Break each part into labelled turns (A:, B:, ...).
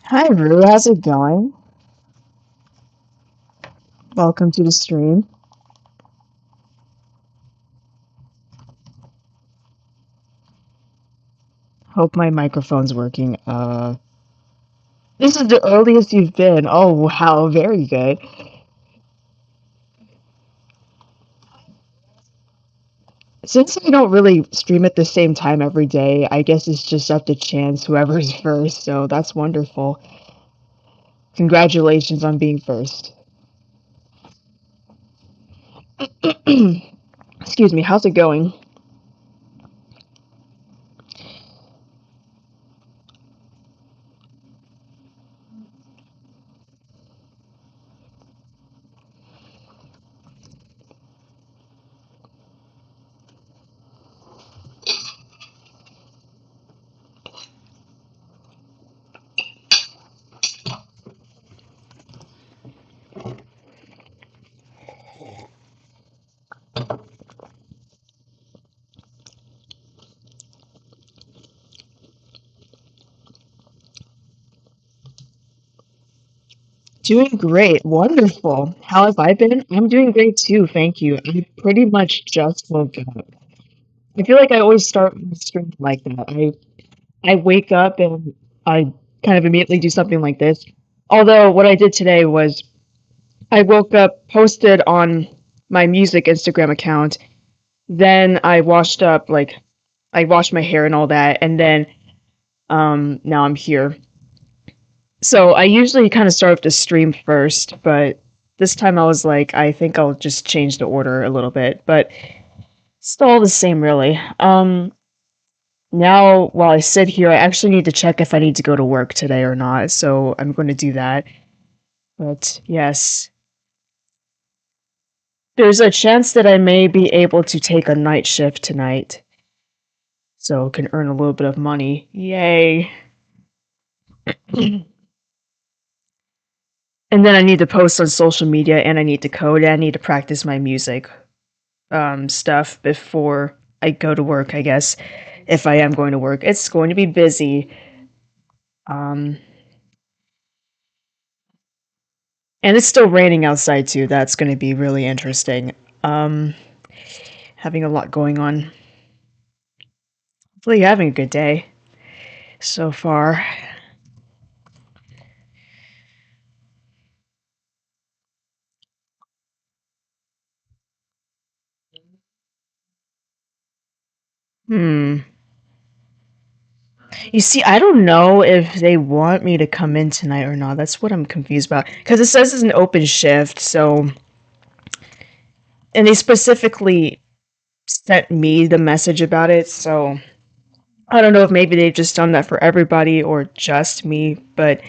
A: Hi, Rue. How's it going? Welcome to the stream. Hope my microphone's working. This is the earliest you've been. Oh, wow. Very good. Since I don't really stream at the same time every day, I guess it's just up to chance whoever's first, so that's wonderful. Congratulations on being first. Excuse me, how's it going? Doing great. Wonderful. How have I been? I'm doing great too, thank you. I pretty much just woke up. I feel like I always start my stream like that. I wake up and I kind of immediately do something like this. Although what I did today was I woke up, posted on my music Instagram account, then I washed up, like I washed my hair and all that, and then now I'm here. So I usually kind of start with the stream first, but this time I was like, I think I'll just change the order a little bit, but still all the same really. Now, while I sit here, I actually need to check if I need to go to work today or not, so I'm going to do that. But yes, there's a chance that I may be able to take a night shift tonight, so can earn a little bit of money. Yay! And then I need to post on social media, and I need to code, and I need to practice my music stuff before I go to work, I guess. If I am going to work, it's going to be busy. Um, and it's still raining outside too. That's going to be really interesting. Um, Having a lot going on. Hopefully, you're having a good day so far. Hmm. You see, I don't know if they want me to come in tonight or not. That's what I'm confused about. Because it says it's an open shift, so. And they specifically sent me the message about it, so. I don't know if maybe they've just done that for everybody or just me, but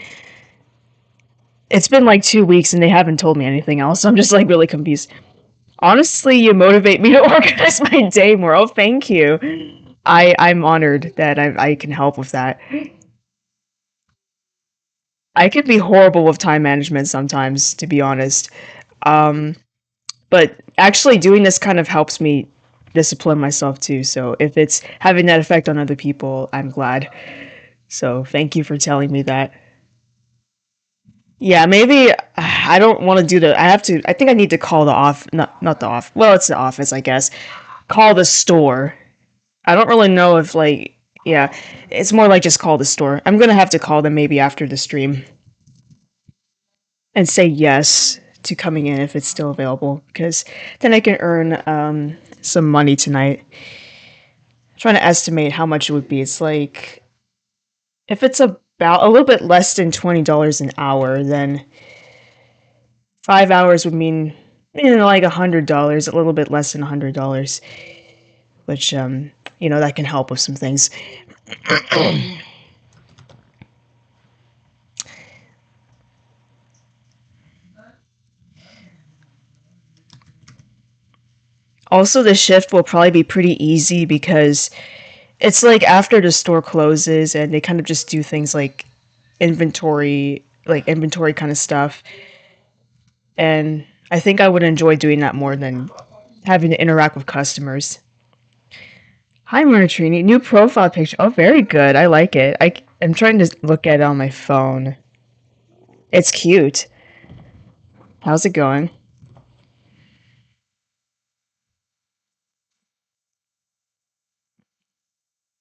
A: it's been like 2 weeks and they haven't told me anything else. So I'm just like really confused. Honestly, you motivate me to organize my day more. Oh, thank you. I'm honored that I can help with that. I could be horrible with time management sometimes, to be honest. Um, but actually doing this kind of helps me discipline myself too. So if it's having that effect on other people, I'm glad. So thank you for telling me that. Yeah, maybe I don't want to do the. I have to. I think I need to call the off. Not the off. Well, it's the office, I guess. Call the store. I don't really know if like. Yeah, it's more like just call the store. I'm gonna have to call them maybe after the stream and say yes to coming in if it's still available because then I can earn some money tonight. I'm trying to estimate how much it would be. It's like if it's about a little bit less than $20 an hour, then 5 hours would mean like $100, a little bit less than $100, which that can help with some things. Also, the shift will probably be pretty easy because it's like after the store closes and they kind of just do things like inventory kind of stuff. And I think I would enjoy doing that more than having to interact with customers. Hi, Martrini. New profile picture. Oh, very good. I like it. I'm trying to look at it on my phone. It's cute. How's it going?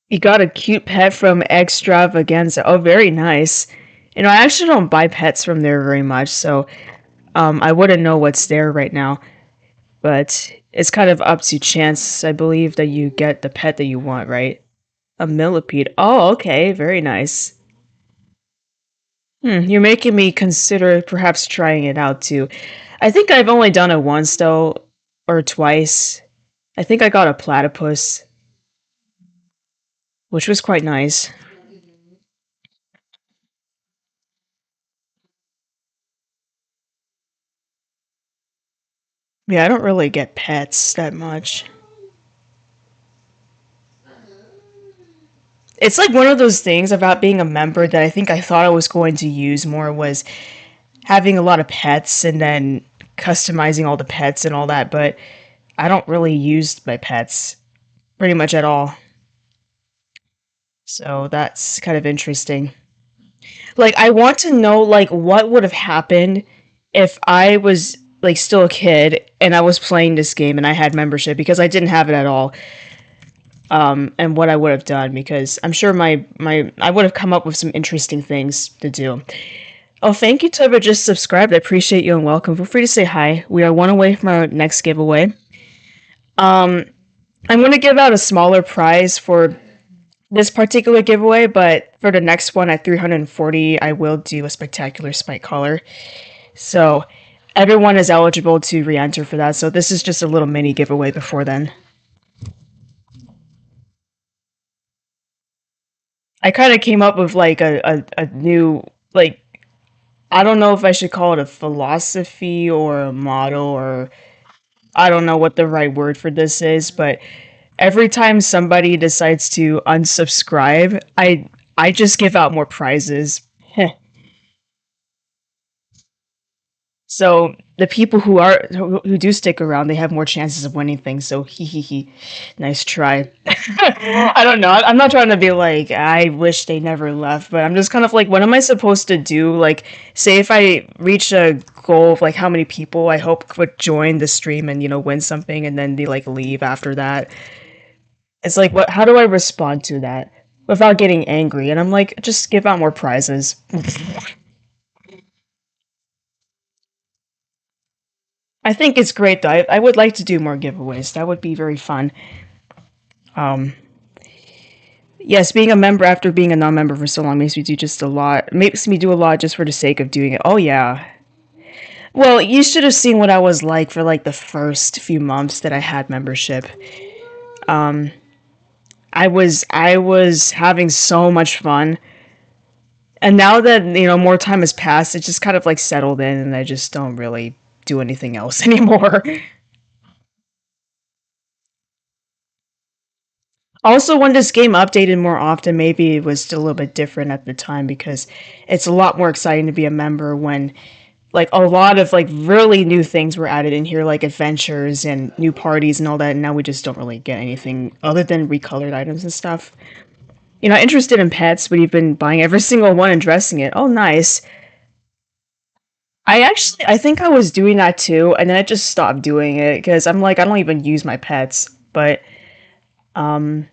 A: You got a cute pet from Extravaganza. Oh, very nice. You know, I actually don't buy pets from there very much, so I wouldn't know what's there right now. But it's kind of up to chance, I believe, that you get the pet that you want, right? A millipede. Oh, okay, very nice. You're making me consider perhaps trying it out too. I think I've only done it once though, or twice. I think I got a platypus, which was quite nice. Yeah, I don't really get pets that much. It's like one of those things about being a member that I think I thought I was going to use more was having a lot of pets and then customizing all the pets and all that, but I don't really use my pets pretty much at all. So that's kind of interesting. Like I want to know like what would have happened if I was like still a kid and I was playing this game and I had membership because I didn't have it at all. And what I would have done because I'm sure my I would have come up with some interesting things to do. Oh, thank you to whoever just subscribed. I appreciate you and welcome. Feel free to say hi. We are one away from our next giveaway. Um, I'm going to give out a smaller prize for this particular giveaway, but for the next one at 340, I will do a spectacular spike collar. So everyone is eligible to re-enter for that. So this is just a little mini giveaway before then. I kind of came up with like a new like I don't know if I should call it a philosophy or a model or I don't know what the right word for this is, but every time somebody decides to unsubscribe, I just give out more prizes. So the people who do stick around, they have more chances of winning things. So hee hee hee, nice try. I don't know. I'm not trying to be like I wish they never left, but I'm just kind of like, what am I supposed to do? Like, say if I reach a goal of like how many people I hope would join the stream and win something, and then they like leave after that. It's like, what? How do I respond to that without getting angry? And I'm like, just give out more prizes. I think it's great though. I would like to do more giveaways. That would be very fun. Um, yes, being a member after being a non-member for so long makes me do just a lot. Makes me do a lot just for the sake of doing it. Oh yeah. Well, you should have seen what I was like for like the first few months that I had membership. Um, I was having so much fun, and now that more time has passed, it just kind of like settled in, and I just don't really do anything else anymore. Also, when this game updated more often, maybe it was a little bit different at the time because it's a lot more exciting to be a member when like a lot of like really new things were added in here, like adventures and new parties and all that. And now we just don't really get anything other than recolored items and stuff. You're not interested in pets, but you've been buying every single one and dressing it. Oh, nice. I think I was doing that too, and then I just stopped doing it because I'm like I don't even use my pets. But um,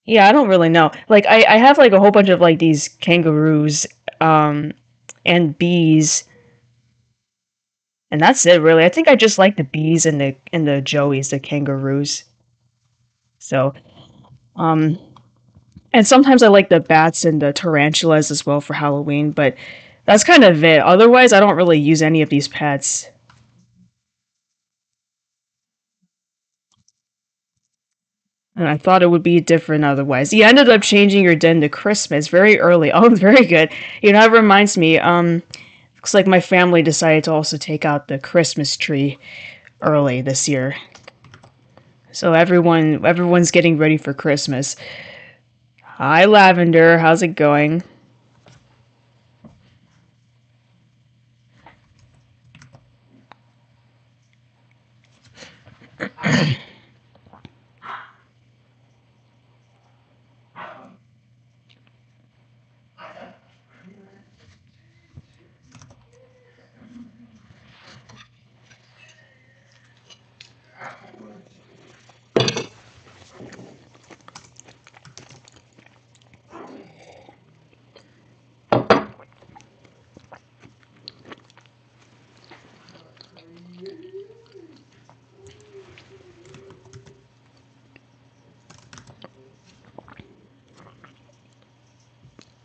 A: yeah, I don't really know. Like I have like a whole bunch of like these kangaroos, um, and bees, and that's it really. I think I just like the bees and the joeys, the kangaroos. So um, and sometimes I like the bats and the tarantulas as well for Halloween, but that's kind of it. Otherwise, I don't really use any of these pets. And I thought it would be different otherwise. You ended up changing your den to Christmas very early. Oh, very good. It reminds me, looks like my family decided to also take out the Christmas tree early this year. So everyone's getting ready for Christmas. Hi Lavender, how's it going?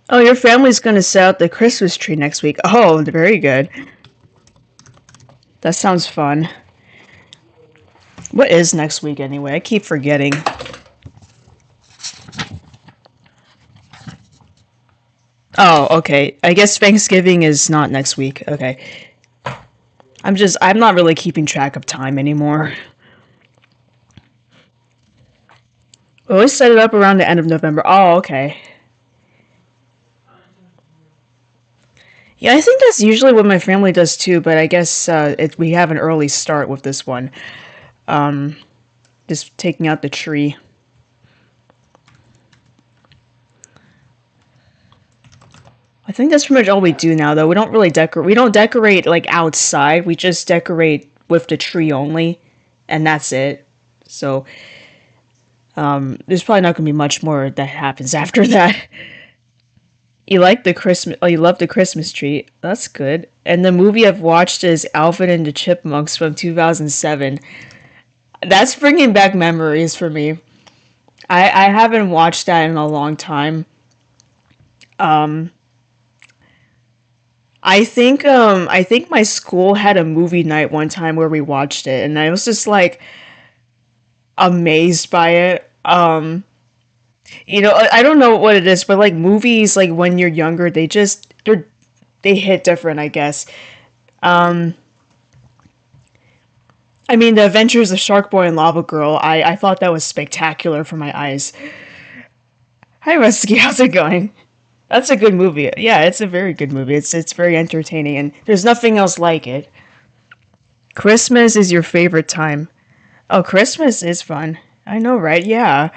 A: Oh, your family's gonna set out the Christmas tree next week. Oh, very good. That sounds fun. What is next week anyway? I keep forgetting. Oh, okay. I guess Thanksgiving is not next week. Okay. I'm not really keeping track of time anymore. We always set it up around the end of November. Oh, okay. Yeah, I think that's usually what my family does too, but I guess we have an early start with this one. Um, just taking out the tree. I think that's pretty much all we do now, though. We don't really decorate. We don't decorate like outside. We just decorate with the tree only, and that's it. So there's probably not gonna be much more that happens after that. You like the Christmas? Oh, you love the Christmas tree. That's good. And the movie I've watched is Alvin and the Chipmunks from 2007. That's bringing back memories for me. I haven't watched that in a long time. Um, I think my school had a movie night one time where we watched it, and I was just like amazed by it. I don't know what it is, but like movies, like when you're younger, they hit different, I guess. Um, I mean, The Adventures of Shark Boy and Lava Girl, I thought that was spectacular for my eyes. Hi, Rusty, how's it going? That's a good movie. Yeah, it's a very good movie. It's very entertaining, and there's nothing else like it. Christmas is your favorite time. Oh, Christmas is fun. I know, right? Yeah.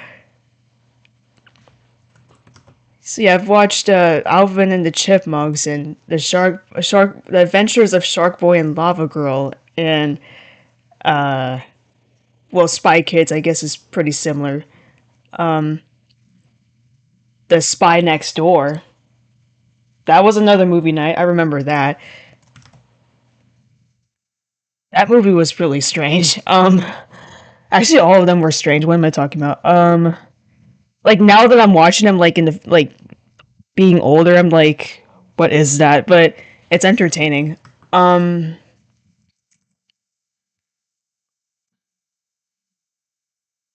A: See, I've watched Alvin and the Chipmunks and the Adventures of Shark Boy and Lava Girl, and uh, well, Spy Kids, I guess, is pretty similar. Um, the Spy Next Door. That was another movie night. I remember that. That movie was really strange. Actually, all of them were strange. What am I talking about? Like now that I'm watching them, like in the like being older, I'm like, what is that? But it's entertaining. Um,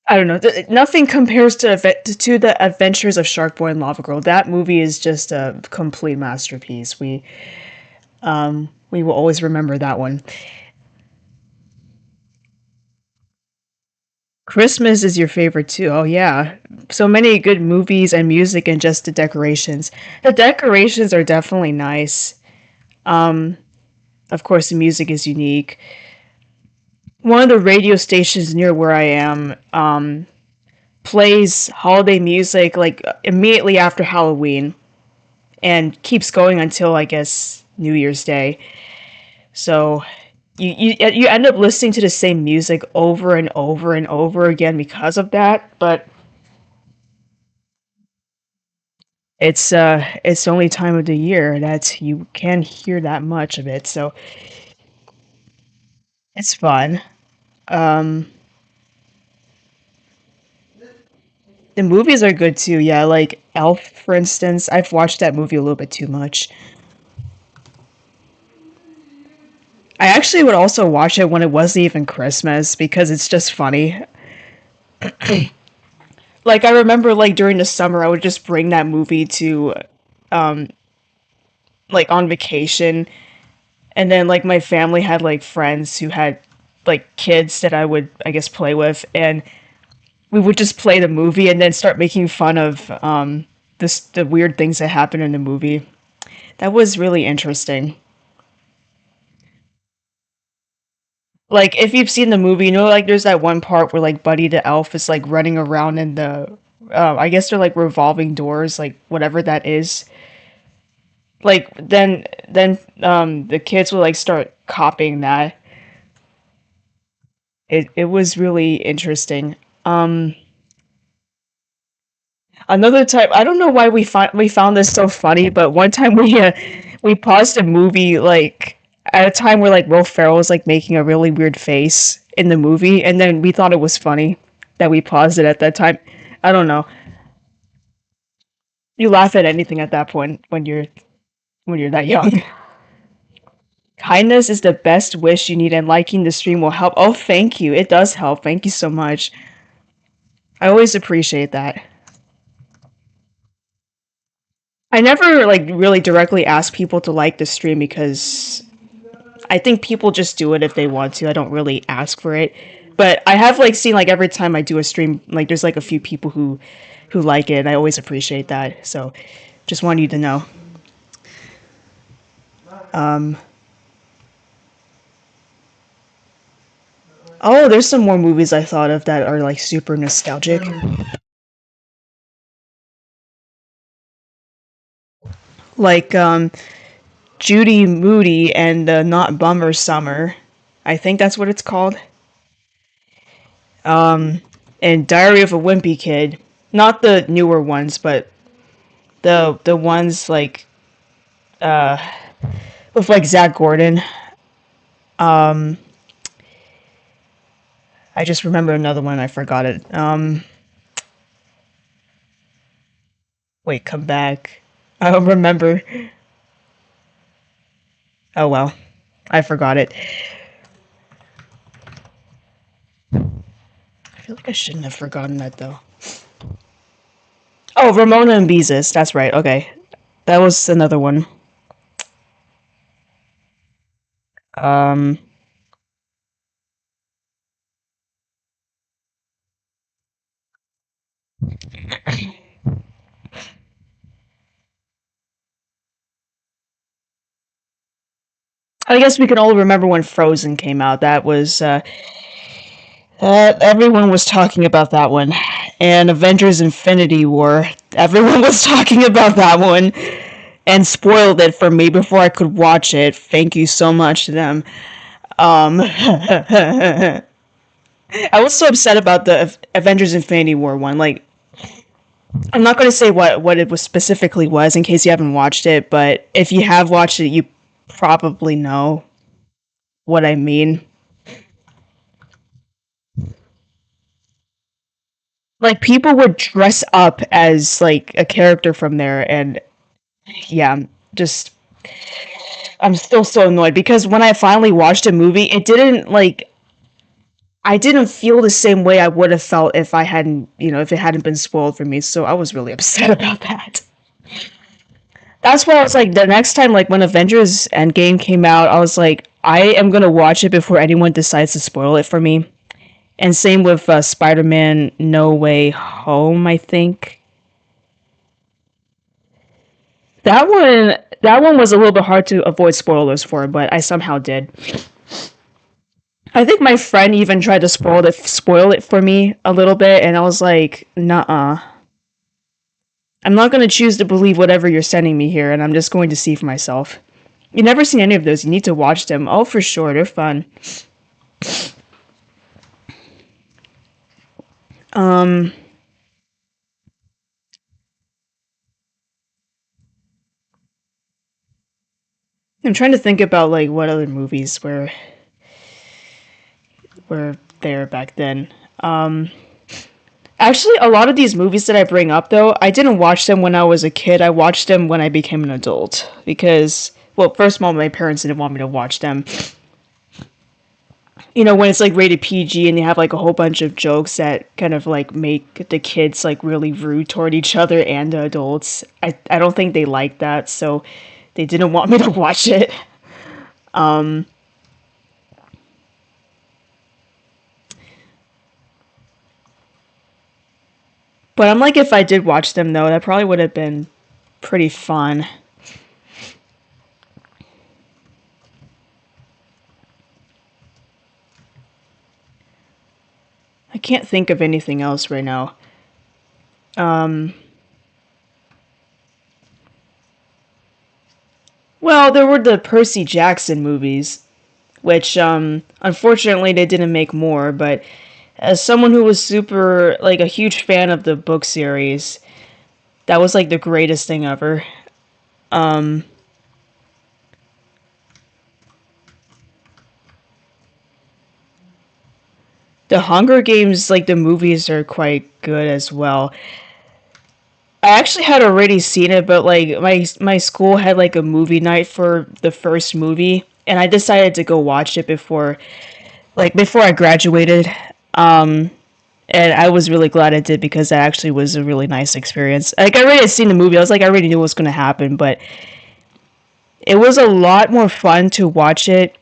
A: I don't know. Nothing compares to the Adventures of Shark Boy and Lava Girl. That movie is just a complete masterpiece. We will always remember that one. Christmas is your favorite too. Oh yeah, so many good movies and music and just the decorations. The decorations are definitely nice. Um, of course, the music is unique. One of the radio stations near where I am plays holiday music like immediately after Halloween and keeps going until I guess New Year's Day. So you end up listening to the same music over and over and over again because of that. But it's the only time of the year that you can hear that much of it. So it's fun. Um, the movies are good too. Yeah, like Elf, for instance. I've watched that movie a little bit too much. I actually would also watch it when it wasn't even Christmas because it's just funny. Like I remember like during the summer I would just bring that movie to um like on vacation, and then like my family had like friends who had like kids that I would I guess play with, and we would just play the movie and then start making fun of the weird things that happen in the movie. That was really interesting. Like if you've seen the movie, you know, like there's that one part where like Buddy the elf is like running around in the, I guess they're like revolving doors, like whatever that is. Like then the kids will like start copying that. It was really interesting. Um, Another time, I don't know why we found this so funny, but one time we paused a movie like at a time where like Will Ferrell was like making a really weird face in the movie, and then we thought it was funny that we paused it at that time. I don't know. You laugh at anything at that point when you're that young. Kindness is the best wish you need, and liking the stream will help. Oh, thank you. It does help. Thank you so much. I always appreciate that. I never like really directly ask people to like the stream because I think people just do it if they want to. I don't really ask for it. But I have like seen like every time I do a stream, like there's like a few people who like it, and I always appreciate that. So just want you to know. Um Oh, there's some more movies I thought of that are like super nostalgic. Like Judy Moody and Not Bummer Summer. I think that's what it's called. Um, and Diary of a Wimpy Kid. Not the newer ones, but the ones like uh with like Zach Gordon. Um, I just remember another one. I forgot it. Wait, come back. I don't remember. Oh well, I forgot it. I feel like I shouldn't have forgotten that though. Oh, Ramona and Beezus. That's right. Okay, that was another one. Um, I guess we can all remember when Frozen came out. That was everyone was talking about that one. And Avengers Infinity War, everyone was talking about that one and spoiled it for me before I could watch it. Thank you so much to them. I was so upset about the Avengers Infinity War one. Like, I'm not going to say what it was specifically was in case you haven't watched it, but if you have watched it, you probably know what I mean. Like, people would dress up as like a character from there, and yeah, just I'm still so annoyed because when I finally watched a movie, it didn't like I didn't feel the same way I would have felt if I hadn't, if it hadn't been spoiled for me. So I was really upset about that. That's why I was like, the next time, like when Avengers Endgame came out, I was like, I am gonna watch it before anyone decides to spoil it for me. And same with Spider-Man: No Way Home. I think that one was a little bit hard to avoid spoilers for, but I somehow did. I think my friend even tried to spoil it for me a little bit, and I was like, "Nuh-uh. I'm not going to choose to believe whatever you're sending me here, and I'm just going to see for myself." You never seen any of those? You need to watch them. Oh, for sure, they're fun. Um, I'm trying to think about like what other movies were there back then. Actually, a lot of these movies that I bring up, though, I didn't watch them when I was a kid. I watched them when I became an adult because, well, first of all, my parents didn't want me to watch them. When it's like rated PG and they have like a whole bunch of jokes that kind of like make the kids like really rude toward each other and the adults. I don't think they like that, so they didn't want me to watch it. Um, but I'm like, if I did watch them though, that probably would have been pretty fun. I can't think of anything else right now. Um, well, there were the Percy Jackson movies, which unfortunately they didn't make more, but as someone who was super like a huge fan of the book series, that was like the greatest thing ever. Um the Hunger Games, like the movies are quite good as well.
B: I actually had already seen it, but like my school had like a movie night for the first movie, and I decided to go watch it before I graduated. Um, and I was really glad I did because that actually was a really nice experience. Like I already had seen the movie, I was like I already knew what was going to happen, but it was a lot more fun to watch it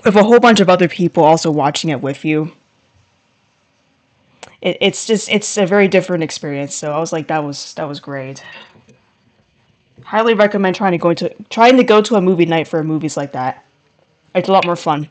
B: with a whole bunch of other people also watching it with you. It's a very different experience. So I was like that was great. Highly recommend trying to go to a movie night for movies like that. It's a lot more fun.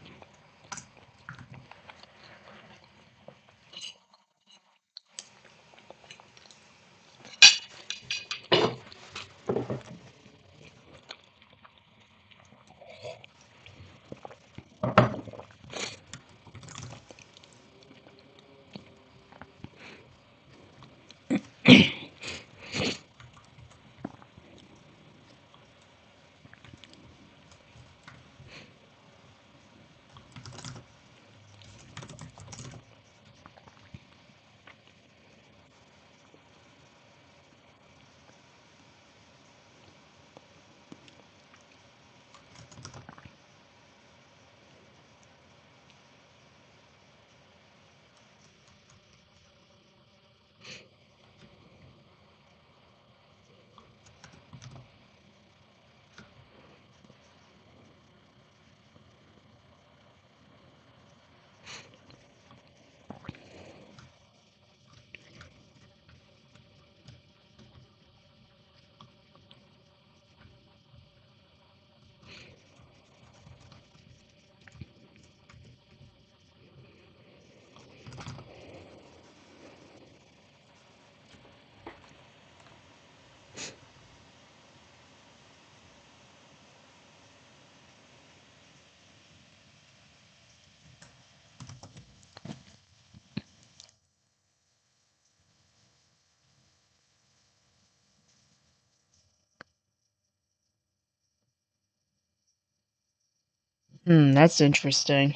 B: Hmm, that's interesting.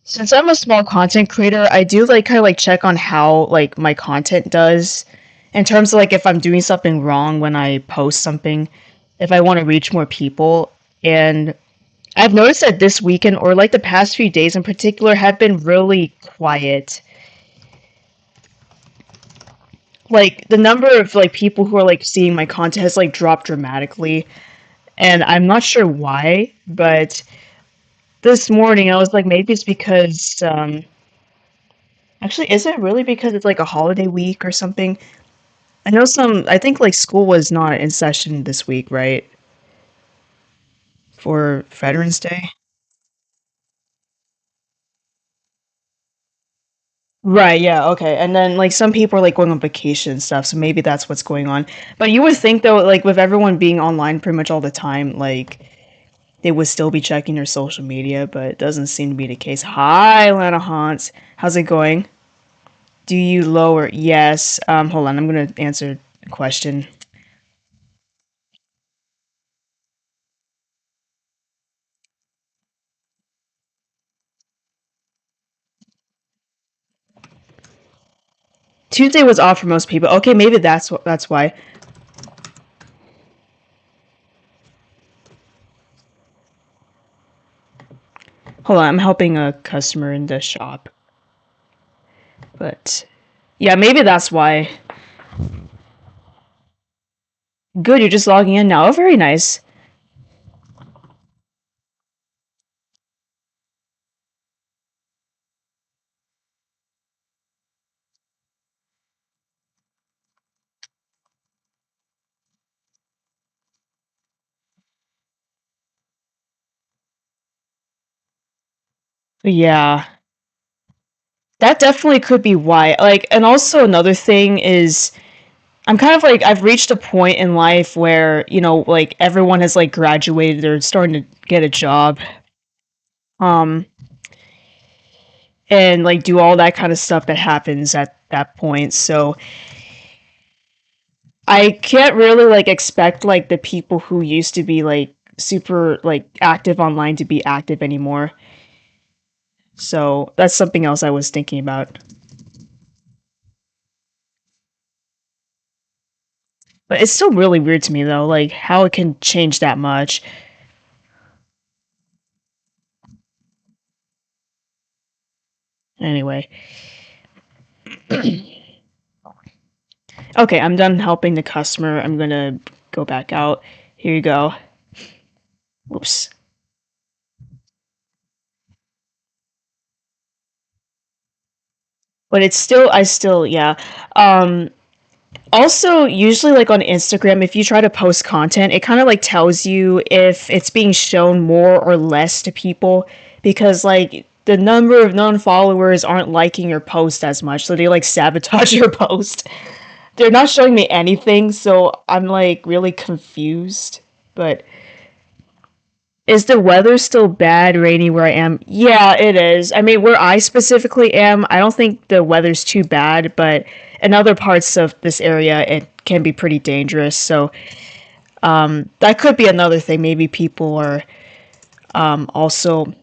B: Since I'm a small content creator, I do like kind of like check on how like my content does in terms of like if I'm doing something wrong when I post something, if I want to reach more people. And I've noticed that this weekend or like the past few days in particular have been really quiet. Like the number of like people who are like seeing my content has like dropped dramatically, and I'm not sure why, but this morning I was like maybe it's because actually is it really because it's like a holiday week or something? I think like school was not in session this week, right? For Veterans Day. Right, yeah, okay. And then like some people are like going on vacation and stuff, so maybe that's what's going on. But you would think though, like with everyone being online pretty much all the time, like they would still be checking their social media, but it doesn't seem to be the case. Hi, Lana Hans. How's it going? Do you lower? Yes. Hold on, I'm gonna answer a question. Tuesday was off for most people. Okay, maybe that's why. Hold on, I'm helping a customer in the shop. But yeah, maybe that's why. Good, you're just logging in now. Oh, very nice. Yeah, that definitely could be why. Like, and also another thing is I'm kind of like I've reached a point in life where, like everyone has like graduated, they're starting to get a job. Um and like do all that kind of stuff that happens at that point. So I can't really like expect like the people who used to be like super like active online to be active anymore. So that's something else I was thinking about. But it's still really weird to me though, like how it can change that much. Anyway. Okay, I'm done helping the customer. I'm gonna go back out. Here you go. Oops. But it's still, yeah. Um, Also, usually like on Instagram, if you try to post content, it kind of like tells you if it's being shown more or less to people because like the number of non-followers aren't liking your post as much, so they like sabotage your post. They're not showing me anything, so I'm like really confused. But is the weather still bad, rainy where I am? Yeah, it is. I mean, where I specifically am, I don't think the weather's too bad, but in other parts of this area, it can be pretty dangerous. So that could be another thing. Maybe people are also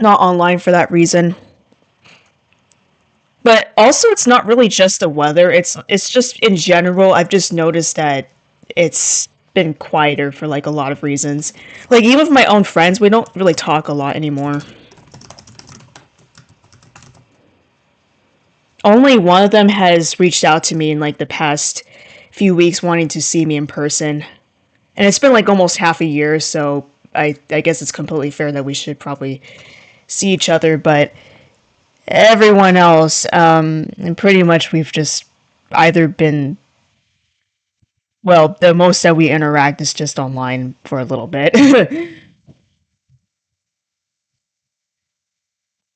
B: not online for that reason. But also, it's not really just the weather. It's just in general. I've just noticed that it's been quieter for like a lot of reasons. Like even with my own friends, we don't really talk a lot anymore. Only one of them has reached out to me in like the past few weeks wanting to see me in person. And it's been like almost half a year, so I guess it's completely fair that we should probably see each other, but everyone else, and pretty much we've just either been, well, the most that we interact is just online for a little bit.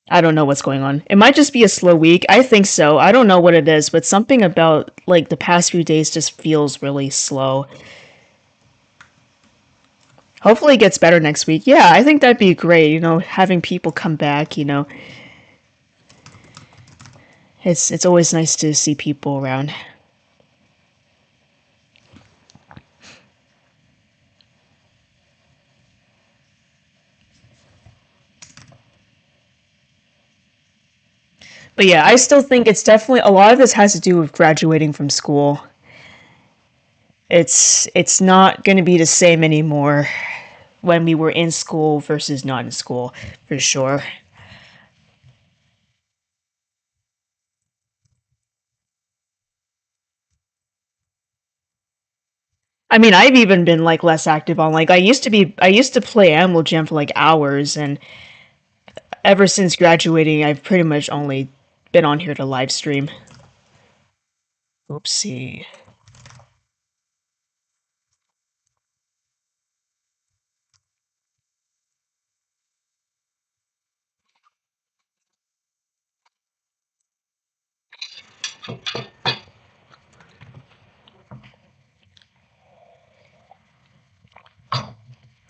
B: I don't know what's going on. It might just be a slow week. I think so. I don't know what it is, but something about like the past few days just feels really slow. Hopefully it gets better next week. Yeah, I think that'd be great, having people come back, It's always nice to see people around. But yeah, I still think it's definitely a lot of this has to do with graduating from school. It's not going to be the same anymore when we were in school versus not in school, for sure. I mean, I've even been like less active on like I used to play Animal Jam for like hours, and ever since graduating I've pretty much only been on here to live stream. Oopsie.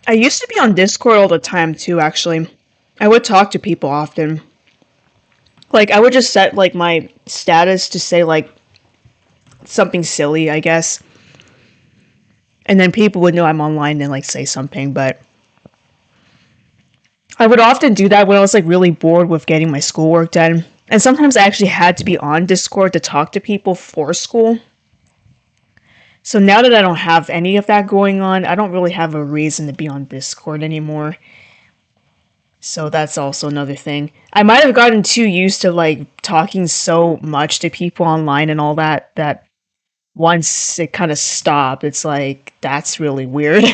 B: I used to be on Discord all the time too, actually. I would talk to people often. Like I would just set like my status to say like something silly, I guess. And then people would know I'm online and like say something, but I would often do that when I was like really bored with getting my schoolwork done. And sometimes I actually had to be on Discord to talk to people for school. So now that I don't have any of that going on, I don't really have a reason to be on Discord anymore. So that's also another thing. I might have gotten too used to like talking so much to people online and all that once it kind of stopped, it's like that's really weird.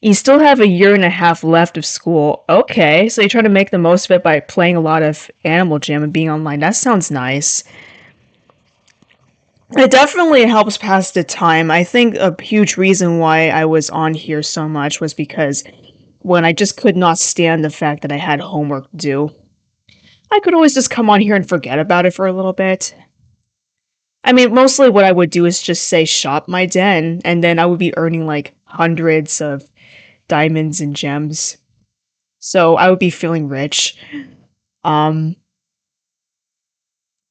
B: You still have a year and a half left of school. Okay, so you try to make the most of it by playing a lot of Animal Jam and being online. That sounds nice. It definitely helps pass the time. I think a huge reason why I was on here so much was because when I just could not stand the fact that I had homework due, I could always just come on here and forget about it for a little bit. I mean, mostly what I would do is just say shop my den, and then I would be earning like hundreds of diamonds and gems. So I would be feeling rich. Um,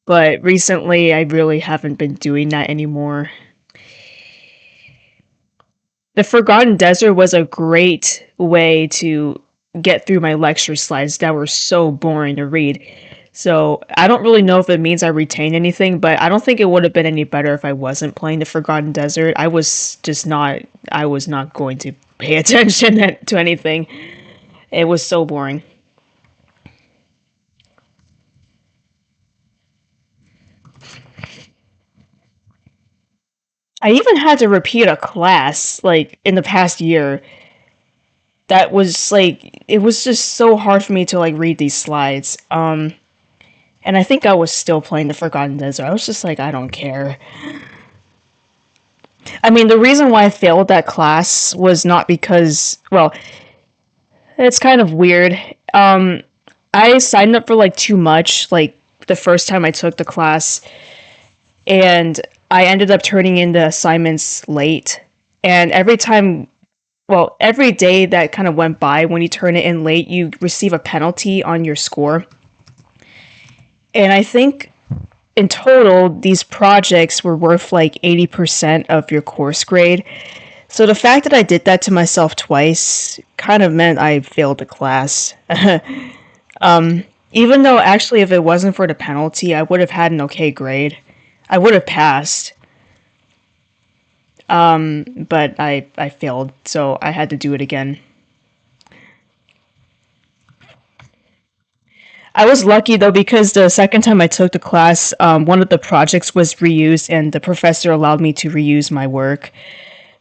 B: but recently I really haven't been doing that anymore. The Forgotten Desert was a great way to get through my lecture slides that were so boring to read. So I don't really know if it means I retained anything, but I don't think it would have been any better if I wasn't playing the Forgotten Desert. I was not going to pay attention to anything. It was so boring. I even had to repeat a class like in the past year. That was like it was just so hard for me to like read these slides. And I think I was still playing the Forgotten Desert. I was just like, I don't care. I mean, the reason why I failed that class was not because, well, it's kind of weird. I signed up for like too much, like the first time I took the class, and I ended up turning in the assignments late. And every time, well, every day that kind of went by when you turn it in late, you receive a penalty on your score. And I think in total, these projects were worth like 80% of your course grade. So the fact that I did that to myself twice kind of meant I failed the class. Even though actually, if it wasn't for the penalty, I would have had an okay grade. I would have passed, but I failed, so I had to do it again. I was lucky though because the second time I took the class, one of the projects was reused, and the professor allowed me to reuse my work.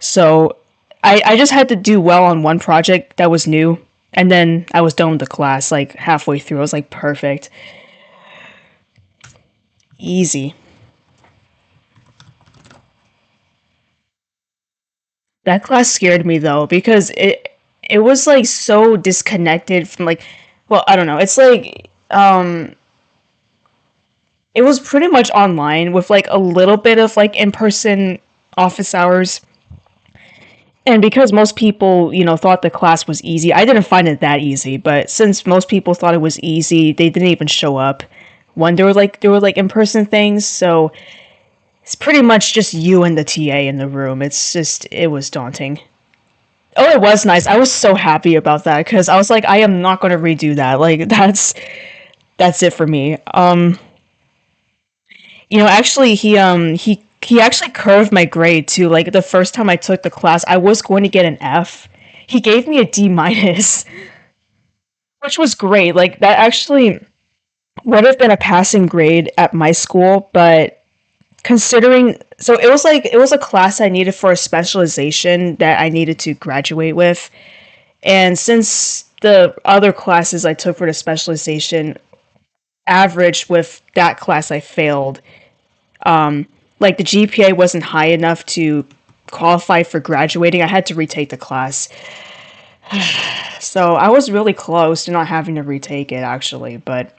B: So I just had to do well on one project that was new, and then I was done with the class like halfway through. I was like, perfect, easy. That class scared me though because it was like so disconnected from like, well, I don't know. It's like it was pretty much online with like a little bit of like in-person office hours. And because most people, thought the class was easy, I didn't find it that easy. But since most people thought it was easy, they didn't even show up. One, there were like in-person things, so it's pretty much just you and the TA in the room. It was daunting. Oh, it was nice. I was so happy about that because I was like, I am not going to redo that. Like that's it for me. Actually, he actually curved my grade too. Like the first time I took the class, I was going to get an F. He gave me a D minus, which was great. Like that actually would have been a passing grade at my school, but considering so it was a class I needed for a specialization that I needed to graduate with. And since the other classes I took for the specialization averaged with that class I failed, like the GPA wasn't high enough to qualify for graduating, I had to retake the class. So I was really close to not having to retake it actually, but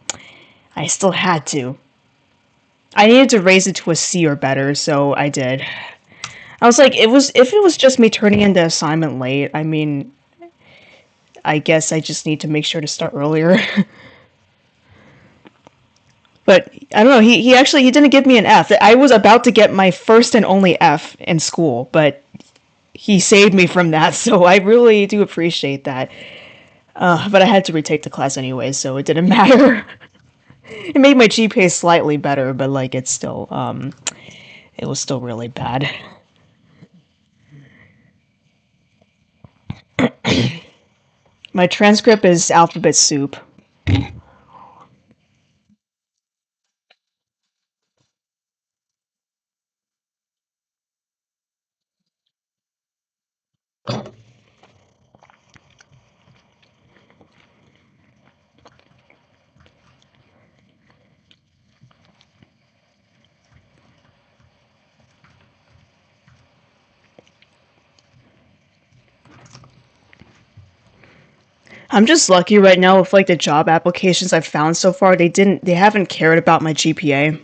B: I still had to. I needed to raise it to a C or better, so I did. I was like, it was if it was just me turning in the assignment late, I mean, I guess I just need to make sure to start earlier. But I don't know. He didn't give me an F. I was about to get my first and only F in school, but he saved me from that. So I really do appreciate that. But I had to retake the class anyway, so it didn't matter. It made my GPA slightly better, but like it was still really bad. My transcript is alphabet soup. I'm just lucky right now with like the job applications I've found so far. They haven't cared about my GPA.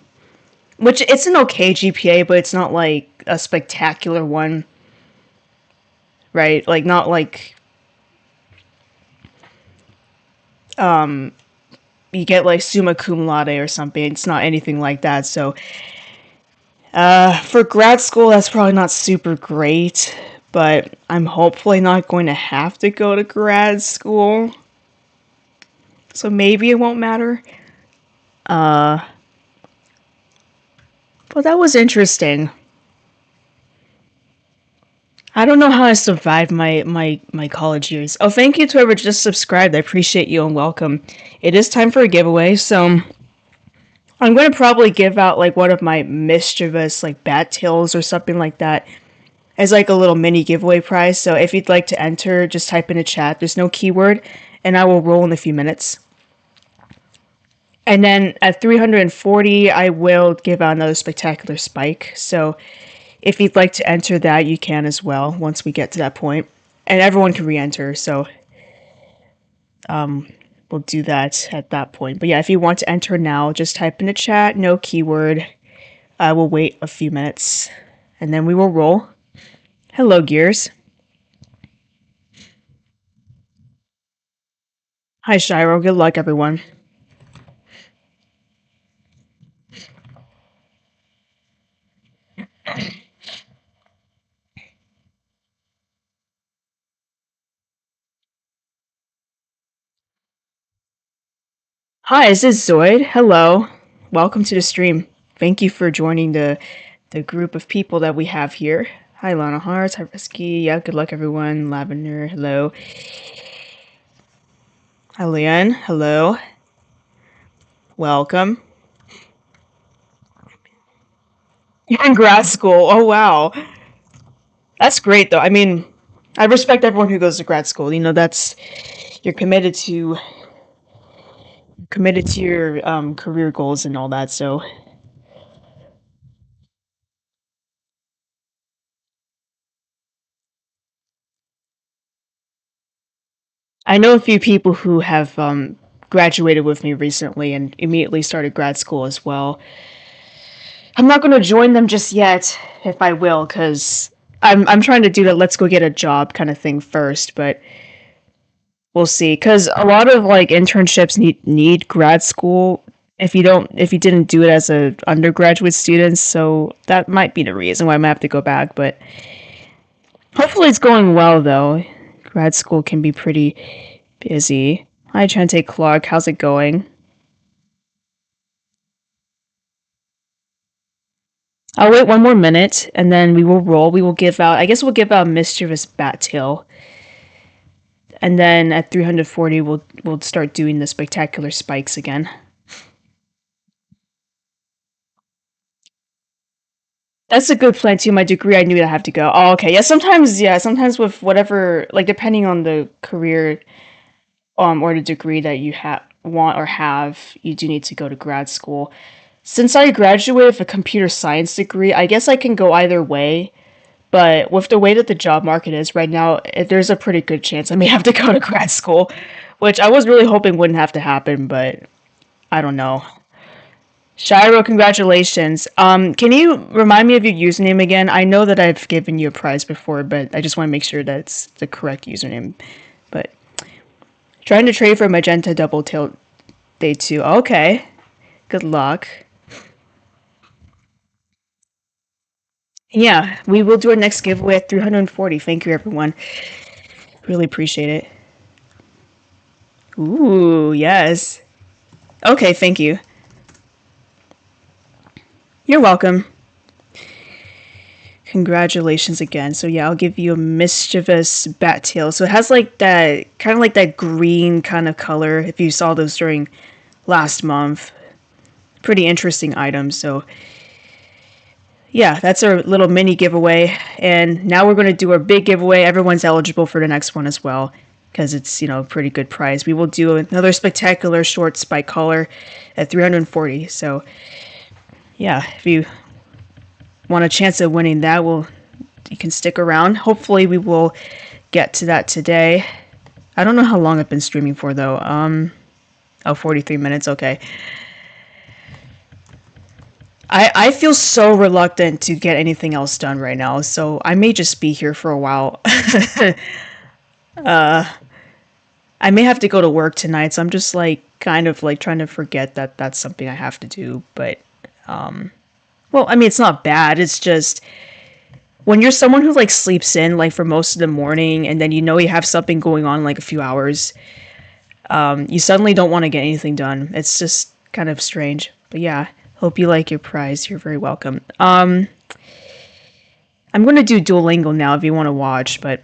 B: Which it's an okay GPA, but it's not like a spectacular one, right? Like not like you get like summa cum laude or something. It's not anything like that. So for grad school, that's probably not super great, but I'm hopefully not going to have to go to grad school. So maybe it won't matter. But that was interesting. I don't know how I survived my college years. Oh, thank you to whoever just subscribed. I appreciate you and welcome. It is time for a giveaway, so I'm going to probably give out like one of my mischievous like bat tails or something like that as like a little mini giveaway prize. So if you'd like to enter, just type in a chat. There's no keyword, and I will roll in a few minutes. And then at 340, I will give out another spectacular spike. So if you'd like to enter that, you can as well once we get to that point. And everyone can re-enter, so we'll do that at that point. But yeah, if you want to enter now, just type in the chat, no keyword. I will wait a few minutes, and then we will roll. Hello, Gears. Hi, Shiro. Good luck, everyone. Hi, is this Zoid? Hello. Welcome to the stream. Thank you for joining the group of people that we have here. Hi, Lana Hearts. Hi, Risky. Yeah, good luck, everyone. Lavender. Hello. Hi, Leon. Hello. Welcome. You're in grad school. Oh, wow. That's great, though. I mean, I respect everyone who goes to grad school. You know, that's you're committed to your career goals and all that. So I know a few people who have graduated with me recently and immediately started grad school as well. I'm not going to join them just yet, if I will, because I'm trying to do the let's go get a job kind of thing first, but we'll see. Because a lot of like internships need grad school if you didn't do it as a undergraduate student, so that might be the reason why I might have to go back. But hopefully it's going well though. Grad school can be pretty busy. Hi, Chante Clark. How's it going? I'll wait one more minute and then we will roll. We will give out, I guess we'll give out Mischievous Bat Tail. And then at 340, we'll start doing the spectacular spikes again. That's a good plan too. My degree, I knew I have to go. Oh, okay. Yeah, sometimes with whatever, like depending on the career or the degree that you want or have, you do need to go to grad school. Since I graduated with a computer science degree, I guess I can go either way. But with the way that the job market is right now, there's a pretty good chance I may have to go to grad school, which I was really hoping wouldn't have to happen, but I don't know. Shiro, congratulations. Can you remind me of your username again? I know that I've given you a prize before, but I just want to make sure that it's the correct username. But trying to trade for Magenta Double Tilt Day 2. Okay. Good luck. Yeah, we will do our next giveaway at 340. Thank you, everyone. Really appreciate it. Ooh, yes. Okay, thank you. You're welcome. Congratulations again. So yeah, I'll give you a mischievous bat tail. So it has like that kind of like that green kind of color. If you saw those during last month, pretty interesting items. So yeah, that's our little mini giveaway. And now we're going to do our big giveaway. Everyone's eligible for the next one as well because it's, a pretty good prize. We will do another spectacular short spike collar at 340. So yeah, if you want a chance of winning that, you can stick around. Hopefully we will get to that today. I don't know how long I've been streaming for though. 43 minutes, okay. I feel so reluctant to get anything else done right now, so I may just be here for a while. I may have to go to work tonight, so I'm just like kind of like trying to forget that that's something I have to do. But well, I mean, it's not bad. It's just when you're someone who like sleeps in like for most of the morning, and then you have something going on in like a few hours. you suddenly don't want to get anything done. It's just kind of strange. But yeah, hope you like your prize. You're very welcome. I'm going to do Duolingo now if you want to watch, but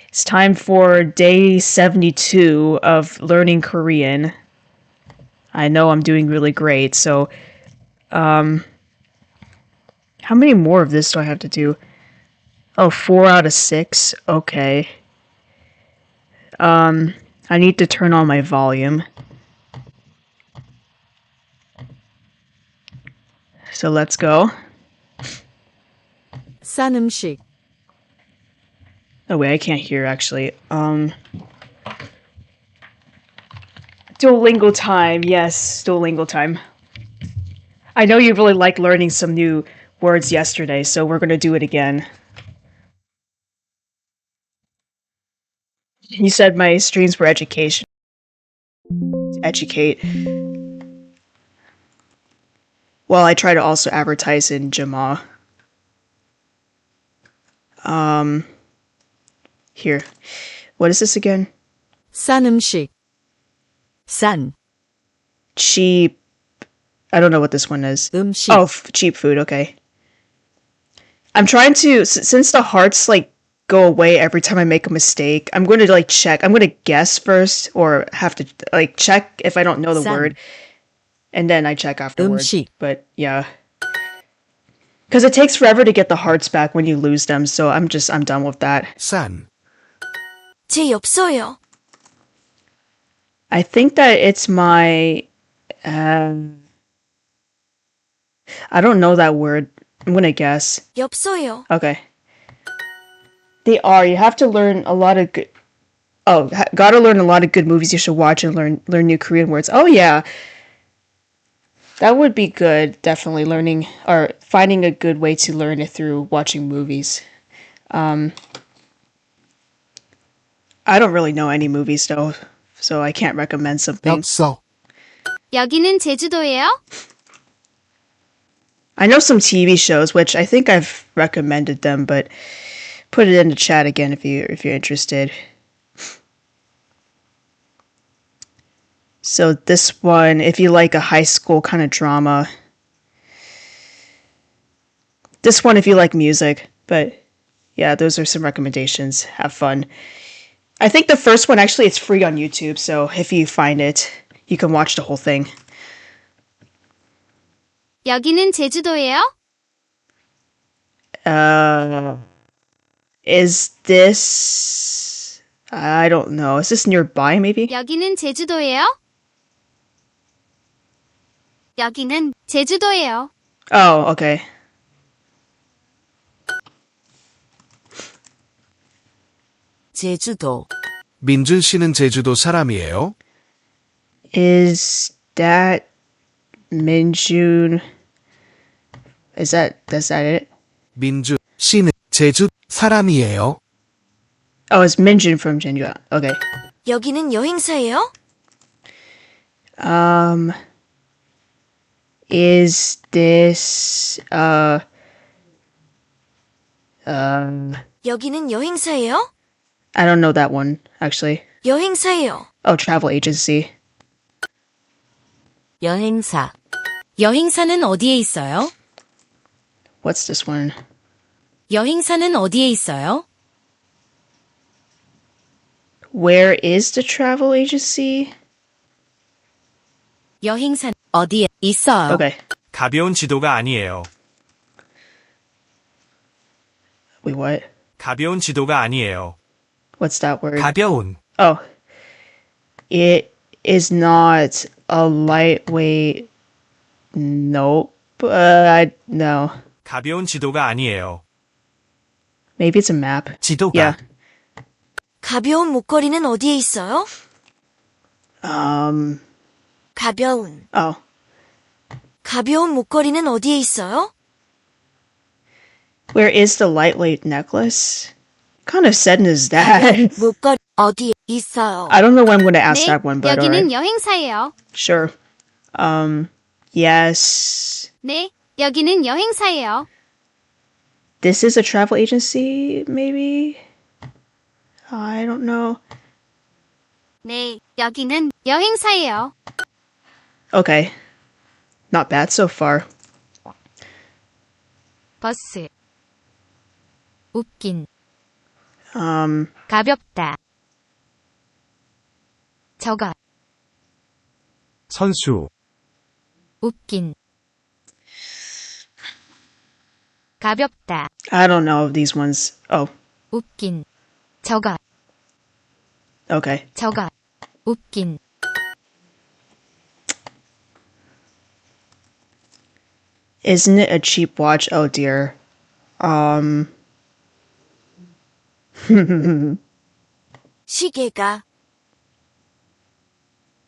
B: it's time for day 72 of learning Korean. I know I'm doing really great, so how many more of this do I have to do? Oh, 4 out of 6. Okay. I need to turn on my volume. So let's go.
C: 싼 음식,
B: Oh wait, I can't hear actually. Duolingo time. Yes, Duolingo time. I know you really liked learning some new words yesterday, so we're going to do it again. You said my streams were education. Educate. Well, I try to also advertise in Jama. Here. What is this again?
C: 싼 음식, 싼
B: Cheap. I don't know what this one is.
C: 음식,
B: Oh, cheap food. Okay. I'm trying to, since the hearts like go away every time I make a mistake, I'm going to like check. I'm going to guess first, or have to like check if I don't know the
C: 싼
B: word, and then I check afterwards.
C: 음식,
B: But yeah, because it takes forever to get the hearts back when you lose them. So I'm done with that.
D: 싼,
C: 제 없어요.
B: I think that it's my. I don't know that word. I'm gonna guess.
C: 없어요.
B: Okay. They are. You have to learn a lot of good. Oh, gotta learn a lot of good movies you should watch and learn new Korean words. Oh yeah, that would be good. Definitely learning or finding a good way to learn it through watching movies. I don't really know any movies though, so I can't recommend something.
D: 엽서,
C: 여기는 제주도예요?
B: I know some TV shows, which I think I've recommended them, but put it in the chat again if you're interested. So this one, if you like a high school kind of drama. This one if you like music, but yeah, those are some recommendations. Have fun. I think the first one actually it's free on YouTube, so if you find it, you can watch the whole thing.
C: 여기는 제주도예요?
B: Is this I don't know. Is this nearby maybe?
C: 여기는 제주도예요? 여기는 제주도예요.
B: Oh, okay.
C: 제주도,
D: 민준 씨는 제주도 사람이에요?
B: Is that Minjun? Is that it?
D: 민준 씨는 제주 사람이에요?
B: Oh, it's Minjun from Jeonju. Okay.
C: 여기는 여행사예요?
B: Is this
C: 여기는 여행사예요?
B: I don't know that one actually.
C: 여행사예요.
B: Oh, travel agency.
C: 여행사. 여행사는 어디에 있어요?
B: What's this one?
C: 여행사는 어디에 있어요?
B: Where is the travel agency?
C: 여행사는 어디에 있어요?
B: Okay.
E: 가벼운 지도가 아니에요.
B: Wait, what?
E: 가벼운 지도가 아니에요.
B: What's that word?
E: 가벼운,
B: Oh. It is not a lightweight. Nope. No.
E: 가벼운 지도가 아니에요.
B: Maybe it's a map.
E: 지도가,
B: Yeah.
C: 가벼운 목걸이는 어디에 있어요?
B: Um.
C: 가벼운.
B: Oh.
C: 가벼운 목걸이는 어디에 있어요?
B: Where is the lightweight necklace? What kind of sentence is that?
C: 목걸이 어디에 있어요?
B: I don't know when I'm going to ask that one, but
C: 여기는
B: alright.
C: 여행사예요.
B: Sure. Yes.
C: 네, 여기는 여행사예요.
B: This is a travel agency, maybe? I don't know.
C: 네, 여기는 여행사예요.
B: Okay. Not bad so far.
C: 버스. 웃긴.
B: Um,
C: 가볍다. 저가.
E: 선수,
C: 웃긴. 가볍다.
B: I don't know these ones. Oh,
C: 웃긴. 저가.
B: okay.
C: 저가. 웃긴.
B: Isn't it a cheap watch? Oh dear.
C: 시계가.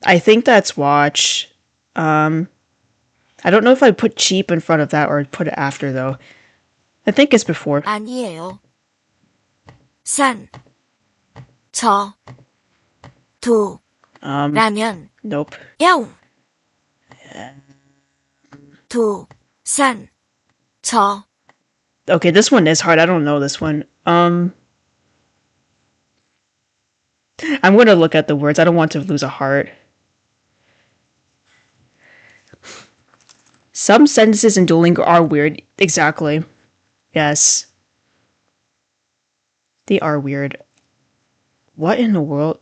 B: I think that's watch. I don't know if I put cheap in front of that or put it after though. I think it's before.
C: 아니에요. 산. 저. 도. 라면.
B: Nope.
C: 야옹. 도. 산. 저.
B: Okay, this one is hard. I don't know this one. I'm gonna look at the words. I don't want to lose a heart. Some sentences in Duolingo are weird. Exactly. Yes. They are weird. What in the world?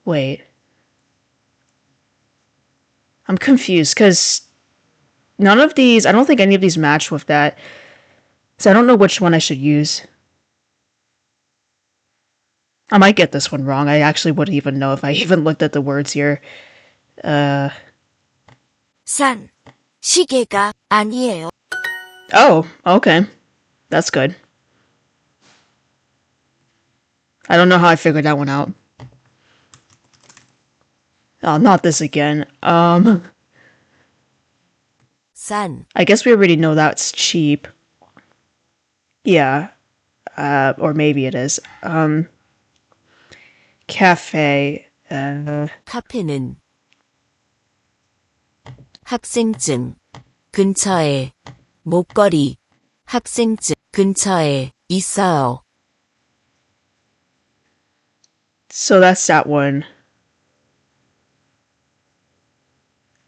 B: Wait. I'm confused because none of these, I don't think any of these match with that. So I don't know which one I should use. I might get this one wrong. I actually wouldn't even know if I even looked at the words here.
C: 산. 시계가 아니에요.
B: Oh, okay. That's good. I don't know how I figured that one out. Oh, not this again.
C: 산.
B: I guess we already know that's cheap. Yeah. Or maybe it is. Cafe.
C: 카페는 학생증 근처에 목걸이 학생증 근처에 있어요.
B: So that's that one.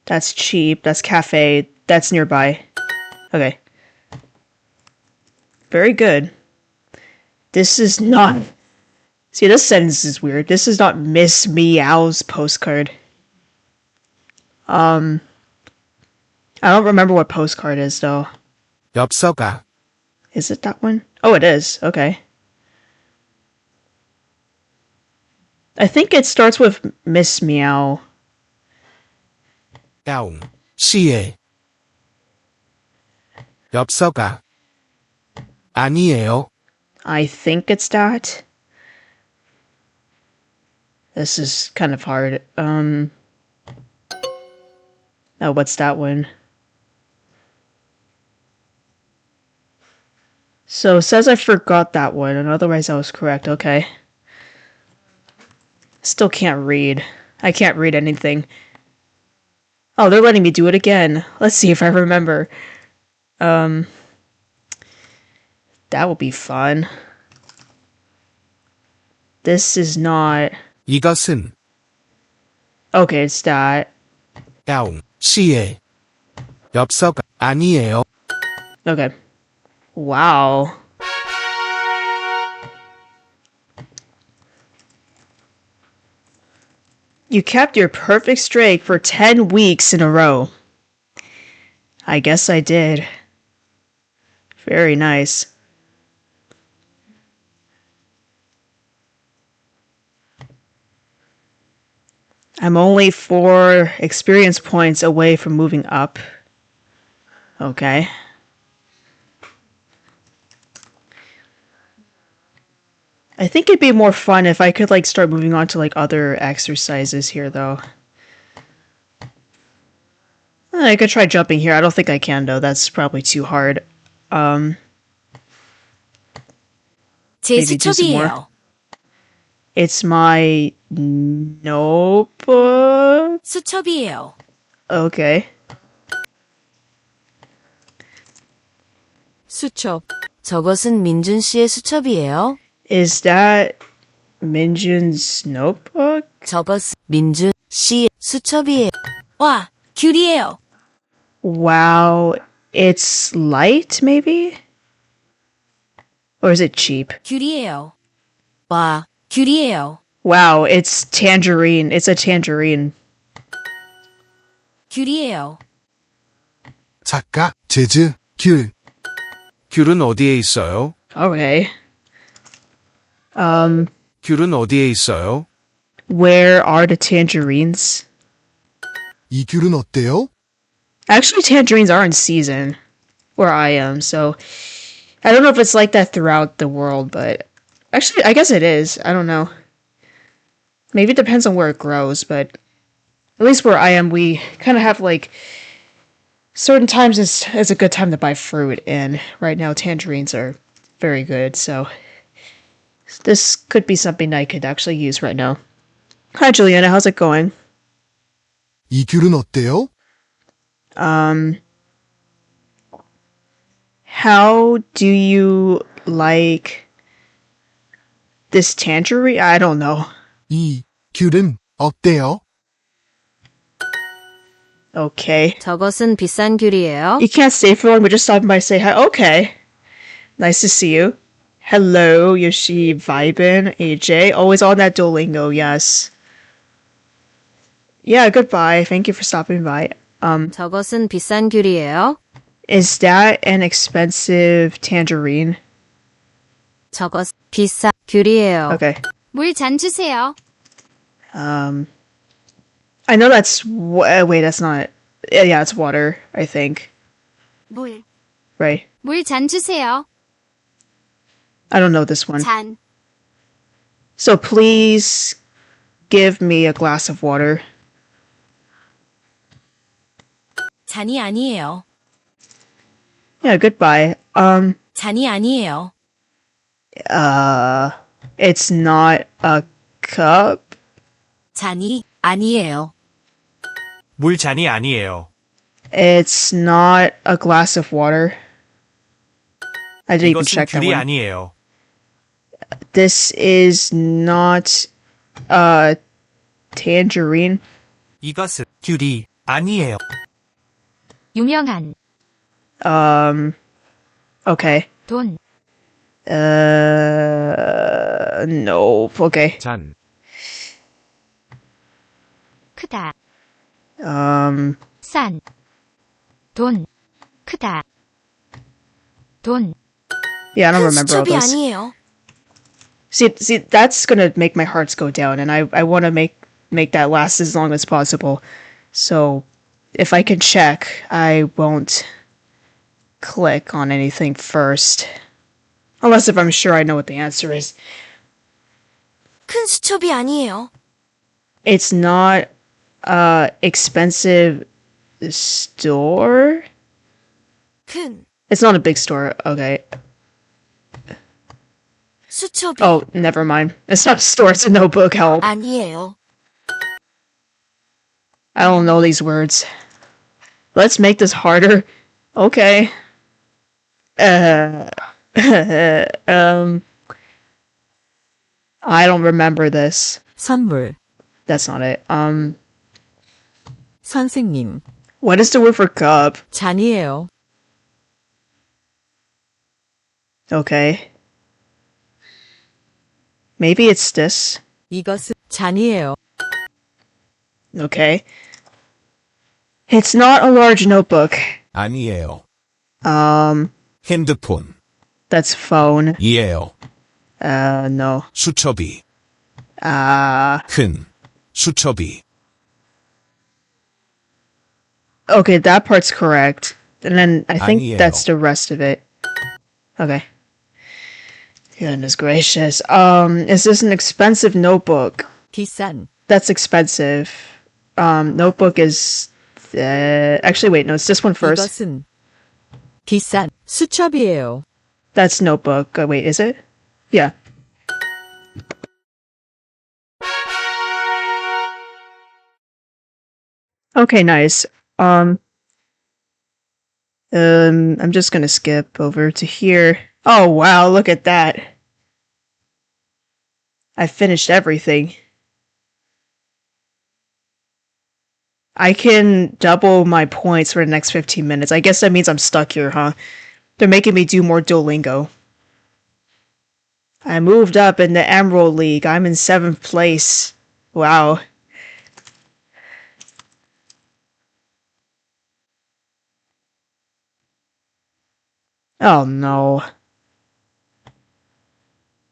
B: That's cheap. That's cafe. That's nearby. Okay. Very good. This is not... See, this sentence is weird. This is not Miss Meow's postcard. I don't remember what postcard is, though.
D: 엽서가,
B: Is it that one? Oh, it is. Okay. I think it starts with Miss Meow.
D: 야옹, 시에. 엽서가. 아니에요.
B: I think it's that. This is kind of hard. Oh, what's that one? So it says I forgot that one, and otherwise I was correct. Okay. Still can't read. I can't read anything. Oh, they're letting me do it again. Let's see if I remember. That will be fun. This is not...
D: 이것은
B: Okay, it's that.
D: 야옹, 시에. 엽서가 아니에요.
B: Okay. Wow. You kept your perfect streak for 10 weeks in a row. I guess I did. Very nice. I'm only 4 experience points away from moving up. Okay. I think it'd be more fun if I could like start moving on to like other exercises here though. I could try jumping here. I don't think I can though. That's probably too hard.
C: 제
B: Maybe do some more.
C: 수첩이에요.
B: It's my notebook.
C: 수첩이에요.
B: Okay.
C: 수첩. 저것은 민준 씨의 수첩이에요.
B: Is that Minjun's notebook?
C: 저것은 민준 씨의 수첩이에요. 와, 귤이에요.
B: Wow, it's light, maybe? Or is it cheap?
C: 귤이에요. 와, 귤이에요.
B: Wow, it's tangerine. It's a tangerine.
C: 귤이에요.
D: 작가, 재즈, 귤.
E: 귤은 어디에 있어요?
B: Okay.
E: 귤은 어디에 있어요?
B: Where are the tangerines?
D: 이 귤은 어때요?
B: Actually, tangerines are in season where I am, so I don't know if it's like that throughout the world, but actually, I guess it is. I don't know. Maybe it depends on where it grows, but at least where I am, we kind of have like certain times is a good time to buy fruit, and right now tangerines are very good, so this could be something I could actually use right now. Hi, Juliana. How's it going?
D: 이 귤은 어때요?
B: How do you like this tangerine? I don't know.
D: 이 귤은 어때요?
B: Okay.
C: 저것은 비싼 귤이에요.
B: You can't stay for long, but just stop by say hi. Okay. Nice to see you. Hello, Yoshi Vibin, AJ. Always on that Duolingo, yes. Yeah, goodbye. Thank you for stopping by.
C: 저것은 비싼 귤이에요.
B: Is that an expensive tangerine?
C: 저것 비싼 귤이에요.
B: Okay.
C: 물 잔 주세요.
B: I know that's wait, that's not. Yeah, it's water, I think.
C: 물.
B: Right.
C: 물 잔 주세요.
B: I don't know this one.
C: 잔.
B: So please give me a glass of water.
C: 잔이 아니에요.
B: Yeah, goodbye.
C: 잔이 아니에요.
B: It's not a cup.
C: 잔이 아니에요.
E: 물잔이 아니에요.
B: It's not a glass of water. I didn't even
E: 이것은
B: check that
E: 귤이
B: one.
E: 아니에요.
B: This is not a tangerine.
E: 이것은 귤이 아니에요.
C: 유명한
B: Okay.
C: 돈.
B: No. Okay.
E: 잔.
C: 크다. 싼. 돈. 크다. 돈.
B: Yeah, I don't remember all
C: 수첩이
B: those.
C: 아니에요.
B: See, that's gonna make my hearts go down, and I want to make that last as long as possible. So, if I can check, I won't click on anything first, unless if I'm sure I know what the answer is.
C: 큰 수첩이 아니에요.
B: It's not expensive store.
C: 큰
B: It's not a big store. Okay.
C: 수첩이
B: Oh, never mind. It's not a store. It's a notebook. Help.
C: 아니에요.
B: I don't know these words. Let's make this harder. Okay. I don't remember this.
F: 선물,
B: That's not it.
F: 선생님,
B: What is the word for cup?
F: 잔이에요.
B: Okay. Maybe it's this.
F: 이것은 잔이에요.
B: Okay. It's not a large notebook.
D: 아니에요.
B: Um,
D: 핸드폰.
B: that's phone.
D: 이에요.
B: No.
D: 수첩이. 큰. 수첩이.
B: Okay, that part's correct. And then I think
D: 아니에요.
B: that's the rest of it. Okay. Goodness gracious. Is this an expensive notebook?
F: 비싼,
B: That's expensive. Notebook is actually wait, no, it's this one first.
F: 이것은 비싼 수첩이에요.
B: That's notebook. Wait, is it? Yeah. Okay, nice. I'm just gonna skip over to here. Oh wow, look at that. I finished everything. I can double my points for the next 15 minutes. I guess that means I'm stuck here, huh? They're making me do more Duolingo. I moved up in the Emerald League. I'm in 7th place. Wow. Oh no.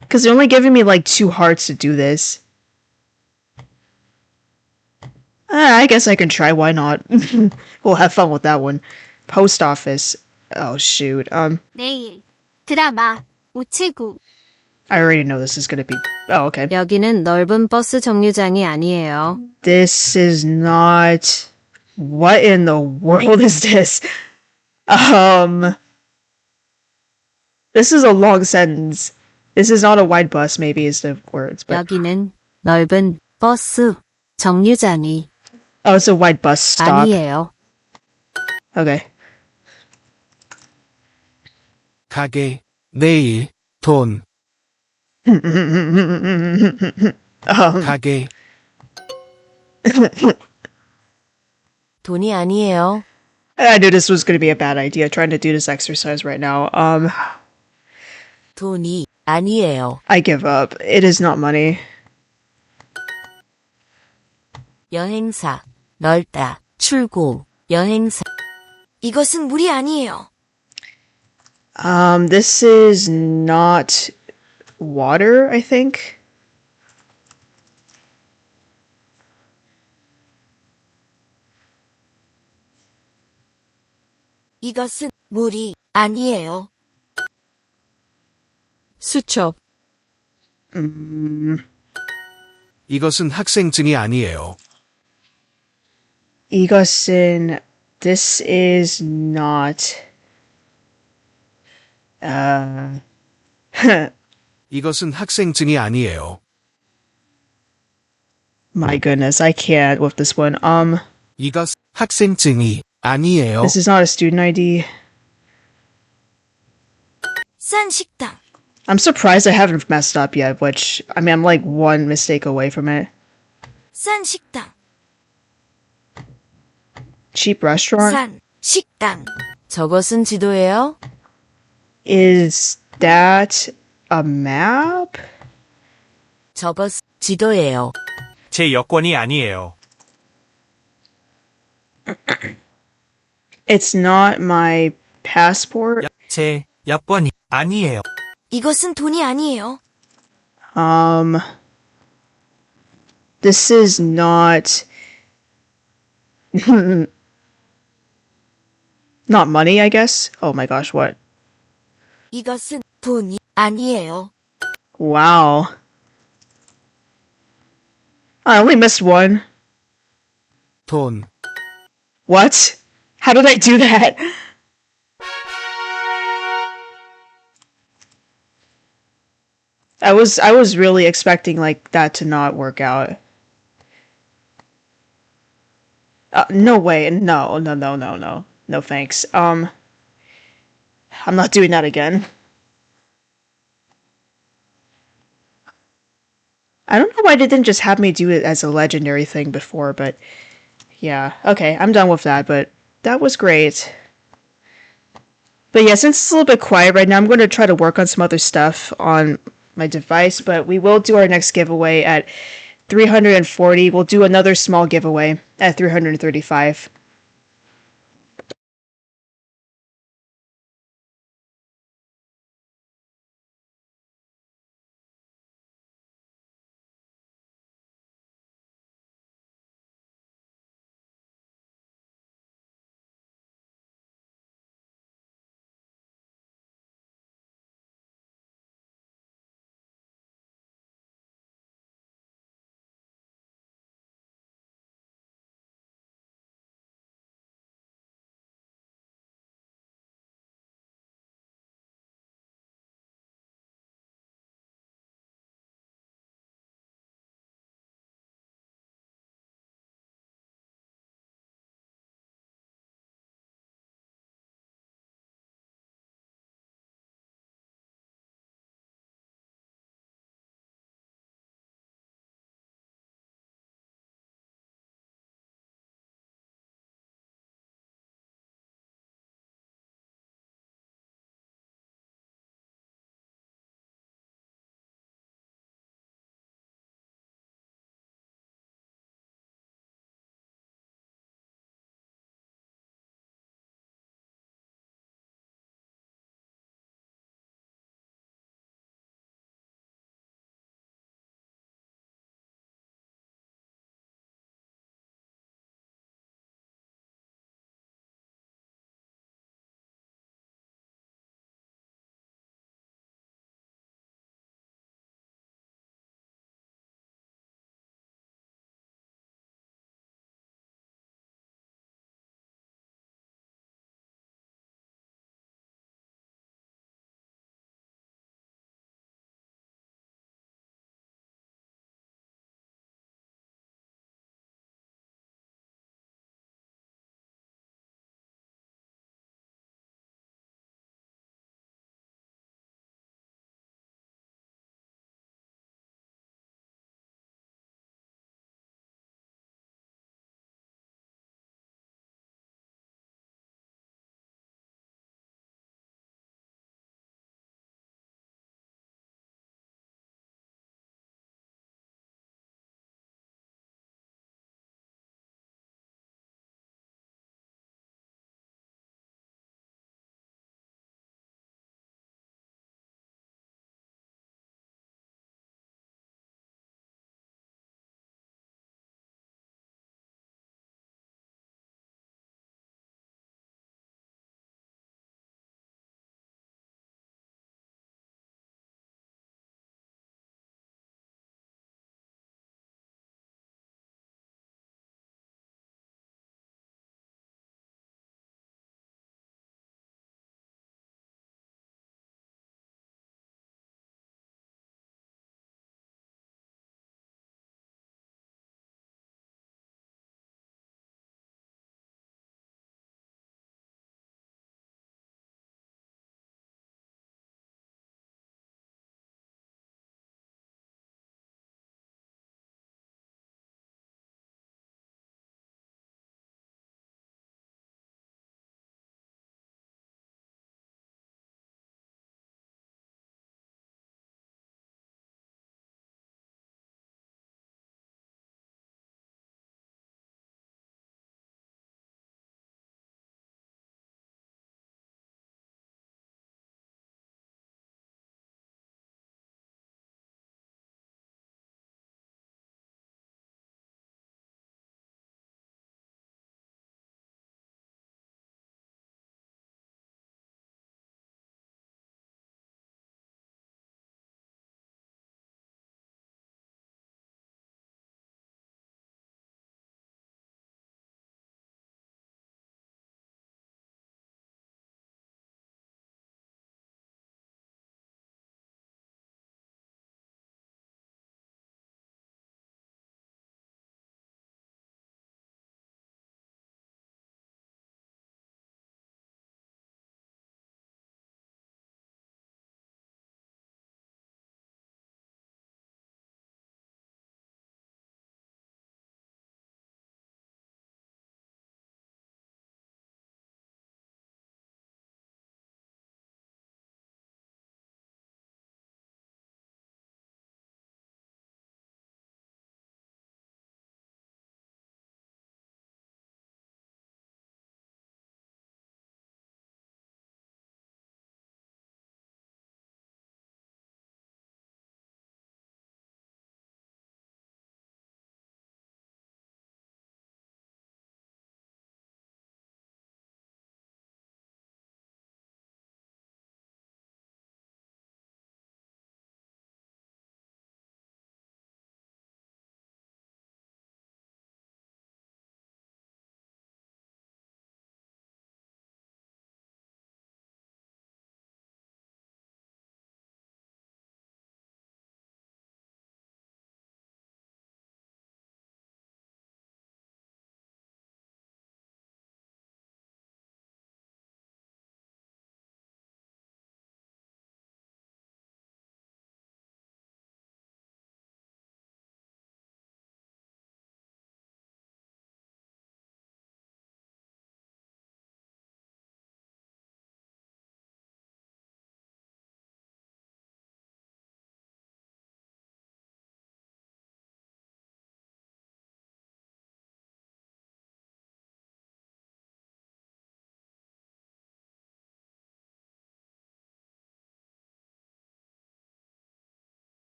B: Because they're only giving me like 2 hearts to do this. I guess I can try, why not? We'll have fun with that one. Post office. Oh shoot.
C: 내일. 드라마. 우체국.
B: I already know this is gonna be... Oh, okay.
F: 여기는 넓은 버스 정류장이 아니에요.
B: This is not... What in the world is this? This is a long sentence. This is not a wide bus, maybe is the words, but...
F: 여기는 넓은 버스 정류장이
B: Oh, it's a wide bus stop.
F: 아니에요.
B: Okay.
E: 가게, 내일, 돈, 가게,
F: 돈이 아니에요.
B: I knew this was going to be a bad idea, trying to do this exercise right now.
F: 돈이 아니에요.
B: I give up. It is not money.
F: 여행사, 넓다, 출고, 여행사.
C: 이것은 물이 아니에요.
B: This is not water, I think.
C: 이것은 물이 아니에요.
F: 수첩,
E: 이것은 학생증이 아니에요.
B: 이것은... This is not...
E: 이것은 학생증이 아니에요.
B: My goodness, I can't with this one.
E: 이것 학생증이 아니에요.
B: This is not a student ID.
C: 싼 식당.
B: I'm surprised I haven't messed up yet, which, I mean, I'm like one mistake away from it.
C: 싼 식당.
B: Cheap restaurant?
C: 싼 식당.
F: 저것은 지도예요?
B: Is that a map?
F: 저것 지도예요.
E: 제 여권이 아니에요.
B: It's not my passport.
E: 제 여권이 아니에요.
C: 이것은 돈이 아니에요.
B: This is not... Not money, I guess? Oh my gosh, what?
C: 이것은 돈이 아니에요.
B: Wow. I only missed one.
E: 돈,
B: What? How did I do that? I was really expecting like that to not work out. No way. No. No thanks. I'm not doing that again. I don't know why they didn't just have me do it as a legendary thing before, but yeah. Okay, I'm done with that, but that was great. But yeah, since it's a little bit quiet right now, I'm going to try to work on some other stuff on my device, but we will do our next giveaway at 340. We'll do another small giveaway at 335.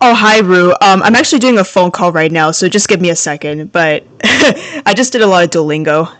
B: Oh, hi, Rue. I'm actually doing a phone call right now, so just give me a second. But I just did a lot of Duolingo.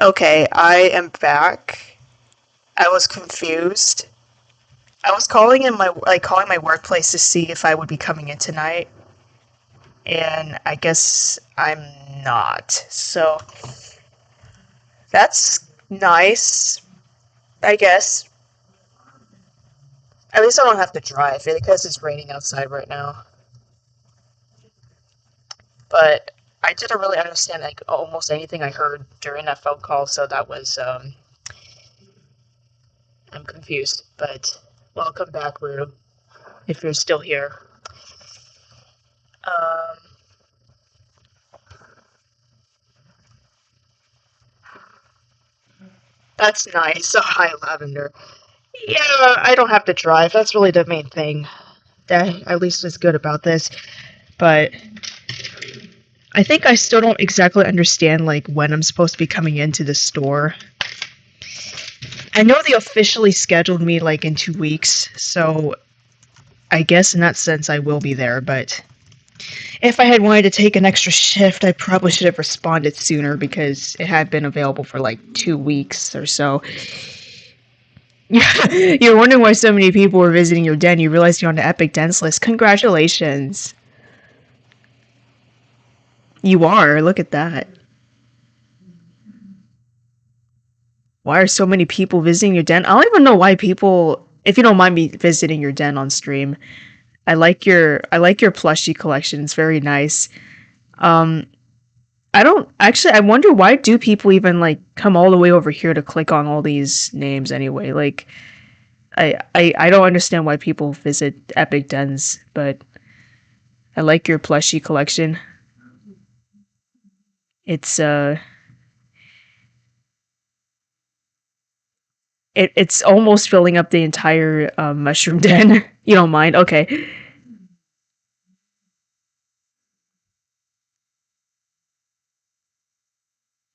B: Okay, I am back. I was confused. I was calling my workplace to see if I would be coming in tonight, and I guess I'm not. So that's nice, I guess. At least I don't have to drive because it's raining outside right now. But I didn't really understand like almost anything I heard during that phone call, so that was
A: I'm confused, but welcome back, Rue, if you're still here. Um, that's nice. Hi, Lavender. Yeah, I don't have to drive. That's really the main thing that at least is good about this. But I think I still don't exactly understand like when I'm supposed to be coming into the store. I know they officially scheduled me like in 2 weeks, so I guess in that sense I will be there, but if I had wanted to take an extra shift, I probably should have responded sooner because it had been available for like 2 weeks or so. You're wondering why so many people were visiting your den. You realized you're on the Epic Dens list. Congratulations. You are. Look at that. Why are so many people visiting your den? I don't even know why people, if you don't mind me visiting your den on stream. I like your plushie collection. It's very nice. I don't actually I wonder why do people even like come all the way over here to click on all these names anyway? Like I don't understand why people visit Epic Dens, but I like your plushie collection. It's it's almost filling up the entire mushroom den. You don't mind? Okay.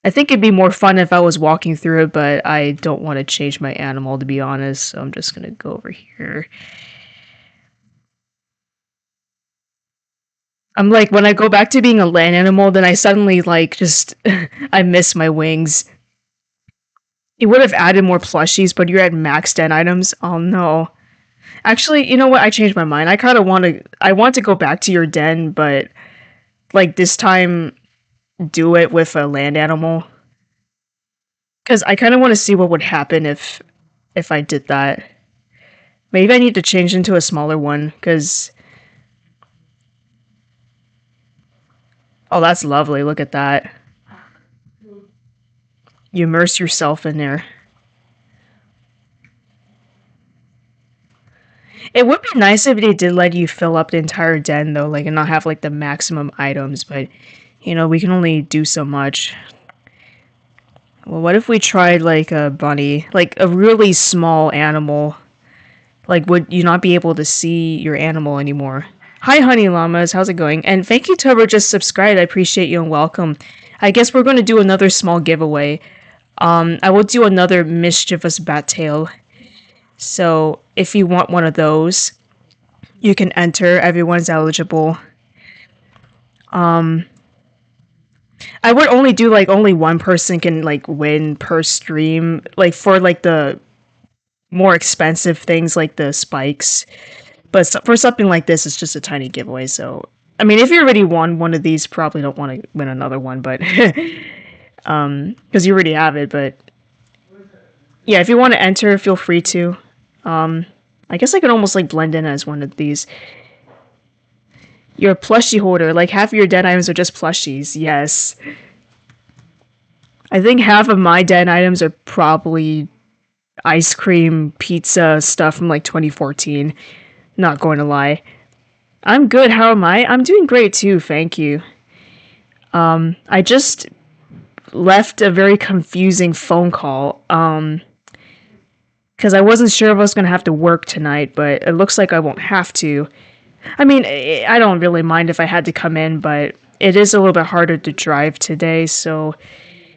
A: I think it'd be more fun if I was walking through it, but I don't want to change my animal to be honest, so I'm just gonna go over here. I'm like, when I go back to being a land animal, then I suddenly like just I miss my wings. It would have added more plushies, but you're at max den items. Oh no. Actually, you know what? I changed my mind. I want to go back to your den, but like this time do it with a land animal. Cuz I kind of want to see what would happen if I did that. Maybe I need to change into a smaller one cuz oh, that's lovely. Look at that. You immerse yourself in there. It would be nice if they did let you fill up the entire den though, like and not have like the maximum items, but you know, we can only do so much. Well, what if we tried like a bunny, like a really small animal? Like would you not be able to see your animal anymore? Hi honey llamas, how's it going? And thank you to whoever just subscribed. I appreciate you and welcome. I guess we're going to do another small giveaway. I will do another mischievous bat tail. So if you want one of those, you can enter. Everyone's eligible. I would only do like only one person can like win per stream, like for like the more expensive things like the spikes. But for something like this, it's just a tiny giveaway. So I mean, if you already won one of these, probably don't want to win another one, but because you already have it. But yeah, if you want to enter, feel free to. I guess I could almost like blend in as one of these. You're a plushie holder. Like half of your den items are just plushies. Yes. I think half of my den items are probably ice cream, pizza stuff from like 2014. Not going to lie. I'm good. How am I? I'm doing great too. Thank you. I just left a very confusing phone call. Because I wasn't sure if I was going to have to work tonight, but it looks like I won't have to. I mean, I don't really mind if I had to come in, but it is a little bit harder to drive today, so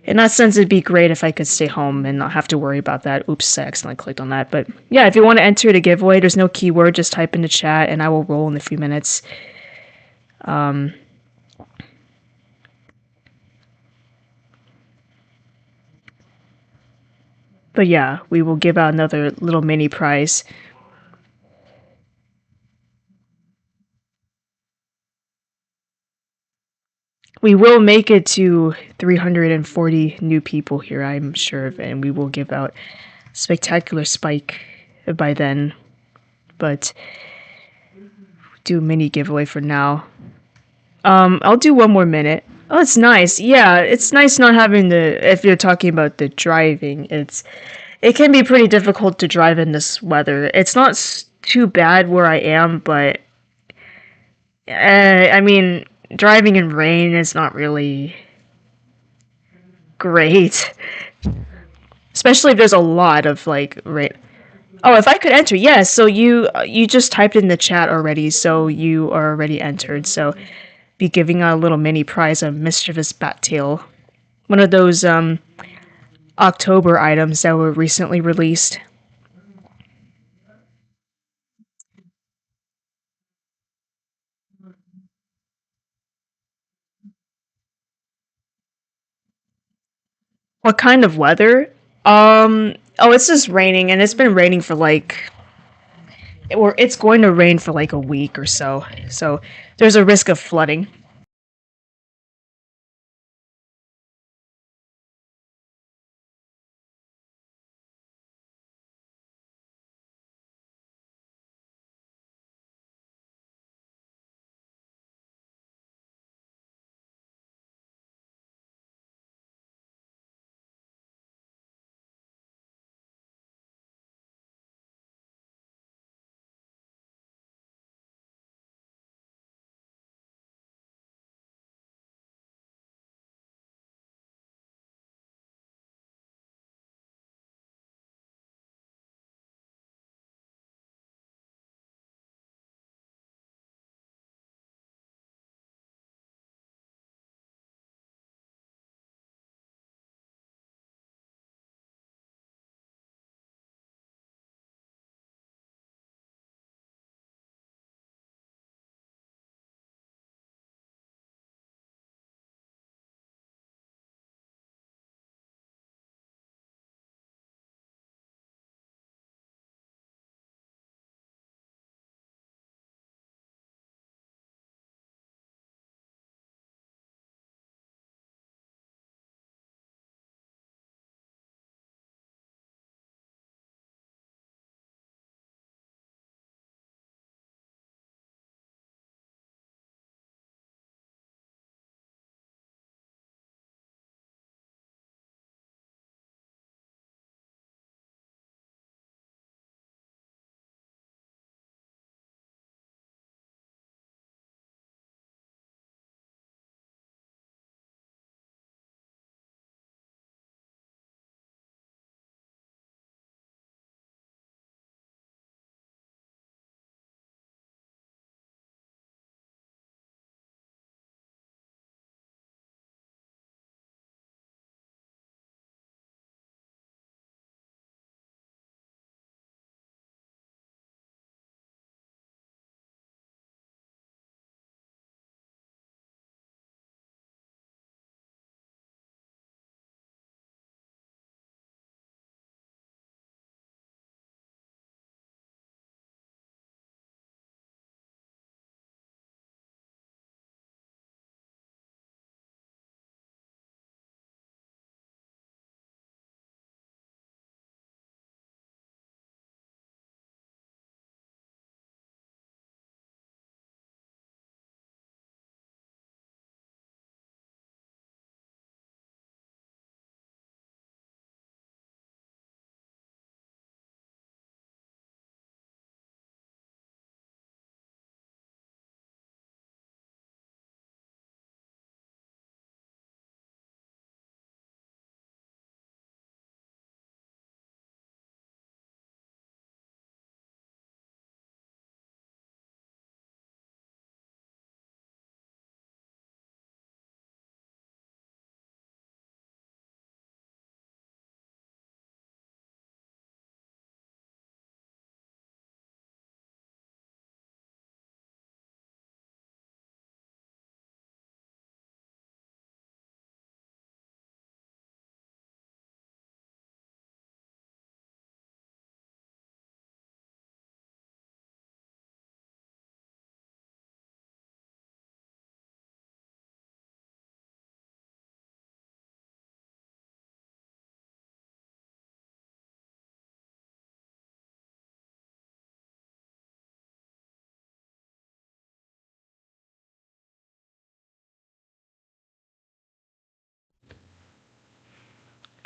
A: in that sense, it'd be great if I could stay home and not have to worry about that. Oops, I accidentally clicked on that. But yeah, if you want to enter the giveaway, there's no keyword, just type in the chat, and I will roll in a few minutes. But yeah, we will give out another little mini prize. We will make it to 340 new people here, I'm sure of, and we will give out spectacular spike by then. But do a mini giveaway for now. I'll do one more minute. Oh, it's nice. Yeah, it's nice not having the, if you're talking about the driving,
B: it can be pretty difficult to drive in this weather. It's not too bad where I am, but I mean, driving in rain is not really great, especially if there's a lot of like rain. Oh, if I could enter, yes. So you just typed in the chat already, so you are already entered. So be giving a little mini prize of mischievous bat tail, one of those October items that were recently released. What kind of weather? Oh, it's just raining, and it's been raining for like, or it's going to rain for like a week or so. So there's a risk of flooding.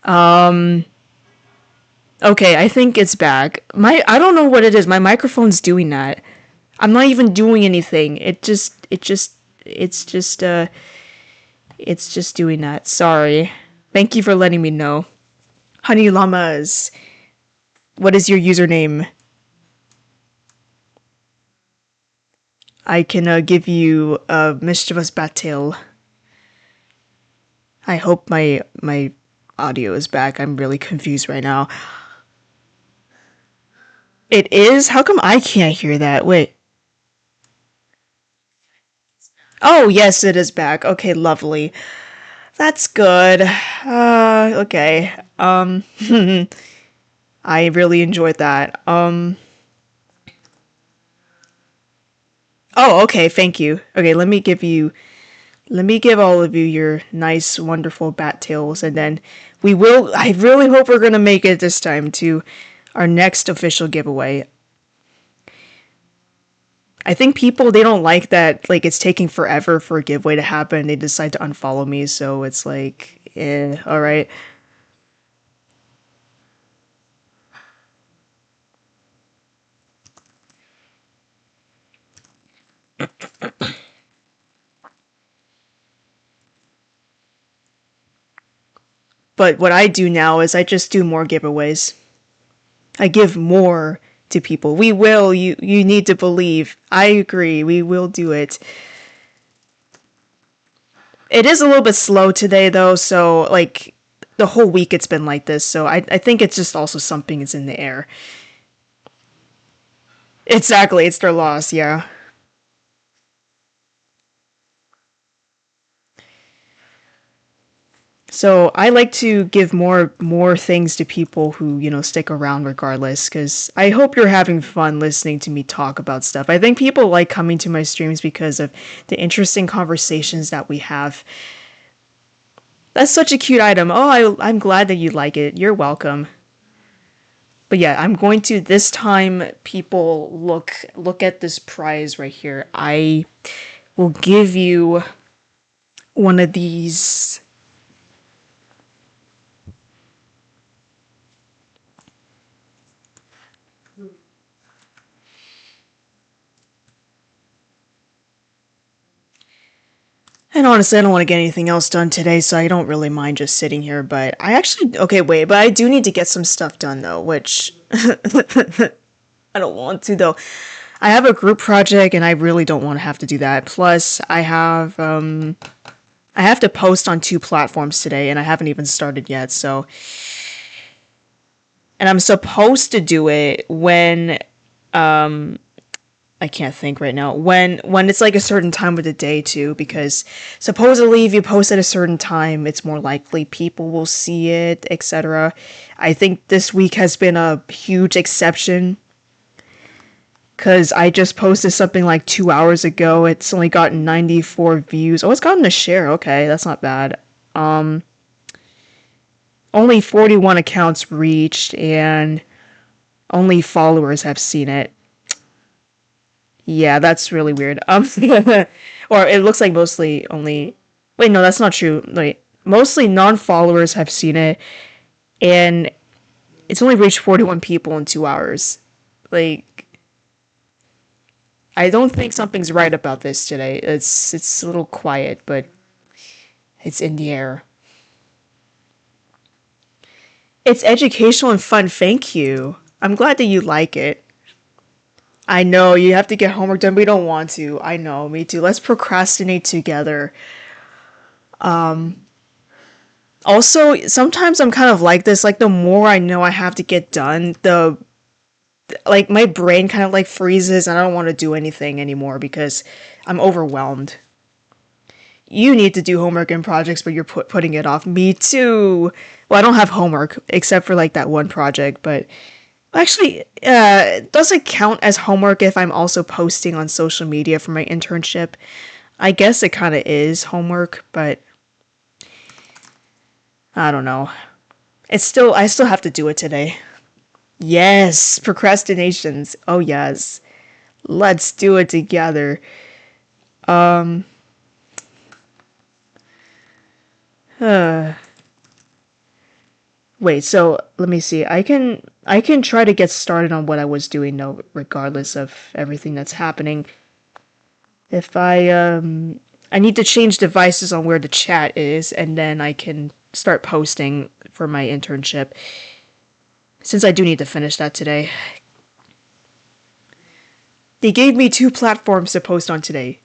B: Um, Okay, I think it's back. I don't know what it is. My microphone's doing that. I'm not even doing anything. It's just doing that. Sorry. Thank you for letting me know. Honey Llamas, what is your username? I can give you a mischievous bat tail. I hope my audio is back. I'm really confused right now. It is? How come I can't hear that? Wait. Oh, yes, it is back. Okay, lovely. That's good. Okay. I really enjoyed that. Oh, okay, thank you. Okay, let me give all of you your nice, wonderful bat tails, and then I really hope we're gonna make it this time to our next official giveaway. I think people, they don't like that, like, it's taking forever for a giveaway to happen. They decide to unfollow me, so it's like, alright. But what I do now is I just do more giveaways. I give more to people. We will, you need to believe. I agree, we will do it. It is a little bit slow today though, so like the whole week it's been like this, so I think it's just also something is in the air. Exactly, it's their loss, yeah. So I like to give more things to people who, stick around regardless, because I hope you're having fun listening to me talk about stuff. I think people like coming to my streams because of the interesting conversations that we have. That's such a cute item. Oh, I'm glad that you like it. You're welcome. But yeah, I'm going to this time people look at this prize right here. I will give you one of these. And honestly, I don't want to get anything else done today, so I don't really mind just sitting here. But I actually, okay, wait, but I do need to get some stuff done though, which I don't want to though. I have a group project and I really don't want to have to do that. Plus, I have to post on 2 platforms today and I haven't even started yet, so and I'm supposed to do it when I can't think right now. When it's like a certain time of the day too, because supposedly if you post at a certain time, it's more likely people will see it, etc. I think this week has been a huge exception because I just posted something like 2 hours ago. It's only gotten 94 views. Oh, it's gotten a share. Okay, that's not bad. Only 41 accounts reached and only followers have seen it. Yeah, that's really weird. Or it looks like mostly only. Wait, no, that's not true. Wait, mostly non-followers have seen it, and it's only reached 41 people in 2 hours. Like, I don't think something's right about this today. It's a little quiet, but it's in the air. It's educational and fun. Thank you. I'm glad that you like it. I know you have to get homework done. We don't want to. I know, me too. Let's procrastinate together. Also, sometimes I'm kind of like this. Like the more I know I have to get done, the like my brain kind of like freezes and I don't want to do anything anymore because I'm overwhelmed. You need to do homework and projects, but you're putting it off. Me too. Well, I don't have homework except for like that one project, but actually, does it count as homework if I'm also posting on social media for my internship? I guess it kind of is homework, but I don't know. I still have to do it today. Yes, procrastinations. Oh yes. Let's do it together. Um Wait, so let me see. I can try to get started on what I was doing though, regardless of everything that's happening. If I need to change devices on where the chat is, and then I can start posting for my internship. Since I do need to finish that today. They gave me 2 platforms to post on today.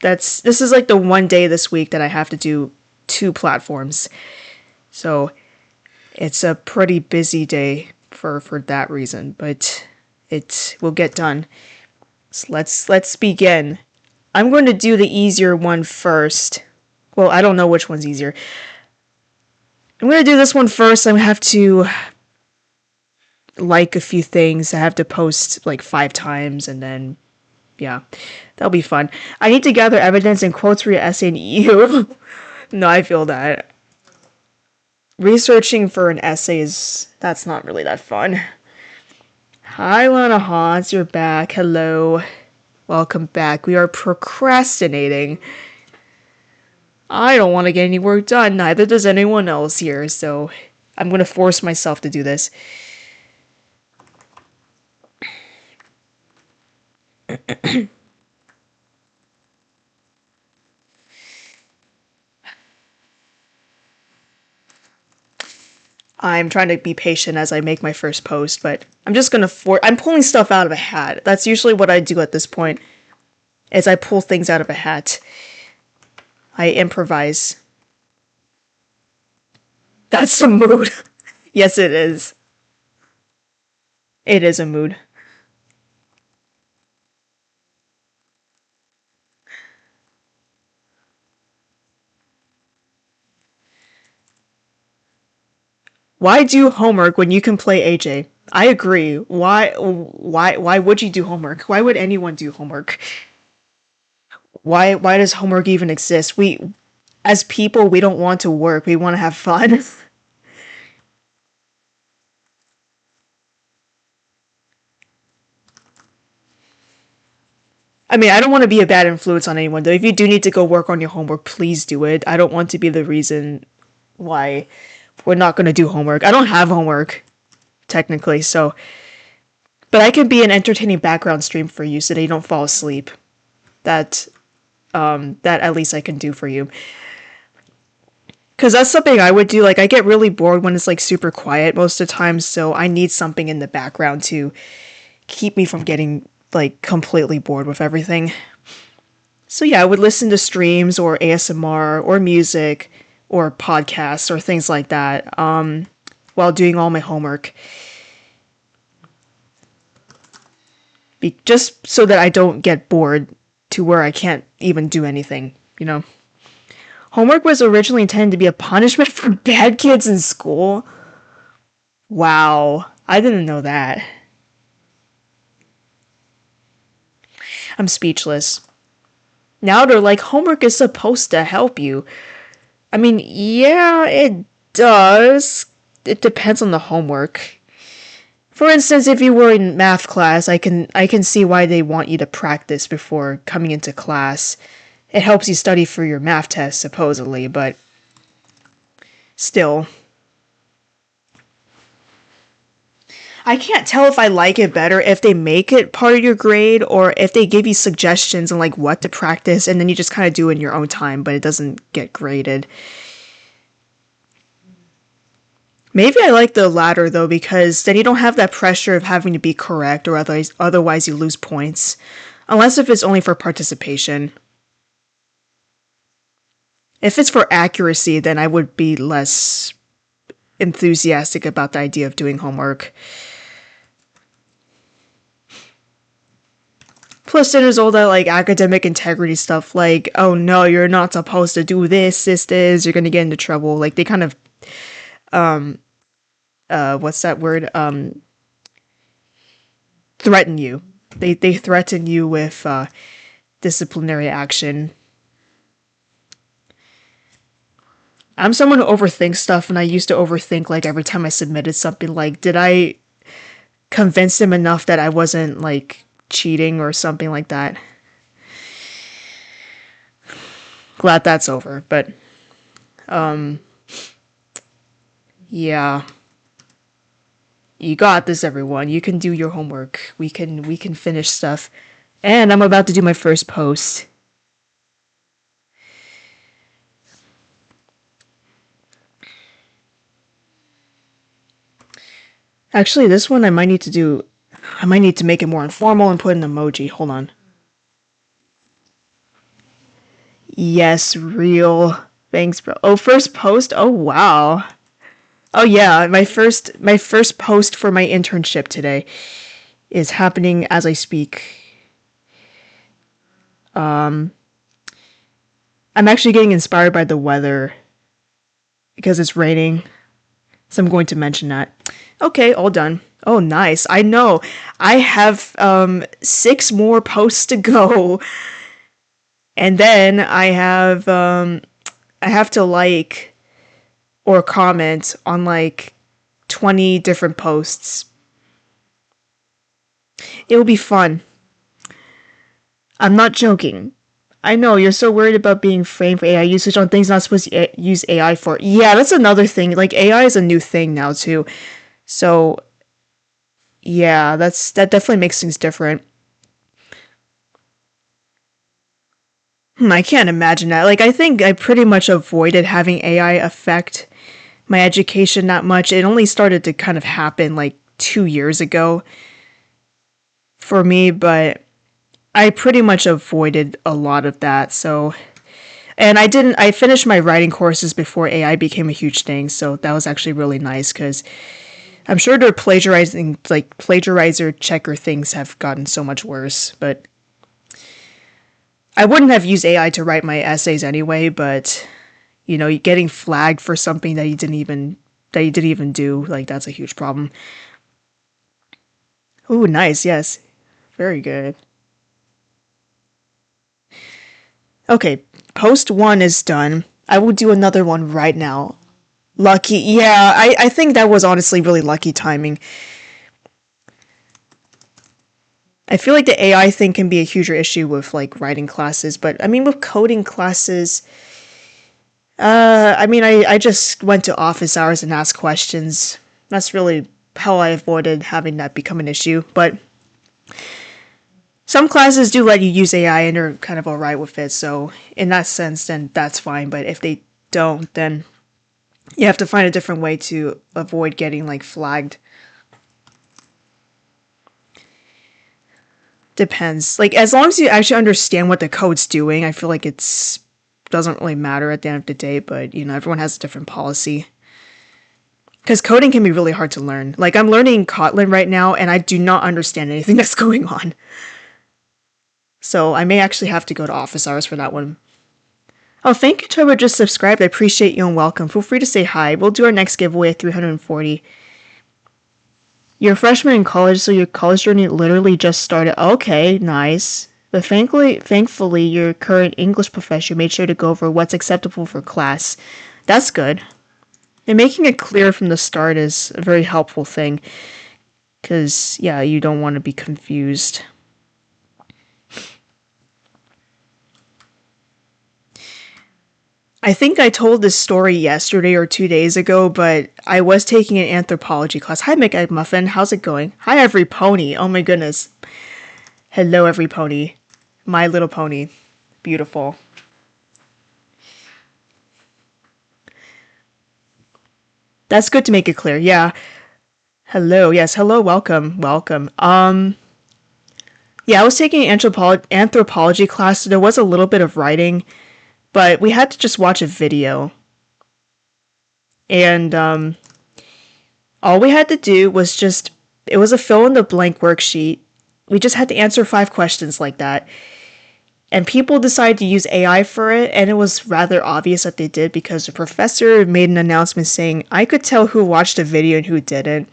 B: This is like the one day this week that I have to do 2 platforms. So it's a pretty busy day for that reason, but it will get done. So let's begin. I'm going to do the easier one first. Well, I don't know which one's easier. I'm going to do this one first. I have to like a few things. I have to post like 5 times, and then yeah, that'll be fun. I need to gather evidence and quotes for your essay in EU. No, I feel that. Researching for an essay that's not really that fun. Hi, Lana Hans, you're back. Hello. Welcome back. We are procrastinating. I don't want to get any work done, neither does anyone else here, so I'm going to force myself to do this. I'm trying to be patient as I make my first post, but I'm just gonna I'm pulling stuff out of a hat. That's usually what I do at this point, is I pull things out of a hat. I improvise. That's the mood. Yes, it is. It is a mood. Why do homework when you can play AJ? I agree. Why would you do homework? Why would anyone do homework? Why does homework even exist? As people, we don't want to work. We want to have fun. I mean, I don't want to be a bad influence on anyone, though. If you do need to go work on your homework, please do it. I don't want to be the reason why we're not going to do homework. I don't have homework, technically, so. But I can be an entertaining background stream for you so that you don't fall asleep. That at least I can do for you. Because that's something I would do. Like, I get really bored when it's, like, super quiet most of the time, so I need something in the background to keep me from getting like completely bored with everything. So yeah, I would listen to streams or ASMR or music or podcasts or things like that while doing all my homework. Just so that I don't get bored to where I can't even do anything, you know. Homework was originally intended to be a punishment for bad kids in school. Wow, I didn't know that. I'm speechless. Now they're like, homework is supposed to help you. I mean, yeah, it does. It depends on the homework. For instance, if you were in math class, I can see why they want you to practice before coming into class. It helps you study for your math test, supposedly, but still. I can't tell if I like it better if they make it part of your grade or if they give you suggestions on like what to practice and then you just kind of do it in your own time, but it doesn't get graded. Maybe I like the latter though, because then you don't have that pressure of having to be correct or otherwise you lose points. Unless if it's only for participation. If it's for accuracy, then I would be less enthusiastic about the idea of doing homework. Plus, then there's all that, like, academic integrity stuff, like, oh no, you're not supposed to do this, you're gonna get into trouble. Like, they kind of, what's that word? Threaten you. They threaten you with, disciplinary action. I'm someone who overthinks stuff, and I used to overthink, like, every time I submitted something, like, did I convince them enough that I wasn't, like, cheating or something like that? Glad that's over, but Yeah. You got this, everyone. You can do your homework. We can finish stuff. And I'm about to do my first post. Actually, this one I might need to make it more informal and put an emoji. Hold on. Yes, real. Thanks, bro. Oh, first post? Oh, wow. Oh yeah, my first post for my internship today is happening as I speak. I'm actually getting inspired by the weather because it's raining, so I'm going to mention that. Okay, all done. Oh, nice. I know. I have 6 more posts to go, and then I have to like or comment on like 20 different posts. It will be fun. I'm not joking. I know you're so worried about being framed for AI usage on things not supposed to use AI for. Yeah, that's another thing. Like AI is a new thing now too. So yeah, that definitely makes things different. I can't imagine that. Like I think I pretty much avoided having AI affect my education that much. It only started to kind of happen like 2 years ago for me, but I pretty much avoided a lot of that. So and I finished my writing courses before AI became a huge thing, so that was actually really nice because I'm sure the plagiarizer checker things have gotten so much worse. But I wouldn't have used AI to write my essays anyway. But getting flagged for something that you didn't even do, like that's a huge problem. Ooh, nice. Yes, very good. Okay, post 1 is done. I will do another one right now. Lucky. Yeah, I think that was honestly really lucky timing. I feel like the AI thing can be a huger issue with like writing classes, but I mean with coding classes, I mean I just went to office hours and asked questions. That's really how I avoided having that become an issue. But some classes do let you use AI and they're kind of alright with it, so in that sense then that's fine. But if they don't, then you have to find a different way to avoid getting like flagged. Depends. Like as long as you actually understand what the code's doing, I feel like it's doesn't really matter at the end of the day, but everyone has a different policy. Because coding can be really hard to learn. Like I'm learning Kotlin right now and I do not understand anything that's going on. So I may actually have to go to office hours for that one. Oh, thank you to whoever just subscribed. I appreciate you and welcome. Feel free to say hi. We'll do our next giveaway at 340. You're a freshman in college, so your college journey literally just started. Okay, nice. But thankfully, your current English professor made sure to go over what's acceptable for class. That's good. And making it clear from the start is a very helpful thing. Because, yeah, you don't want to be confused. I think I told this story yesterday or 2 days ago, but I was taking an anthropology class. Hi, McEggmuffin. How's it going? Hi, Every Pony. Oh my goodness. Hello, Every Pony. My Little Pony. Beautiful. That's good to make it clear. Yeah. Hello. Yes. Hello. Welcome. Welcome. Yeah, I was taking an anthropology class. So there was a little bit of writing, but we had to just watch a video. And all we had to do was it was a fill in the blank worksheet. We just had to answer 5 questions like that. And people decided to use AI for it, and it was rather obvious that they did because the professor made an announcement saying, I could tell who watched the video and who didn't.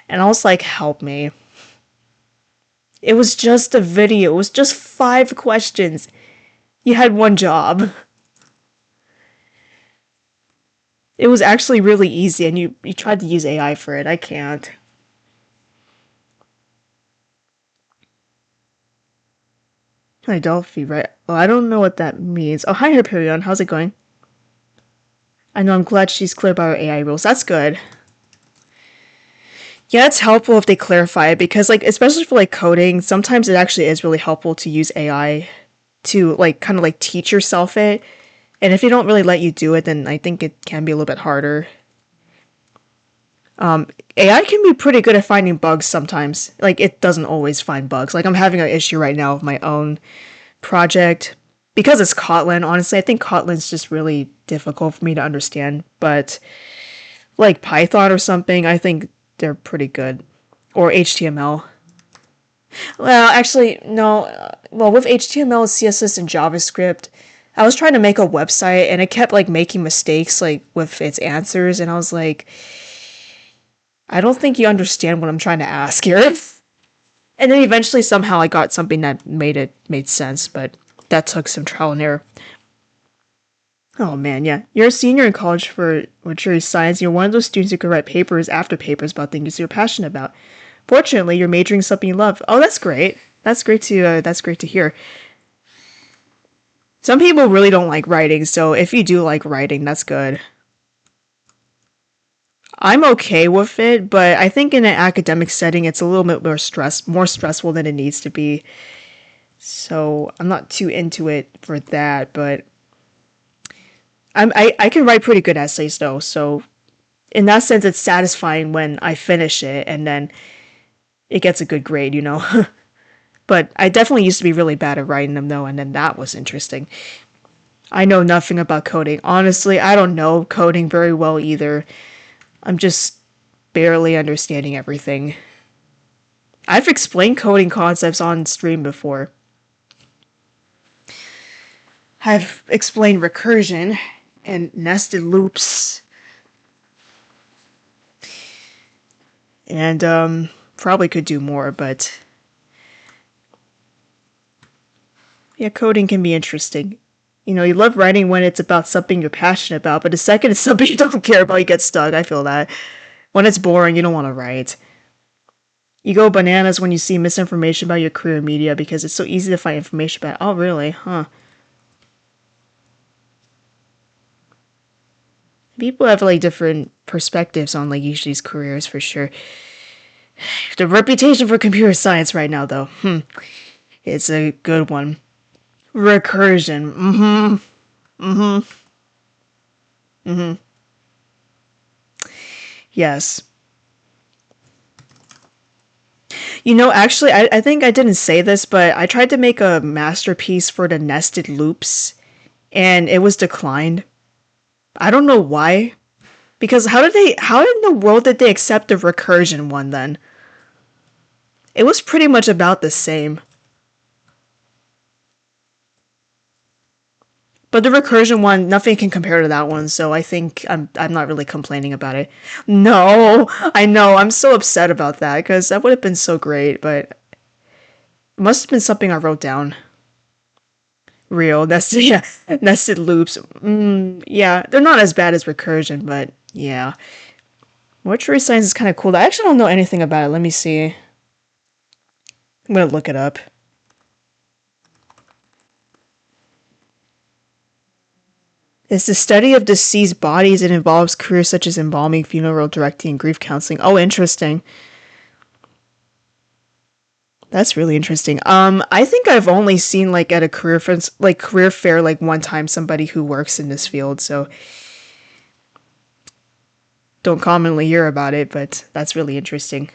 B: And I was like, help me. It was just a video. It was just 5 questions. You had one job. It was actually really easy, and you tried to use AI for it. I can't. Hi, Dolphy, right? Oh, I don't know what that means. Oh, hi, Hyperion. How's it going? I know, I'm glad she's clear about her AI rules. That's good. Yeah, it's helpful if they clarify it because, like, especially for like coding, sometimes it actually is really helpful to use AI to like kind of like teach yourself it. And if they don't really let you do it, then I think it can be a little bit harder. AI can be pretty good at finding bugs sometimes. Like, it doesn't always find bugs. Like, I'm having an issue right now with my own project because it's Kotlin. Honestly, I think Kotlin's just really difficult for me to understand. But like Python or something, I think they're pretty good. Or HTML. Well, actually, no. Well, with HTML, CSS, and JavaScript, I was trying to make a website and it kept like making mistakes like with its answers, and I was like, I don't think you understand what I'm trying to ask here. And then eventually, somehow, I got something that made sense, but that took some trial and error. Oh man, yeah. You're a senior in college for material science. You're one of those students who can write papers after papers about things you're passionate about. Fortunately, you're majoring in something you love. Oh, that's great. That's great to hear. Some people really don't like writing, so if you do like writing, that's good. I'm okay with it, but I think in an academic setting, it's a little bit more stressful than it needs to be. So I'm not too into it for that, but I can write pretty good essays though. So in that sense, it's satisfying when I finish it and then it gets a good grade, you know. But I definitely used to be really bad at writing them though, and then that was interesting. I know nothing about coding. Honestly, I don't know coding very well either. I'm just barely understanding everything. I've explained coding concepts on stream before. I've explained recursion and nested loops and probably could do more, but yeah, coding can be interesting. You know, you love writing when it's about something you're passionate about, but the second it's something you don't care about, you get stuck. I feel that. When it's boring, you don't want to write. You go bananas when you see misinformation about your career in media because it's so easy to find information about. Oh, really? Huh. People have like different perspectives on like each of these careers for sure. The reputation for computer science right now, though, it's a good one. Recursion. Yes. You know, actually, I think I didn't say this, but I tried to make a masterpiece for the nested loops, and it was declined. I don't know why. Because how in the world did they accept the recursion one then? It was pretty much about the same. But the recursion one, nothing can compare to that one, so I think I'm not really complaining about it. No, I know, I'm so upset about that, because that would have been so great, but it must have been something I wrote down. Real, nested, yeah, nested loops. Yeah, they're not as bad as recursion, but yeah. Mortuary science is kind of cool. I actually don't know anything about it. Let me see. I'm gonna look it up. It's the study of deceased bodies. It involves careers such as embalming, funeral directing, and grief counseling. Oh, interesting. That's really interesting. I think I've only seen like at a career fair like one time somebody who works in this field, so don't commonly hear about it, but that's really interesting.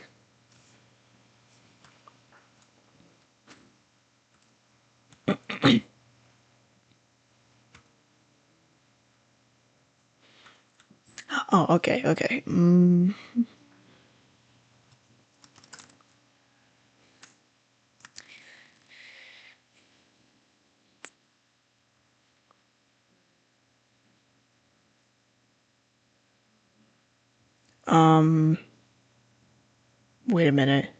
B: Oh, okay, okay. Um, wait a minute.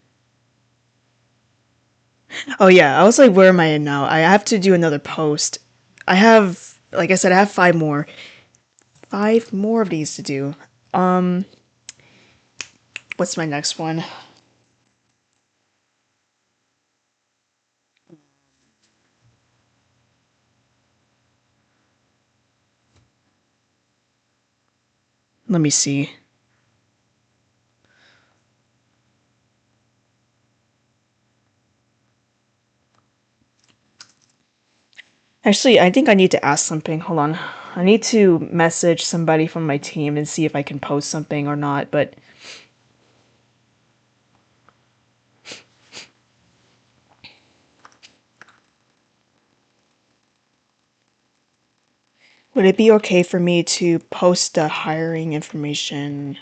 B: Oh yeah, I was like, where am I in now? I have to do another post. I have, like I said, I have five more of these to do. Um, what's my next one? Let me see. Actually, I think I need to ask something. Hold on. I need to message somebody from my team and see if I can post something or not, but would it be okay for me to post the hiring information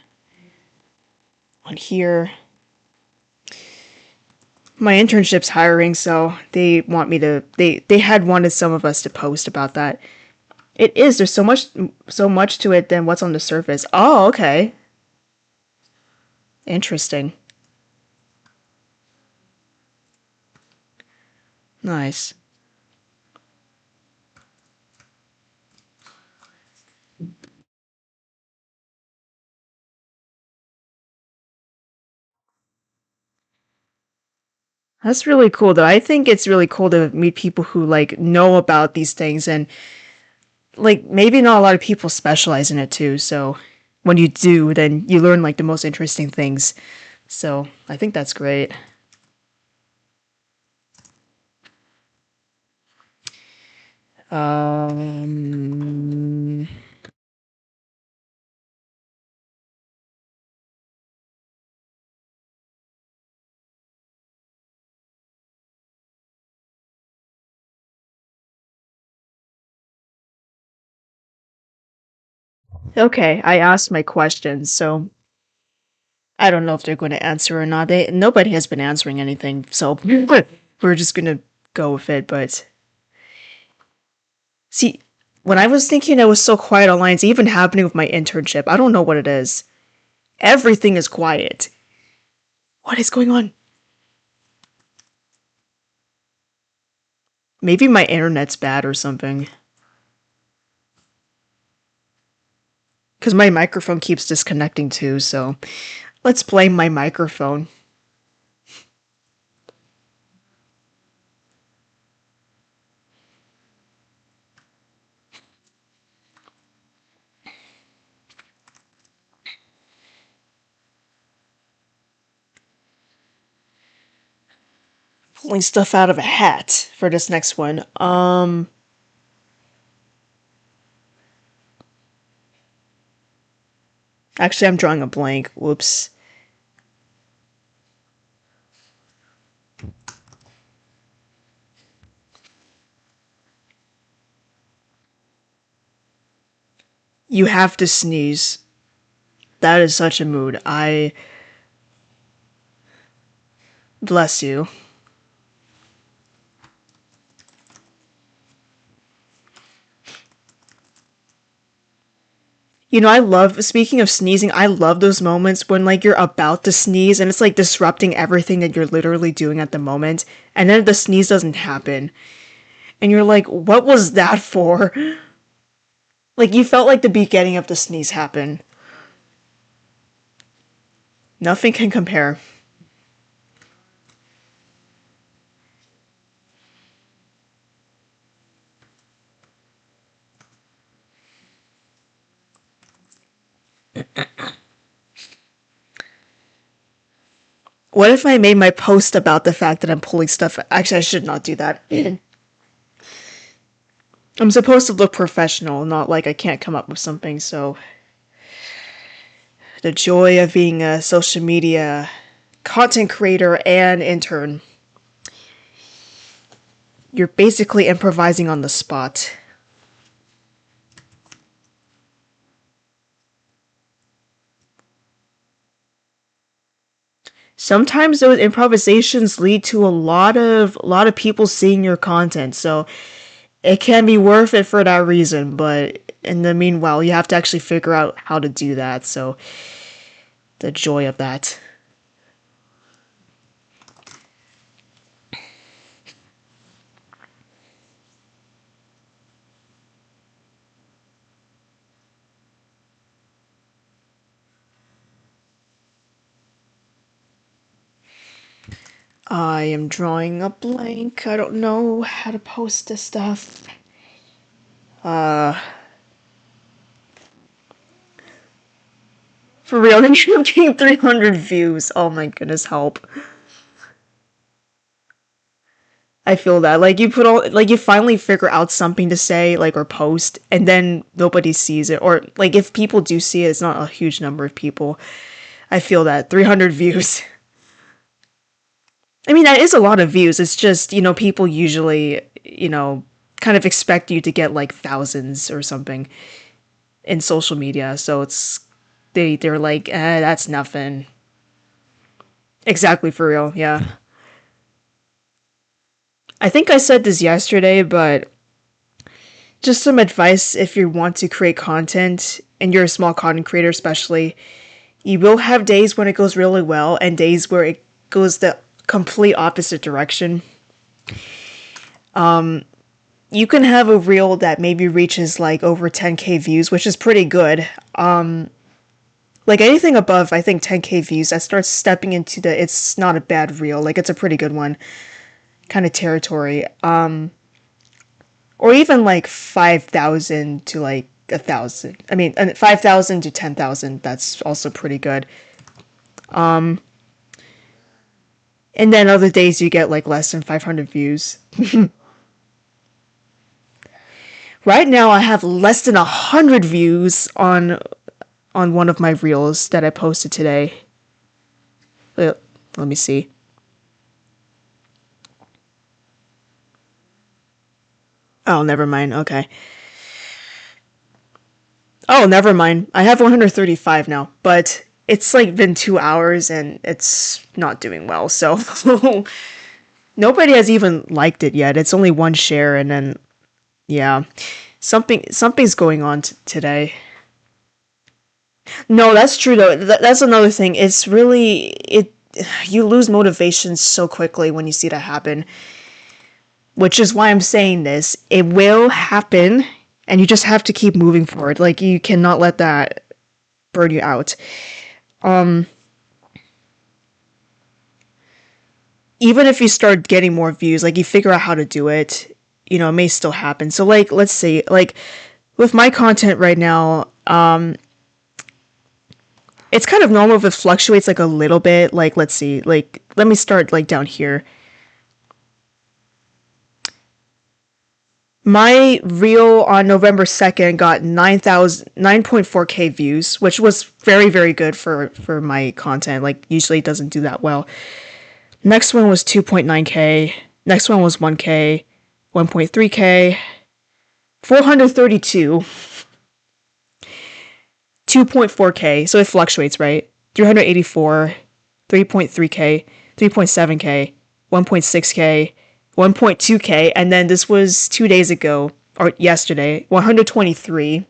B: on here? My internship's hiring, so they want me to they had wanted some of us to post about that. It is. There's so much to it than what's on the surface. Oh, okay. Interesting. Nice. That's really cool though. I think it's really cool to meet people who like know about these things and like maybe not a lot of people specialize in it too. So when you do, then you learn like the most interesting things. So I think that's great. Um okay, I asked my questions, so I don't know if they're going to answer or not. Nobody has been answering anything, so we're just gonna go with it. But see, when I was thinking it was so quiet online, it's even happening with my internship. I don't know what it is. Everything is quiet. What is going on? Maybe my internet's bad or something. Because my microphone keeps disconnecting too, so let's blame my microphone. Pulling stuff out of a hat for this next one. Actually, I'm drawing a blank. Whoops. You have to sneeze. That is such a mood. I bless you. You know, I love, speaking of sneezing, I love those moments when, like, you're about to sneeze and it's, like, disrupting everything that you're literally doing at the moment, and then the sneeze doesn't happen. And you're like, what was that for? Like, you felt like the beginning of the sneeze happened. Nothing can compare. What if I made my post about the fact that I'm pulling stuff? Actually, I should not do that. I'm supposed to look professional, not like I can't come up with something, so. The joy of being a social media content creator and intern. You're basically improvising on the spot. Sometimes those improvisations lead to a lot of people seeing your content, so it can be worth it for that reason, but in the meanwhile, you have to actually figure out how to do that, so the joy of that. I am drawing a blank. I don't know how to post this stuff. For real, I'm getting 300 views. Oh my goodness, help. I feel that. Like you finally figure out something to say, like, or post, and then nobody sees it. Or like if people do see it, it's not a huge number of people. I feel that. 300 views. I mean, that is a lot of views. It's just, people usually, kind of expect you to get like thousands or something in social media. So they're like, that's nothing. Exactly, for real. Yeah. I think I said this yesterday, but just some advice if you want to create content and you're a small content creator, especially, you will have days when it goes really well and days where it goes the complete opposite direction. You can have a reel that maybe reaches like over 10k views, which is pretty good. Like anything above, I think 10k views, that starts stepping into the it's not a bad reel, like it's a pretty good one kind of territory. Or even like 5,000 to like 1,000. I mean, 5,000 to 10,000. That's also pretty good. And then other days you get like less than 500 views. Right now I have less than 100 views on one of my reels that I posted today. Let me see. Oh, never mind. Okay. Oh, never mind. I have 135 now, but it's like been 2 hours and it's not doing well. So nobody has even liked it yet. It's only one share, and then yeah, something's going on today. No, that's true though. That's another thing. It's really you lose motivation so quickly when you see that happen. Which is why I'm saying this. It will happen, and you just have to keep moving forward. Like, you cannot let that burn you out. Even if you start getting more views, like, you figure out how to do it, it may still happen. So, like, let's see, like, with my content right now, it's kind of normal if it fluctuates, like, a little bit. Like, let's see, like, let me start, like, down here. My reel on November 2nd got 9.4k views, which was very, very good for my content. Like, usually it doesn't do that well. Next one was 2.9k. Next one was 1k, 1.3k, 432, 2.4k. So it fluctuates, right? 384, 3.3k, 3.7k, 1.6k, 1.2k, and then this was 2 days ago, or yesterday, 123,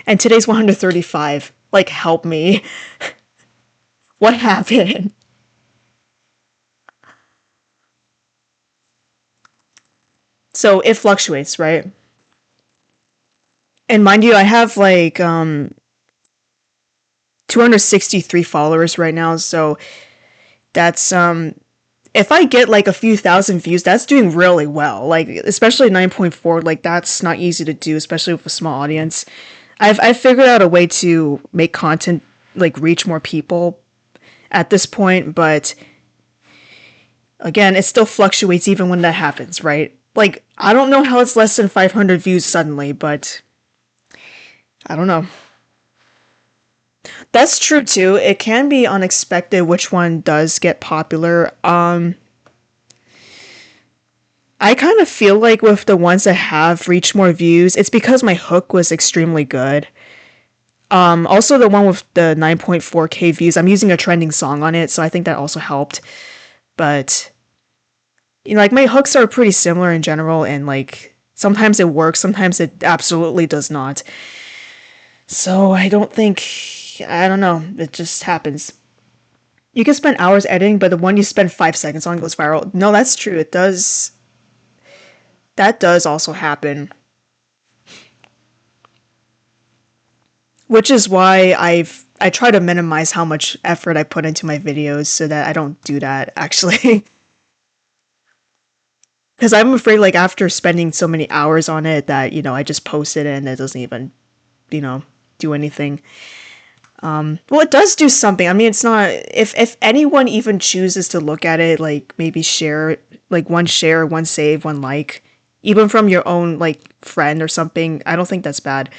B: and today's 135. Like, help me. What happened? So it fluctuates, right? And mind you, I have like 263 followers right now, so that's if I get like a few thousand views, that's doing really well. Like, especially 9.4, like, that's not easy to do, especially with a small audience. I've figured out a way to make content like reach more people at this point, but again, it still fluctuates even when that happens, right? Like, I don't know how it's less than 500 views suddenly, but I don't know. That's true too. It can be unexpected which one does get popular. I kind of feel like with the ones that have reached more views, it's because my hook was extremely good. Also the one with the 9.4k views, I'm using a trending song on it, so I think that also helped. But like, my hooks are pretty similar in general, and like sometimes it works, sometimes it absolutely does not. So I don't know, it just happens. You can spend hours editing, but the one you spend 5 seconds on goes viral. No, that's true. It does. That does also happen. Which is why I try to minimize how much effort I put into my videos so that I don't do that, actually. Because I'm afraid, like, after spending so many hours on it that, I just post it and it doesn't even, do anything. Well, it does do something. I mean, it's not, if anyone even chooses to look at it, like maybe share, one save, one like, even from your own like friend or something, I don't think that's bad.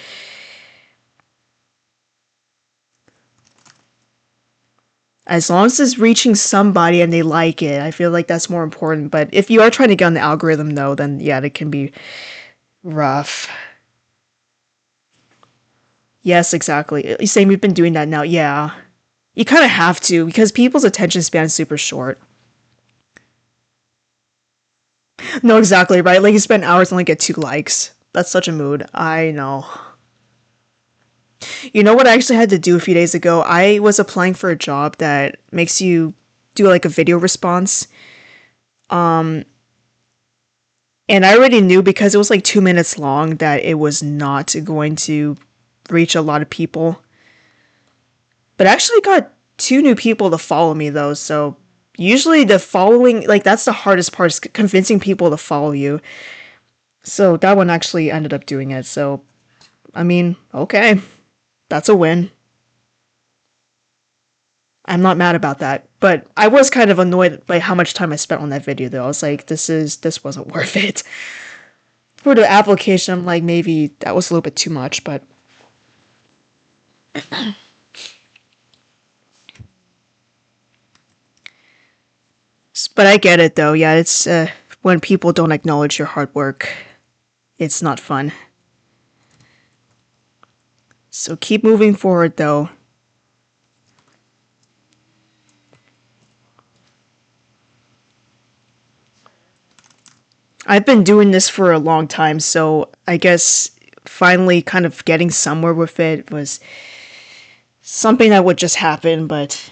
B: As long as it's reaching somebody and they like it, I feel like that's more important. But if you are trying to get on the algorithm though, then yeah, it can be rough. Yes, exactly. You're saying we've been doing that now. Yeah. You kind of have to because people's attention span is super short. No, exactly, right? Like you spend hours and only get 2 likes. That's such a mood. I know. You know what I actually had to do a few days ago? I was applying for a job that makes you do like a video response. And I already knew because it was like 2 minutes long that it was not going to reach a lot of people. But I actually got 2 new people to follow me though, so usually the following, like that's the hardest part is convincing people to follow you. So that one actually ended up doing it. So, I mean, okay, that's a win. I'm not mad about that, but I was kind of annoyed by how much time I spent on that video though. I was like, this wasn't worth it. For the application, I'm like, maybe that was a little bit too much, but I get it though. Yeah, it's when people don't acknowledge your hard work, it's not fun. So keep moving forward though. I've been doing this for a long time, so I guess finally kind of getting somewhere with it was something that would just happen, but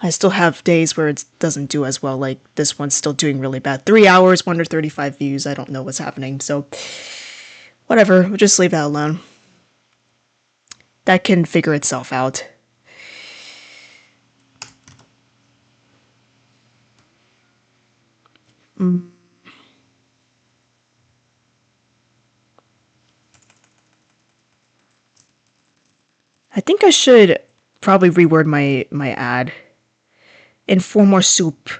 B: I still have days where it doesn't do as well. Like this one's still doing really bad. 3 hours, 135 views. I don't know what's happening. So whatever, we'll just leave that alone. That can figure itself out. I think I should probably reword my ad. Inform more soup.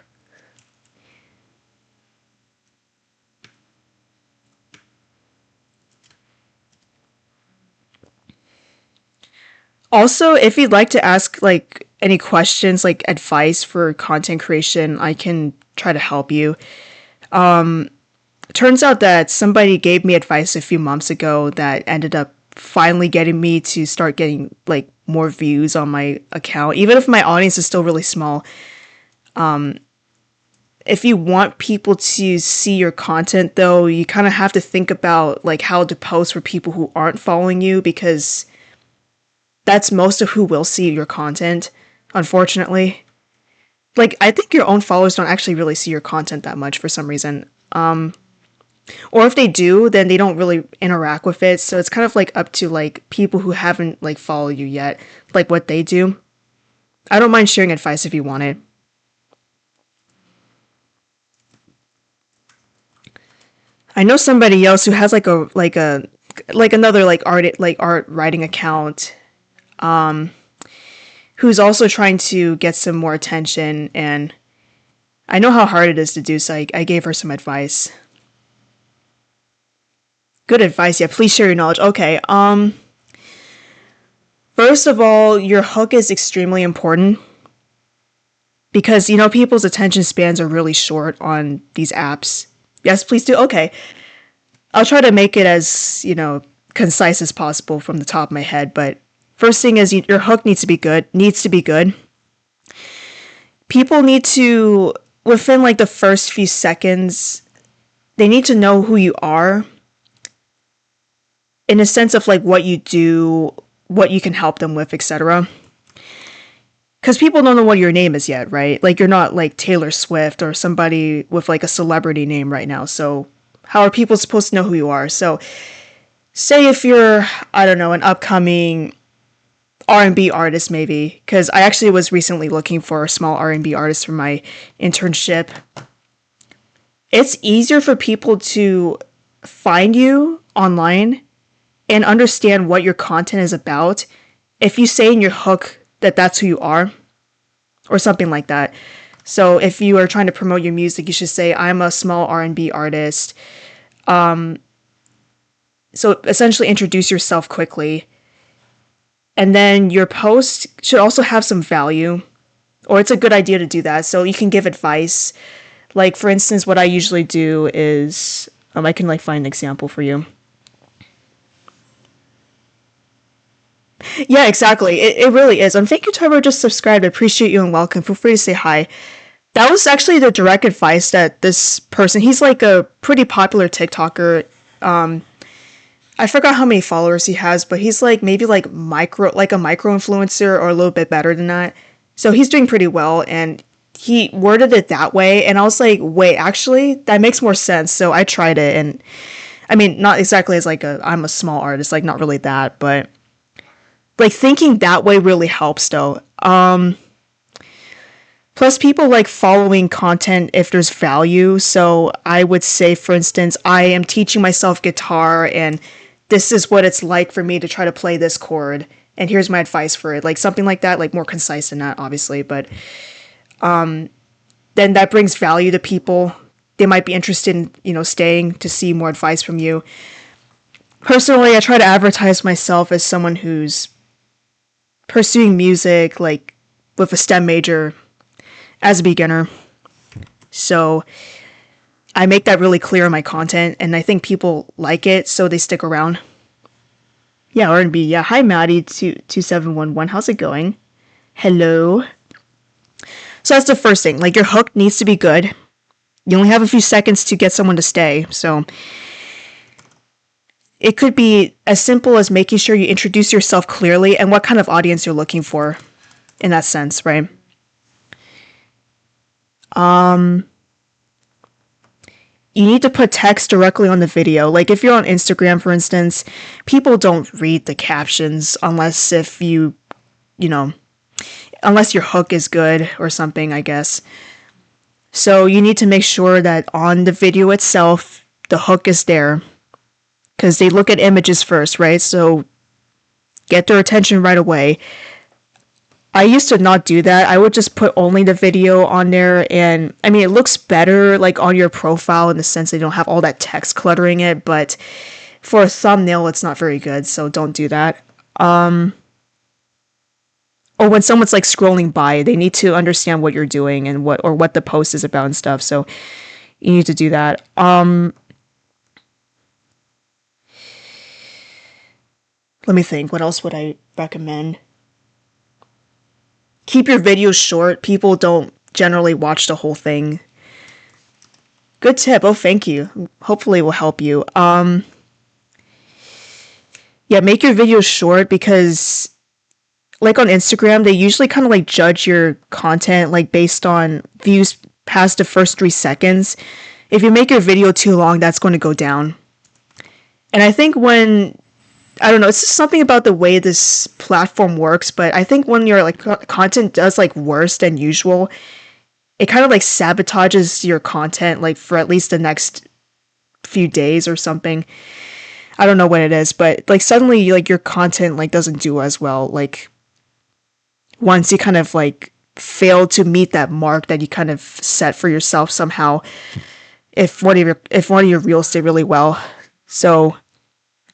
B: Also, if you'd like to ask like any questions, like advice for content creation, I can try to help you. Turns out that somebody gave me advice a few months ago that ended up finally getting me to start getting like more views on my account, even if my audience is still really small. If you want people to see your content though, you kind of have to think about like how to post for people who aren't following you because that's most of who will see your content, unfortunately. Like I think your own followers don't actually really see your content that much for some reason. Or if they do, then they don't really interact with it. So it's kind of like up to like people who haven't like followed you yet, like what they do. I don't mind sharing advice if you want it. I know somebody else who has like another art writing account, who's also trying to get some more attention, and I know how hard it is to do, so I gave her some advice. Good advice, yeah, please share your knowledge. Okay, first of all, your hook is extremely important because, you know, people's attention spans are really short on these apps. Yes, please do. Okay. I'll try to make it as, you know, concise as possible from the top of my head, but first thing is your hook needs to be good. People need to, within like the first few seconds, they need to know who you are in a sense of like what you do, what you can help them with, etc. Because people don't know what your name is yet, right? Like you're not like Taylor Swift or somebody with like a celebrity name right now. So how are people supposed to know who you are? So say if you're, I don't know, an upcoming R&B artist maybe, because I actually was recently looking for a small R&B artist for my internship. It's easier for people to find you online and understand what your content is about if you say in your hook that that's who you are, or something like that. So if you are trying to promote your music, you should say, I'm a small R&B artist. So essentially introduce yourself quickly. And then your post should also have some value, or it's a good idea to do that. So you can give advice. Like, for instance, what I usually do is, I can like find an example for you. Yeah, exactly. It really is. Thank you to whoever just subscribed. I appreciate you and welcome. Feel free to say hi. That was actually the direct advice that this person, he's like a pretty popular TikToker. I forgot how many followers he has, but he's like maybe like a micro influencer or a little bit better than that. So he's doing pretty well, and he worded it that way, and I was like, wait, actually, that makes more sense. So I tried it, and I mean, not exactly as like I'm a small artist, like not really that, but like thinking that way really helps though. Plus, people like following content if there's value. So I would say, for instance, I am teaching myself guitar, and this is what it's like for me to try to play this chord, and here's my advice for it. Like something like that, like more concise than that, obviously. But then that brings value to people. They might be interested in, staying to see more advice from you. Personally, I try to advertise myself as someone who's pursuing music, like with a STEM major as a beginner. So I make that really clear in my content, and I think people like it, so they stick around. Yeah, R&B. Yeah, hi Maddie 2711. How's it going? Hello. So that's the first thing. Like, your hook needs to be good. You only have a few seconds to get someone to stay. So it could be as simple as making sure you introduce yourself clearly and what kind of audience you're looking for in that sense, right? You need to put text directly on the video. Like if you're on Instagram, for instance, people don't read the captions unless if unless your hook is good or something, I guess. So you need to make sure that on the video itself, the hook is there, because they look at images first, right? So get their attention right away. I used to not do that. I would just put only the video on there, and I mean, it looks better like on your profile in the sense that you don't have all that text cluttering it, but for a thumbnail, it's not very good, so don't do that. Or when someone's like scrolling by, they need to understand what you're doing and what the post is about and stuff. So you need to do that. Let me think. What else would I recommend? Keep your videos short. People don't generally watch the whole thing. Good tip. Oh, thank you. Hopefully it will help you. Yeah, make your videos short, because like on Instagram, they usually kind of like judge your content like based on views past the first 3 seconds. If you make your video too long, that's going to go down. And I think I don't know, it's just something about the way this platform works, but I think when your like content does like worse than usual, it kind of like sabotages your content like for at least the next few days or something. I don't know what it is, but like suddenly like your content like doesn't do as well. Like once you kind of like fail to meet that mark that you kind of set for yourself somehow, if one of your reels did really well. So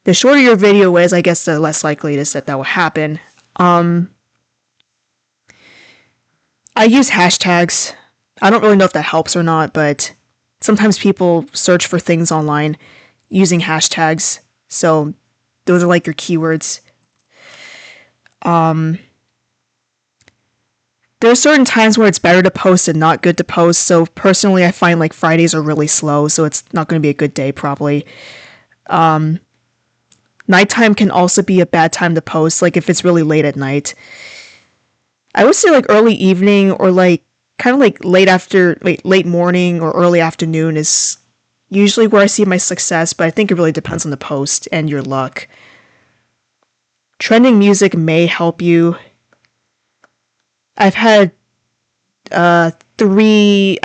B: the shorter your video is, I guess the less likely it is that will happen. I use hashtags. I don't really know if that helps or not, but sometimes people search for things online using hashtags. So those are like your keywords. There are certain times where it's better to post and not good to post. So personally, I find like Fridays are really slow, so it's not going to be a good day probably. Nighttime can also be a bad time to post, like if it's really late at night. I would say like early evening or like kind of like late morning or early afternoon is usually where I see my success, but I think it really depends on the post and your luck. Trending music may help you. I've had three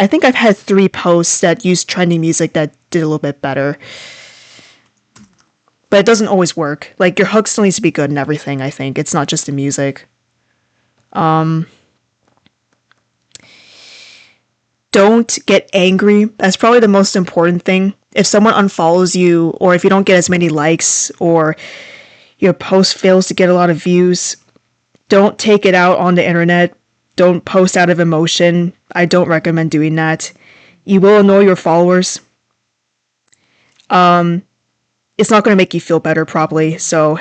B: posts that used trending music that did a little bit better. But it doesn't always work. Like, your hook still needs to be good and everything, I think. It's not just the music. Don't get angry. That's probably the most important thing. If someone unfollows you, or if you don't get as many likes, or your post fails to get a lot of views, don't take it out on the internet. Don't post out of emotion. I don't recommend doing that. You will annoy your followers. It's not going to make you feel better, probably. So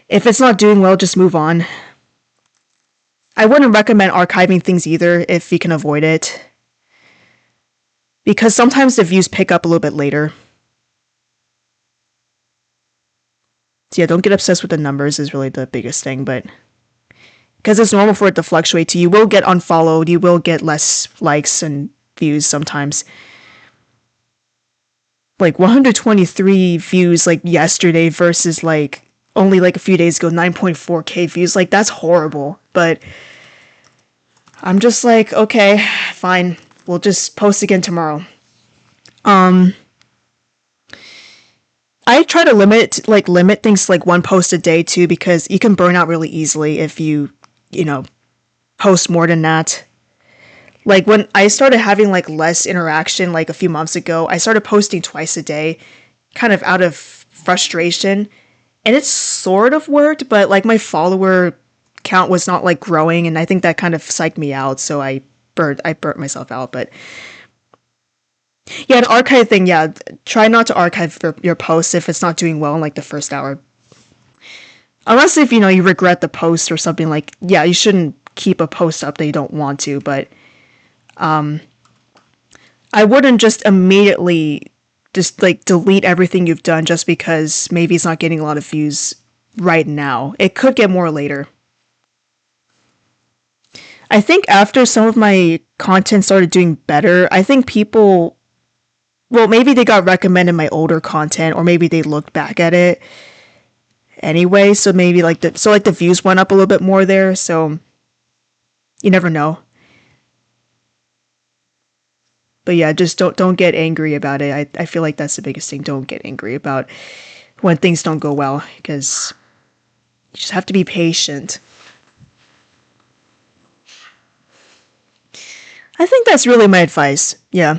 B: if it's not doing well, just move on. I wouldn't recommend archiving things either if you can avoid it, because sometimes the views pick up a little bit later. So yeah, don't get obsessed with the numbers is really the biggest thing, but because it's normal for it to fluctuate too. You will get unfollowed, you will get less likes and views sometimes. Like 123 views like yesterday versus like only like a few days ago 9.4k views. Like that's horrible, but I'm just like, okay, fine. We'll just post again tomorrow. I try to limit things to like one post a day too, because you can burn out really easily if you post more than that. Like when I started having like less interaction like a few months ago, I started posting twice a day, kind of out of frustration. And it sort of worked, but like my follower count was not like growing, and I think that kind of psyched me out, so I burnt myself out. But yeah, an archive thing, yeah. Try not to archive your posts if it's not doing well in like the first hour. Unless if you regret the post or something, like, yeah, you shouldn't keep a post up that you don't want to, but I wouldn't just immediately just like delete everything you've done just because maybe it's not getting a lot of views right now. It could get more later. I think after some of my content started doing better, I think people, well, maybe they got recommended my older content, or maybe they looked back at it anyway, so maybe like the views went up a little bit more there, so you never know. But yeah, just don't get angry about it. I feel like that's the biggest thing. Don't get angry about when things don't go well, because you just have to be patient. I think that's really my advice. Yeah.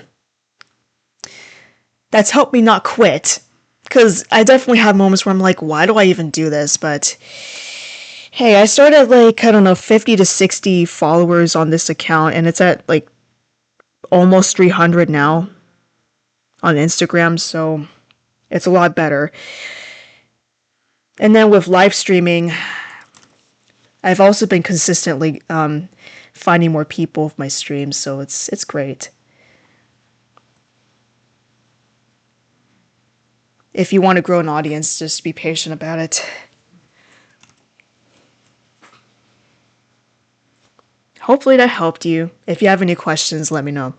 B: That's helped me not quit. Because I definitely have moments where I'm like, why do I even do this? But hey, I started like, I don't know, 50 to 60 followers on this account, and it's at like almost 300 now on Instagram, so it's a lot better. And then with live streaming, I've also been consistently finding more people with my streams, so it's great. If you want to grow an audience, just be patient about it. Hopefully that helped you. If you have any questions, let me know.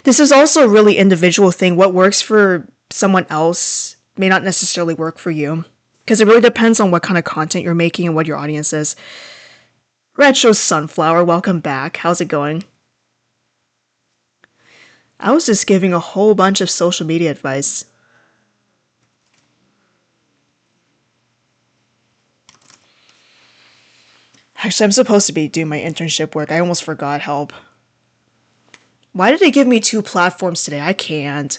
B: This is also a really individual thing. What works for someone else may not necessarily work for you, because it really depends on what kind of content you're making and what your audience is. Retro Sunflower, welcome back. How's it going? I was just giving a whole bunch of social media advice. Actually, I'm supposed to be doing my internship work. I almost forgot. Help. Why did they give me 2 platforms today? I can't.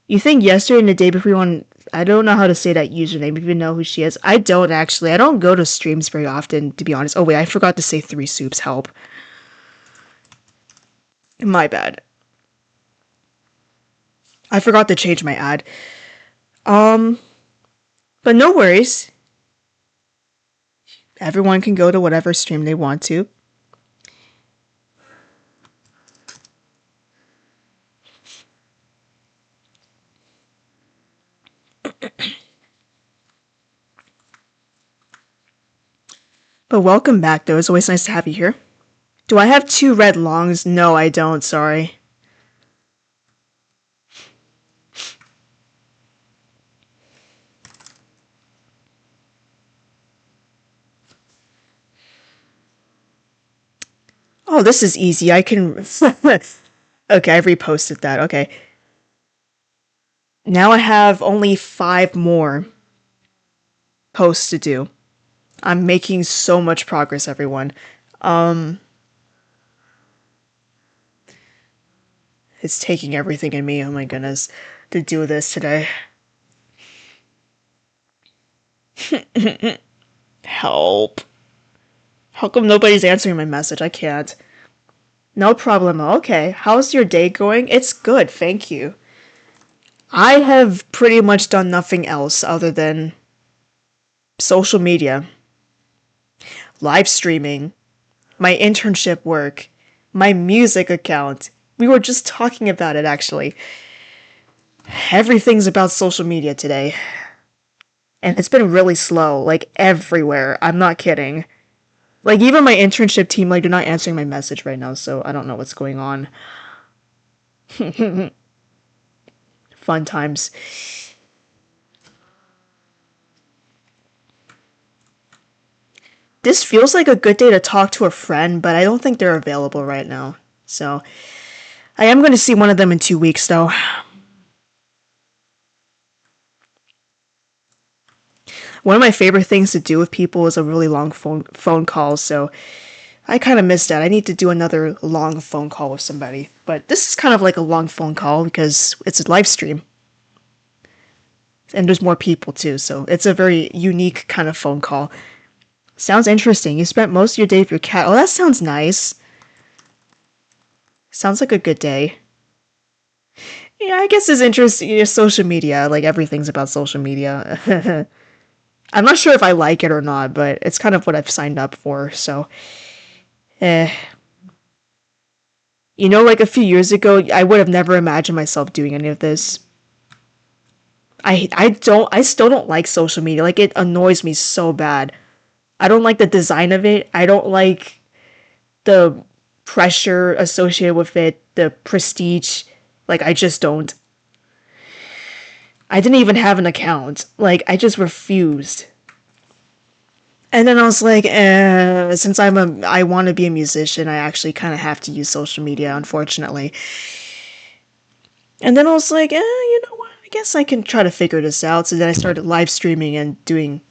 B: You think yesterday and the day before you want... I don't know how to say that username, if you know who she is. I don't actually. I don't go to streams very often, to be honest. Oh wait, I forgot to say 3 soups. Help. My bad. I forgot to change my ad. But no worries. Everyone can go to whatever stream they want to. But welcome back, though. It's always nice to have you here. Do I have 2 red longs? No, I don't. Sorry. Oh, this is easy. I can... Okay, I've reposted that. Okay. Now I have only 5 more. posts to do. I'm making so much progress, everyone. It's taking everything in me, oh my goodness, to do this today. Help. How come nobody's answering my message? I can't. No problem. Okay. How's your day going? It's good, thank you. I have pretty much done nothing else other than social media, live streaming, my internship work, my music account. We were just talking about it actually. Everything's about social media today. And it's been really slow, like everywhere. I'm not kidding. Like even my internship team, like they're not answering my message right now, so I don't know what's going on. Fun times. This feels like a good day to talk to a friend, but I don't think they're available right now. So I am going to see one of them in 2 weeks, though. One of my favorite things to do with people is a really long phone call, so I kind of missed that. I need to do another long phone call with somebody. But this is kind of like a long phone call because it's a live stream. And there's more people too, so it's a very unique kind of phone call. Sounds interesting. You spent most of your day with your cat. Oh, that sounds nice. Sounds like a good day. Yeah, I guess it's interesting. Social media, like everything's about social media. I'm not sure if I like it or not, but it's kind of what I've signed up for, so. Eh. You know, like a few years ago, I would have never imagined myself doing any of this. I still don't like social media. Like, it annoys me so bad. I don't like the design of it. I don't like the pressure associated with it, the prestige. Like, I just don't. I didn't even have an account. Like, I just refused. And then I was like, since I want to be a musician, I actually kind of have to use social media, unfortunately. And then I was like, you know what? I guess I can try to figure this out. So then I started live streaming and doing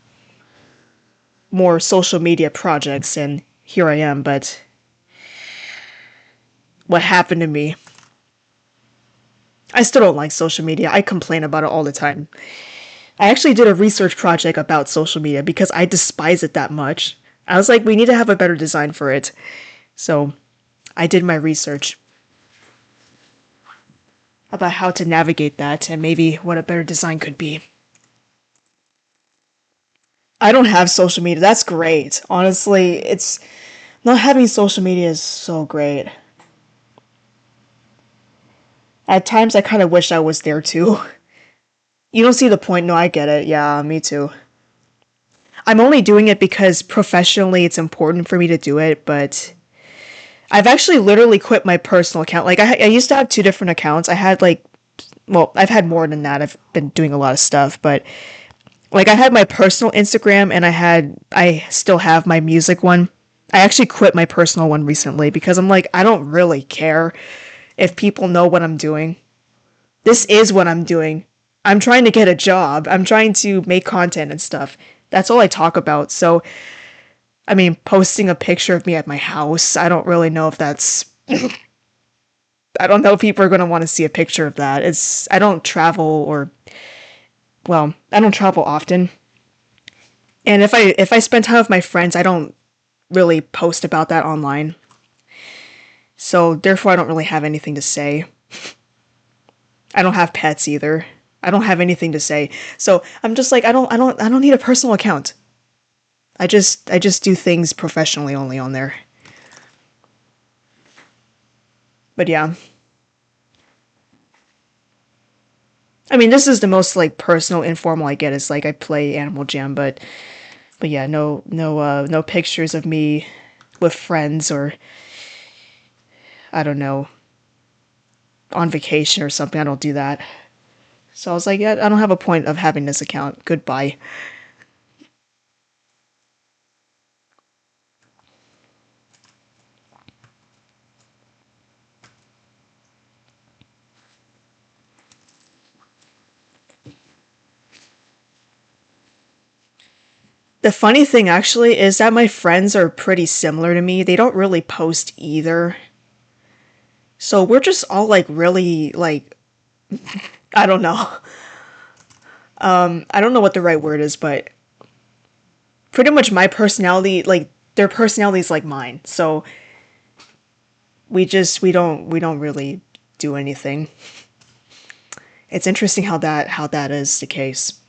B: more social media projects, and here I am. But what happened to me? I still don't like social media. I complain about it all the time. I actually did a research project about social media because I despise it that much. I was like, we need to have a better design for it. So I did my research about how to navigate that and maybe what a better design could be. I don't have social media. That's great. Honestly, it's not having social media is so great. At times, I kind of wish I was there too. You don't see the point? No, I get it. Yeah, me too. I'm only doing it because professionally it's important for me to do it, but I've actually literally quit my personal account. Like, I used to have two different accounts. I had, like, well, I've had more than that. I've been doing a lot of stuff, but like I had my personal Instagram and I still have my music one. I actually quit my personal one recently because I'm like, I don't really care if people know what I'm doing. This is what I'm doing. I'm trying to get a job. I'm trying to make content and stuff. That's all I talk about. So, I mean, posting a picture of me at my house, I don't really know if that's I don't know if people are going to want to see a picture of that. I don't travel or well, I don't travel often. And if I spend time with my friends, I don't really post about that online. So therefore I don't really have anything to say. I don't have pets either. I don't have anything to say. So I'm just like I don't need a personal account. I just do things professionally only on there. But yeah. I mean, this is the most like personal informal I get is like I play Animal Jam, but yeah, no pictures of me with friends or I don't know, on vacation or something. I don't do that. So I was like, yeah, I don't have a point of having this account. Goodbye. The funny thing actually is that my friends are pretty similar to me. They don't really post either. So we're just all like really like I don't know. I don't know what the right word is, but pretty much my personality, like their personality is like mine. So we don't really do anything. It's interesting how that is the case.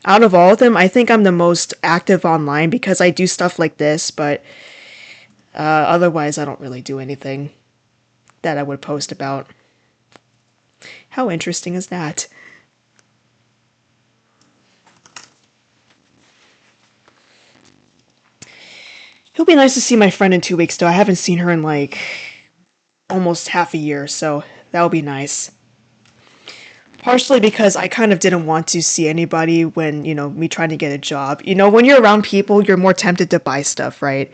B: Out of all of them, I think I'm the most active online because I do stuff like this, but otherwise I don't really do anything that I would post about. How interesting is that? It'll be nice to see my friend in 2 weeks, though. I haven't seen her in like almost half a year, so that'll be nice. Partially because I kind of didn't want to see anybody when, me trying to get a job. When you're around people, you're more tempted to buy stuff, right?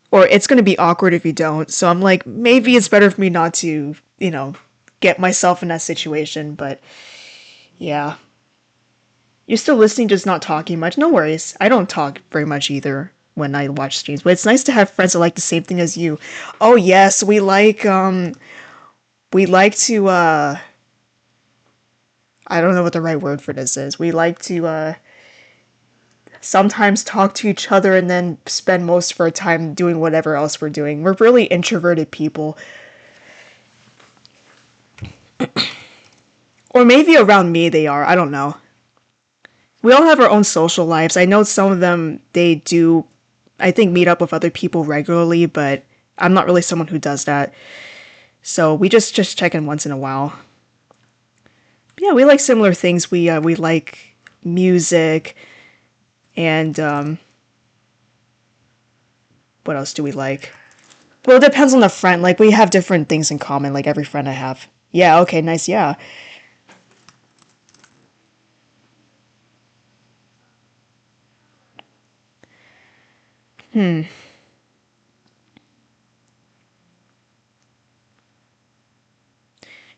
B: Or it's going to be awkward if you don't. So I'm like, maybe it's better for me not to, get myself in that situation. But yeah. You're still listening, just not talking much. No worries. I don't talk very much either when I watch streams, but it's nice to have friends that like the same thing as you. Oh yes, we like to I don't know what the right word for this is. We like to sometimes talk to each other and then spend most of our time doing whatever else we're doing. We're really introverted people. Or maybe around me they are. I don't know. We all have our own social lives. I know some of them, they do, I think, meet up with other people regularly, but I'm not really someone who does that. So we just check in once in a while. But yeah, we like similar things. We like music, and what else do we like? Well, it depends on the friend. Like, we have different things in common, like every friend I have. Yeah, okay, nice, yeah.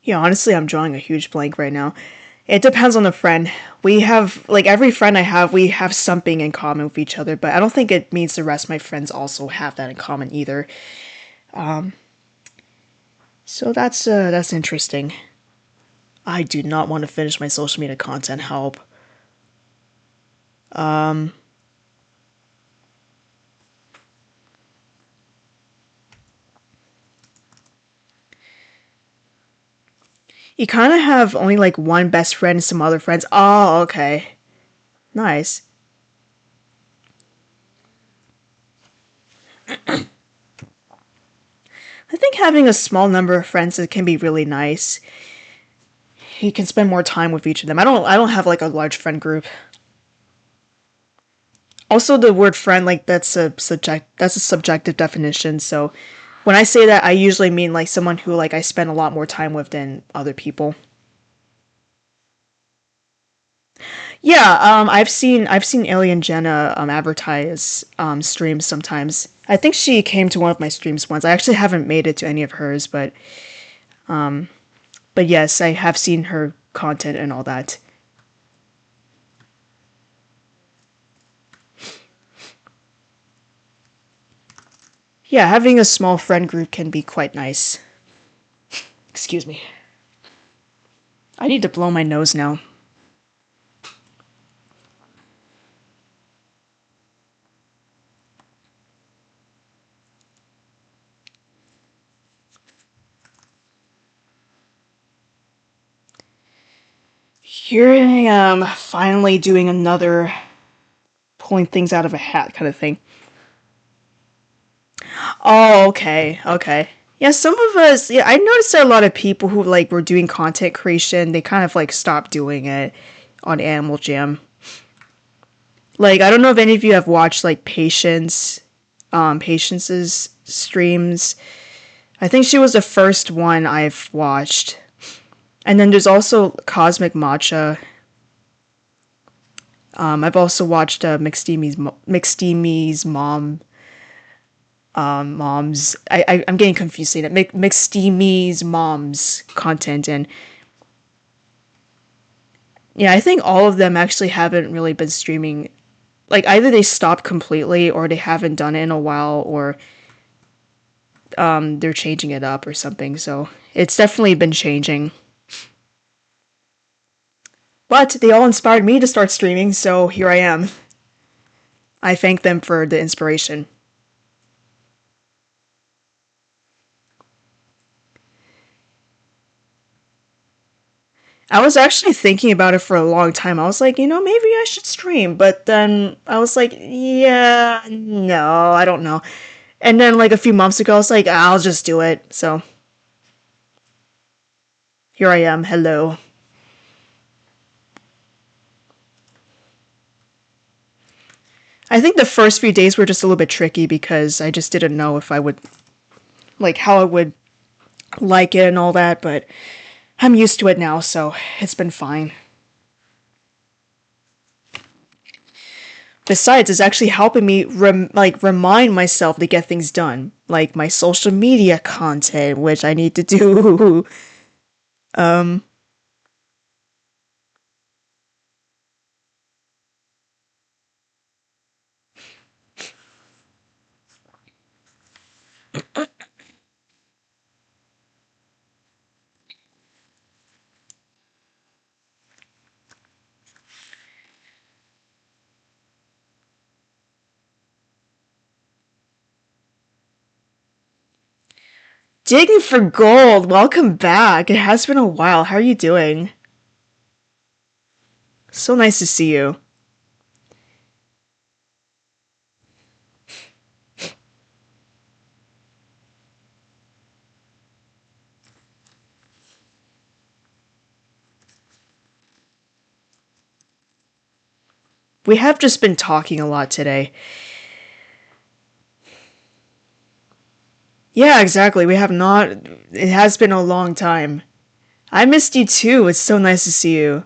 B: Yeah, honestly, I'm drawing a huge blank right now. It depends on the friend. We have, like, every friend I have, we have something in common with each other, but I don't think it means the rest of my friends also have that in common either. So that's interesting. I do not want to finish my social media content. Help. You kind of have only like one best friend and some other friends. Oh, okay. Nice. I think having a small number of friends can be really nice. You can spend more time with each of them. I don't have like a large friend group. Also, the word friend, like, that's a subjective definition. So when I say that, I usually mean like someone who like I spend a lot more time with than other people. Yeah, I've seen Alien Jenna advertise streams sometimes. I think she came to one of my streams once. I actually haven't made it to any of hers, but yes, I have seen her content and all that. Yeah, having a small friend group can be quite nice. Excuse me. I need to blow my nose now. Here I am, finally doing another pulling things out of a hat kind of thing. Oh, okay, okay. Yeah, some of us, yeah, I noticed that a lot of people who like were doing content creation, they kind of like stopped doing it on Animal Jam. Like, I don't know if any of you have watched like Patience's streams. I think she was the first one I've watched. And then there's also Cosmic Matcha. I've also watched McSteamy's mom's. I'm getting confused saying it. McSteamy's mom's content, and Yeah, I think all of them actually haven't really been streaming. Like, either they stopped completely, or they haven't done it in a while, or they're changing it up or something. So it's definitely been changing. But they all inspired me to start streaming, so here I am. I thank them for the inspiration. I was actually thinking about it for a long time. I was like, maybe I should stream. But then I was like, yeah, no, I don't know. And then, like, a few months ago, I was like, I'll just do it. So here I am. Hello. I think the first few days were just a little bit tricky because I just didn't know if I would, like, how I would like it and all that. But I'm used to it now, so it's been fine. Besides, it's actually helping me remind myself to get things done, like my social media content, which I need to do. um, digging for gold. Welcome back. It has been a while. How are you doing? So nice to see you. We have just been talking a lot today. Yeah, exactly. We have not. It has been a long time. I missed you too. It's so nice to see you.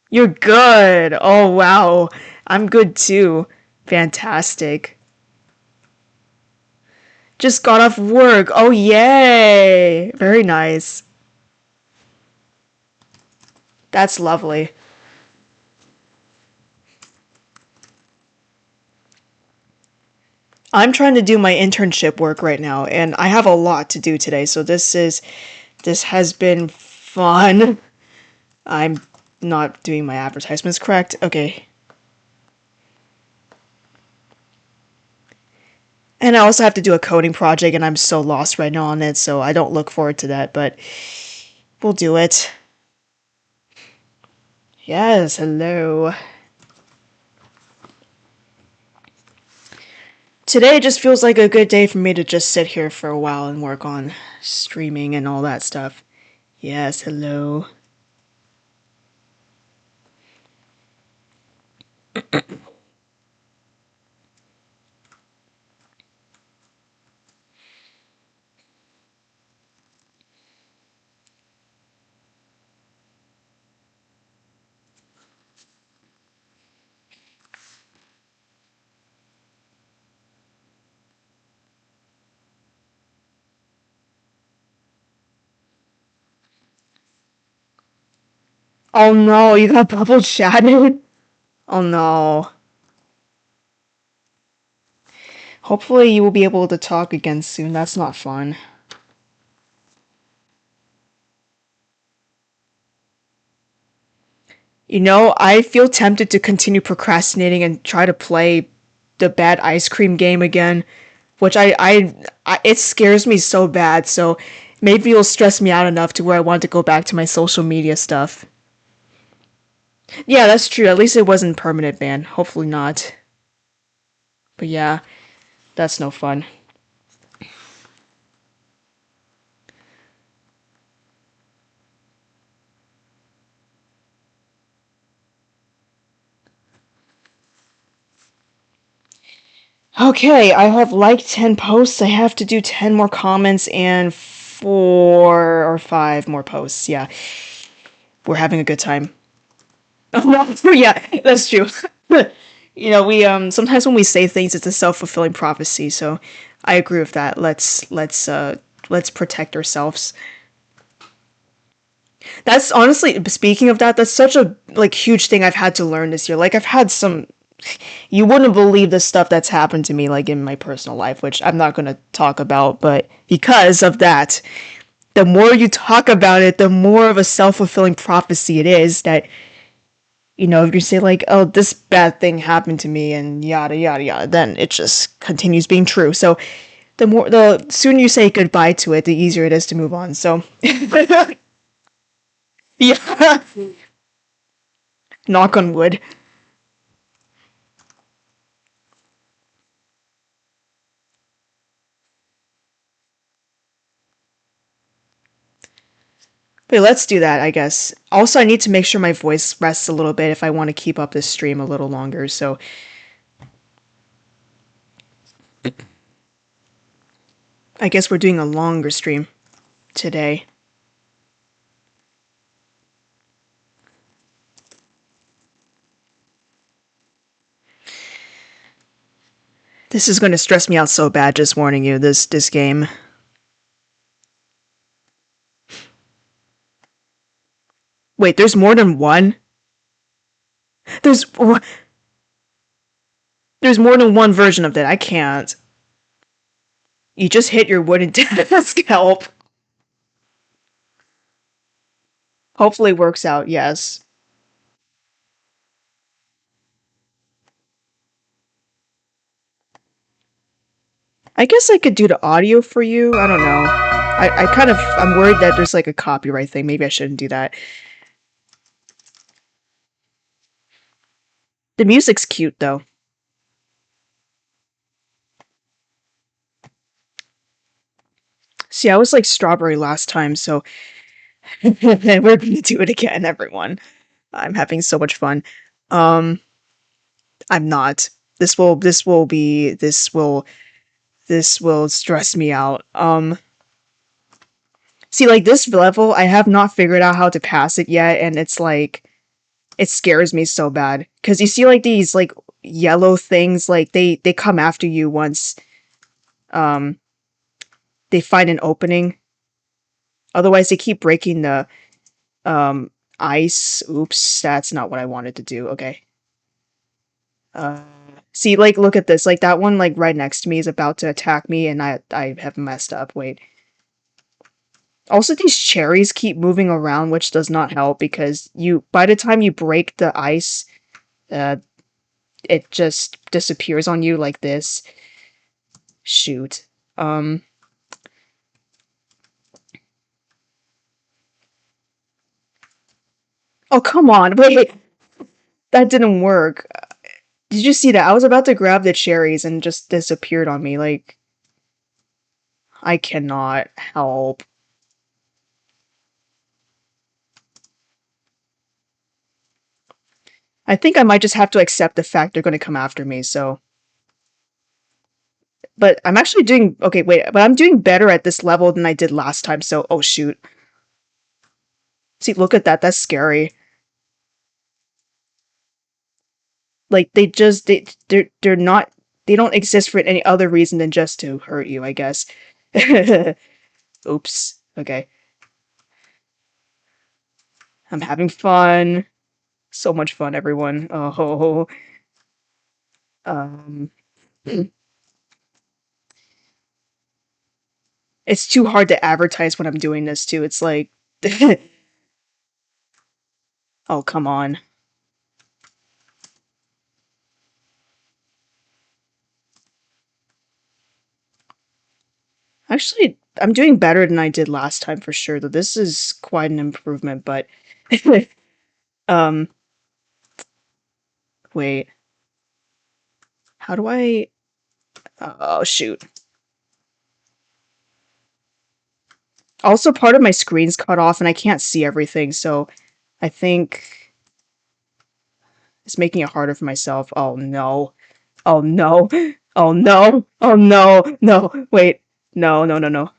B: You're good. Oh, wow. I'm good too. Fantastic. Just got off work. Oh, yay. Very nice. That's lovely. I'm trying to do my internship work right now, and I have a lot to do today, so this has been fun. I'm not doing my advertisements correct. Okay. And I also have to do a coding project, and I'm so lost right now on it, so I don't look forward to that, but we'll do it. Yes, hello. Today just feels like a good day for me to just sit here for a while and work on streaming and all that stuff. Yes, hello. Oh no, you got bubble chatted? Oh no. Hopefully you will be able to talk again soon. That's not fun. I feel tempted to continue procrastinating and try to play the bad ice cream game again, which it scares me so bad, so maybe it'll stress me out enough to where I want to go back to my social media stuff. Yeah, that's true. At least it wasn't permanent ban. Hopefully not. But yeah, that's no fun. Okay, I have liked 10 posts. I have to do 10 more comments and 4 or 5 more posts. Yeah, we're having a good time. Yeah, that's true. We sometimes when we say things, it's a self-fulfilling prophecy. So I agree with that. Let's protect ourselves. That's honestly, speaking of that, that's such a like huge thing I've had to learn this year. Like I've had some, you wouldn't believe the stuff that's happened to me like in my personal life, which I'm not going to talk about, but because of that, the more you talk about it, the more of a self-fulfilling prophecy it is that, if you say like, oh, this bad thing happened to me and yada yada yada, then it just continues being true. So the sooner you say goodbye to it, the easier it is to move on. So yeah. Knock on wood. But let's do that, I guess. Also, I need to make sure my voice rests a little bit if I want to keep up this stream a little longer, so I guess we're doing a longer stream today. This is going to stress me out so bad, just warning you, this game. Wait, there's more than one? There's more than one version of that. I can't. You just hit your wooden desk. Help. Hopefully it works out, yes. I guess I could do the audio for you. I don't know. I'm worried that there's like a copyright thing. Maybe I shouldn't do that. The music's cute though. See, I was like strawberry last time, so we're gonna do it again, everyone. I'm having so much fun. Um, I'm not. This will stress me out. See, like this level, I have not figured out how to pass it yet, and it's like, it scares me so bad. Cause you see like these like yellow things, like they come after you once, um, they find an opening. Otherwise, they keep breaking the um ice. Oops, that's not what I wanted to do. Okay. See, like, look at this. Like, that one, like, right next to me is about to attack me, and I have messed up. Wait. Also, these cherries keep moving around, which does not help, because by the time you break the ice, uh, it just disappears on you like this. Shoot. Oh, come on. Wait. That didn't work. Did you see that? I was about to grab the cherries and just disappeared on me. Like, I cannot help. I think I might just have to accept the fact they're going to come after me, so. But I'm actually doing, okay, wait, but I'm doing better at this level than I did last time, so, oh shoot. See, look at that, that's scary. Like, they're not, they don't exist for any other reason than just to hurt you, I guess. Oops, okay. I'm having fun. So much fun, everyone. Oh, um... It's too hard to advertise when I'm doing this, too. It's like... oh, come on. Actually, I'm doing better than I did last time for sure, though this is quite an improvement, but... um... Wait. How do I... oh, shoot. Also, part of my screen's cut off and I can't see everything, so I think it's making it harder for myself. Oh, no. Oh, no. Oh, no. Oh, no. No. Wait. No, no, no, no.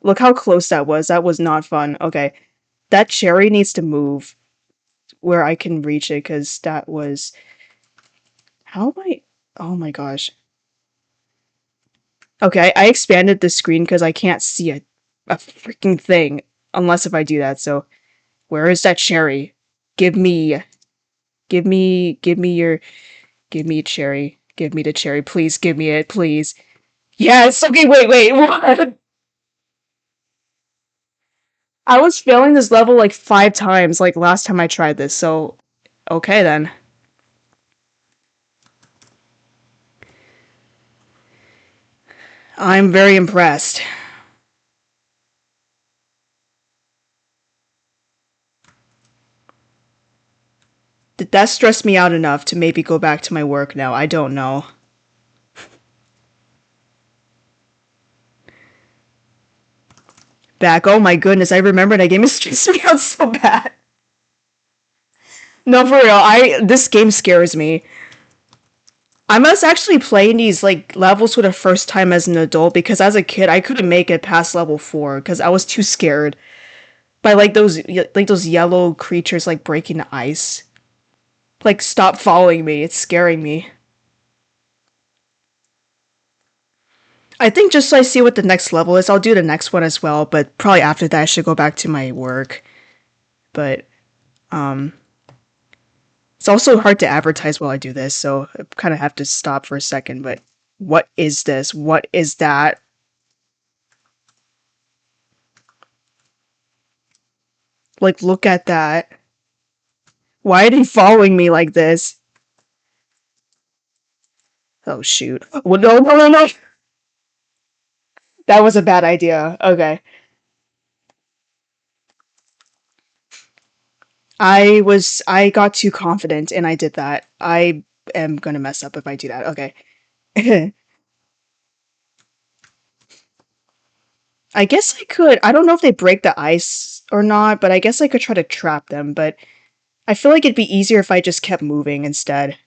B: Look how close that was. That was not fun. Okay. That cherry needs to move where I can reach it, because that was... how am I... oh my gosh. Okay, I expanded the screen because I can't see a freaking thing. unless if I do that. So where is that cherry? Give me give me give me your give me a cherry. Give me the cherry. Please give me it, please. Yes, okay, wait, what? I was failing this level like 5 times like last time I tried this, so okay then. I'm very impressed. Did that stress me out enough to maybe go back to my work now? I don't know. Back. Oh my goodness, I remember that game. It stressed me out so bad. No, for real. This game scares me. I must actually playing these like levels for the first time as an adult because as a kid I couldn't make it past level 4 because I was too scared by like those yellow creatures like breaking the ice. Like stop following me. It's scaring me. I think just so I see what the next level is, I'll do the next one as well, but probably after that I should go back to my work. But um it's also hard to advertise while I do this, so I kind of have to stop for a second, but what is this? What is that? Like look at that. Why are they following me like this? Oh shoot. Well, no. That was a bad idea. Okay. I got too confident and I did that. I am gonna mess up if I do that. Okay. I guess I could. I don't know if they break the ice or not, but I guess I could try to trap them, but I feel like it'd be easier if I just kept moving instead.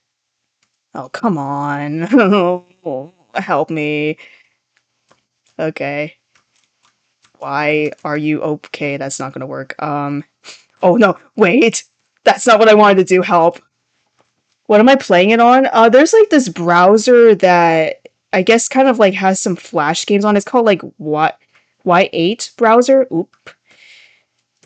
B: Oh, come on. Help me. Okay. Why are you okay? That's not gonna work. Oh no, wait. That's not what I wanted to do. Help. What am I playing it on? There's like this browser that I guess kind of like has some Flash games on. It's called like what Y8 browser. Oop.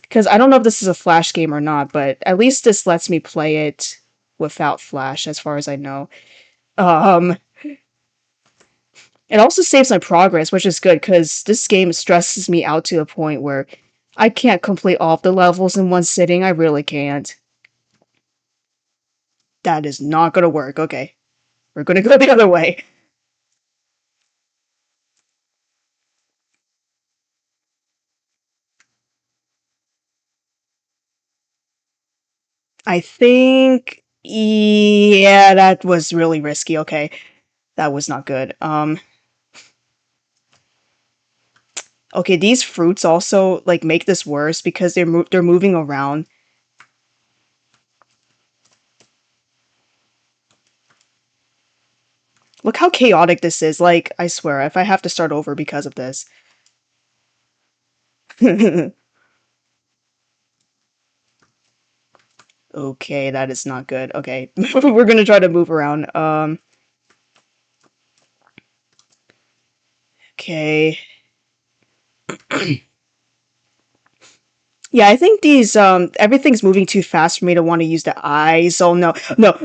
B: Because I don't know if this is a Flash game or not, but at least this lets me play it without Flash, as far as I know. Um, it also saves my progress, which is good because this game stresses me out to a point where I can't complete all of the levels in one sitting. I really can't. That is not gonna work. Okay, we're gonna go the other way. I think, yeah, that was really risky. Okay, that was not good. Okay, these fruits also like make this worse because they're moving around. Look how chaotic this is. Like, I swear, if I have to start over because of this. Okay, that is not good. Okay, we're gonna try to move around. Okay. Yeah, I think these everything's moving too fast for me to want to use the eyes. Oh no. No.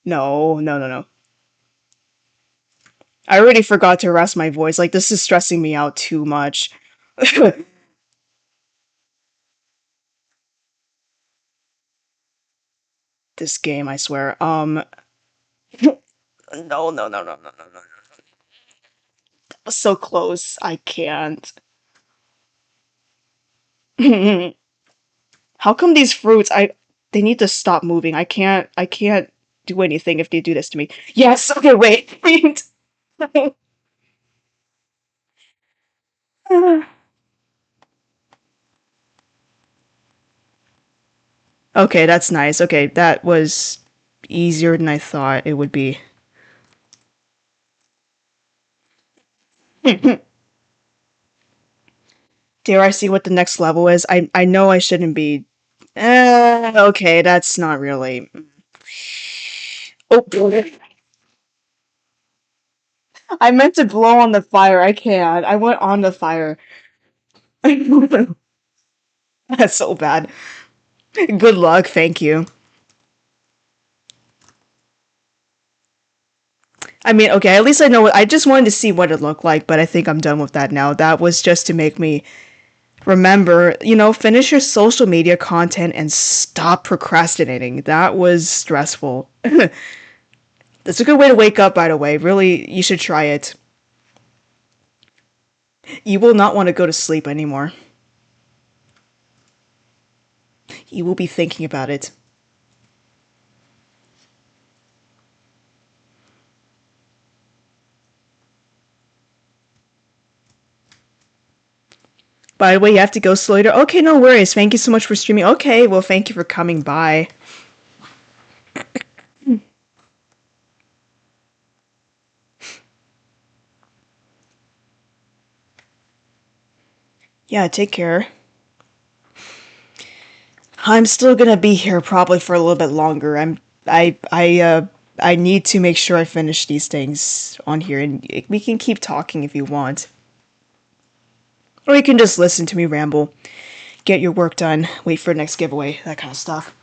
B: No. I already forgot to rest my voice. Like this is stressing me out too much. This game, I swear. No. That was so close. I can't. How come these fruits they need to stop moving. I can't do anything if they do this to me. Yes, okay, wait. Okay, that's nice. Okay, that was easier than I thought it would be. Dare I see what the next level is? I know I shouldn't be. Okay, that's not really. Oh, I meant to blow on the fire. I can't. I went on the fire. That's so bad. Good luck, thank you. I mean, okay, at least I know I just wanted to see what it looked like, but I think I'm done with that now. That was just to make me remember, finish your social media content and stop procrastinating. That was stressful. That's a good way to wake up, by the way. Really, you should try it. You will not want to go to sleep anymore. You will be thinking about it. By the way, you have to go, Sloweater. Okay, no worries. Thank you so much for streaming. Okay, well, thank you for coming by. Yeah, take care. I'm still gonna be here probably for a little bit longer. I need to make sure I finish these things on here, and we can keep talking if you want. Or you can just listen to me ramble, get your work done, wait for the next giveaway, that kind of stuff.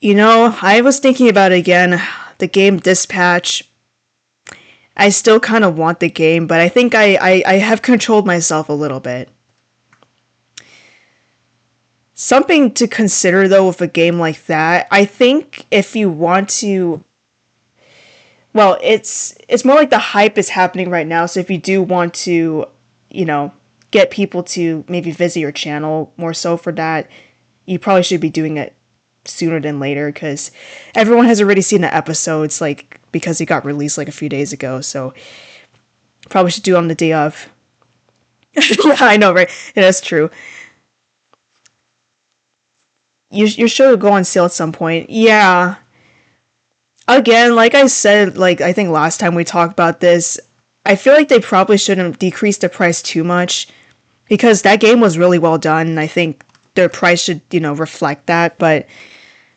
B: I was thinking about it again, the game Dispatch. I still kind of want the game, but I think I have controlled myself a little bit. Something to consider though with a game like that, I think if you want to, well, it's more like the hype is happening right now, so if you do want to, get people to maybe visit your channel more so for that, you probably should be doing it sooner than later because everyone has already seen the episodes, like, because it got released like a few days ago, so probably should do it on the day of. Yeah, I know, right? Yeah, that's true. You're sure to go on sale at some point. Yeah. Again, like I said, like I think last time we talked about this, I feel like they probably shouldn't decrease the price too much because that game was really well done. And I think their price should, reflect that. But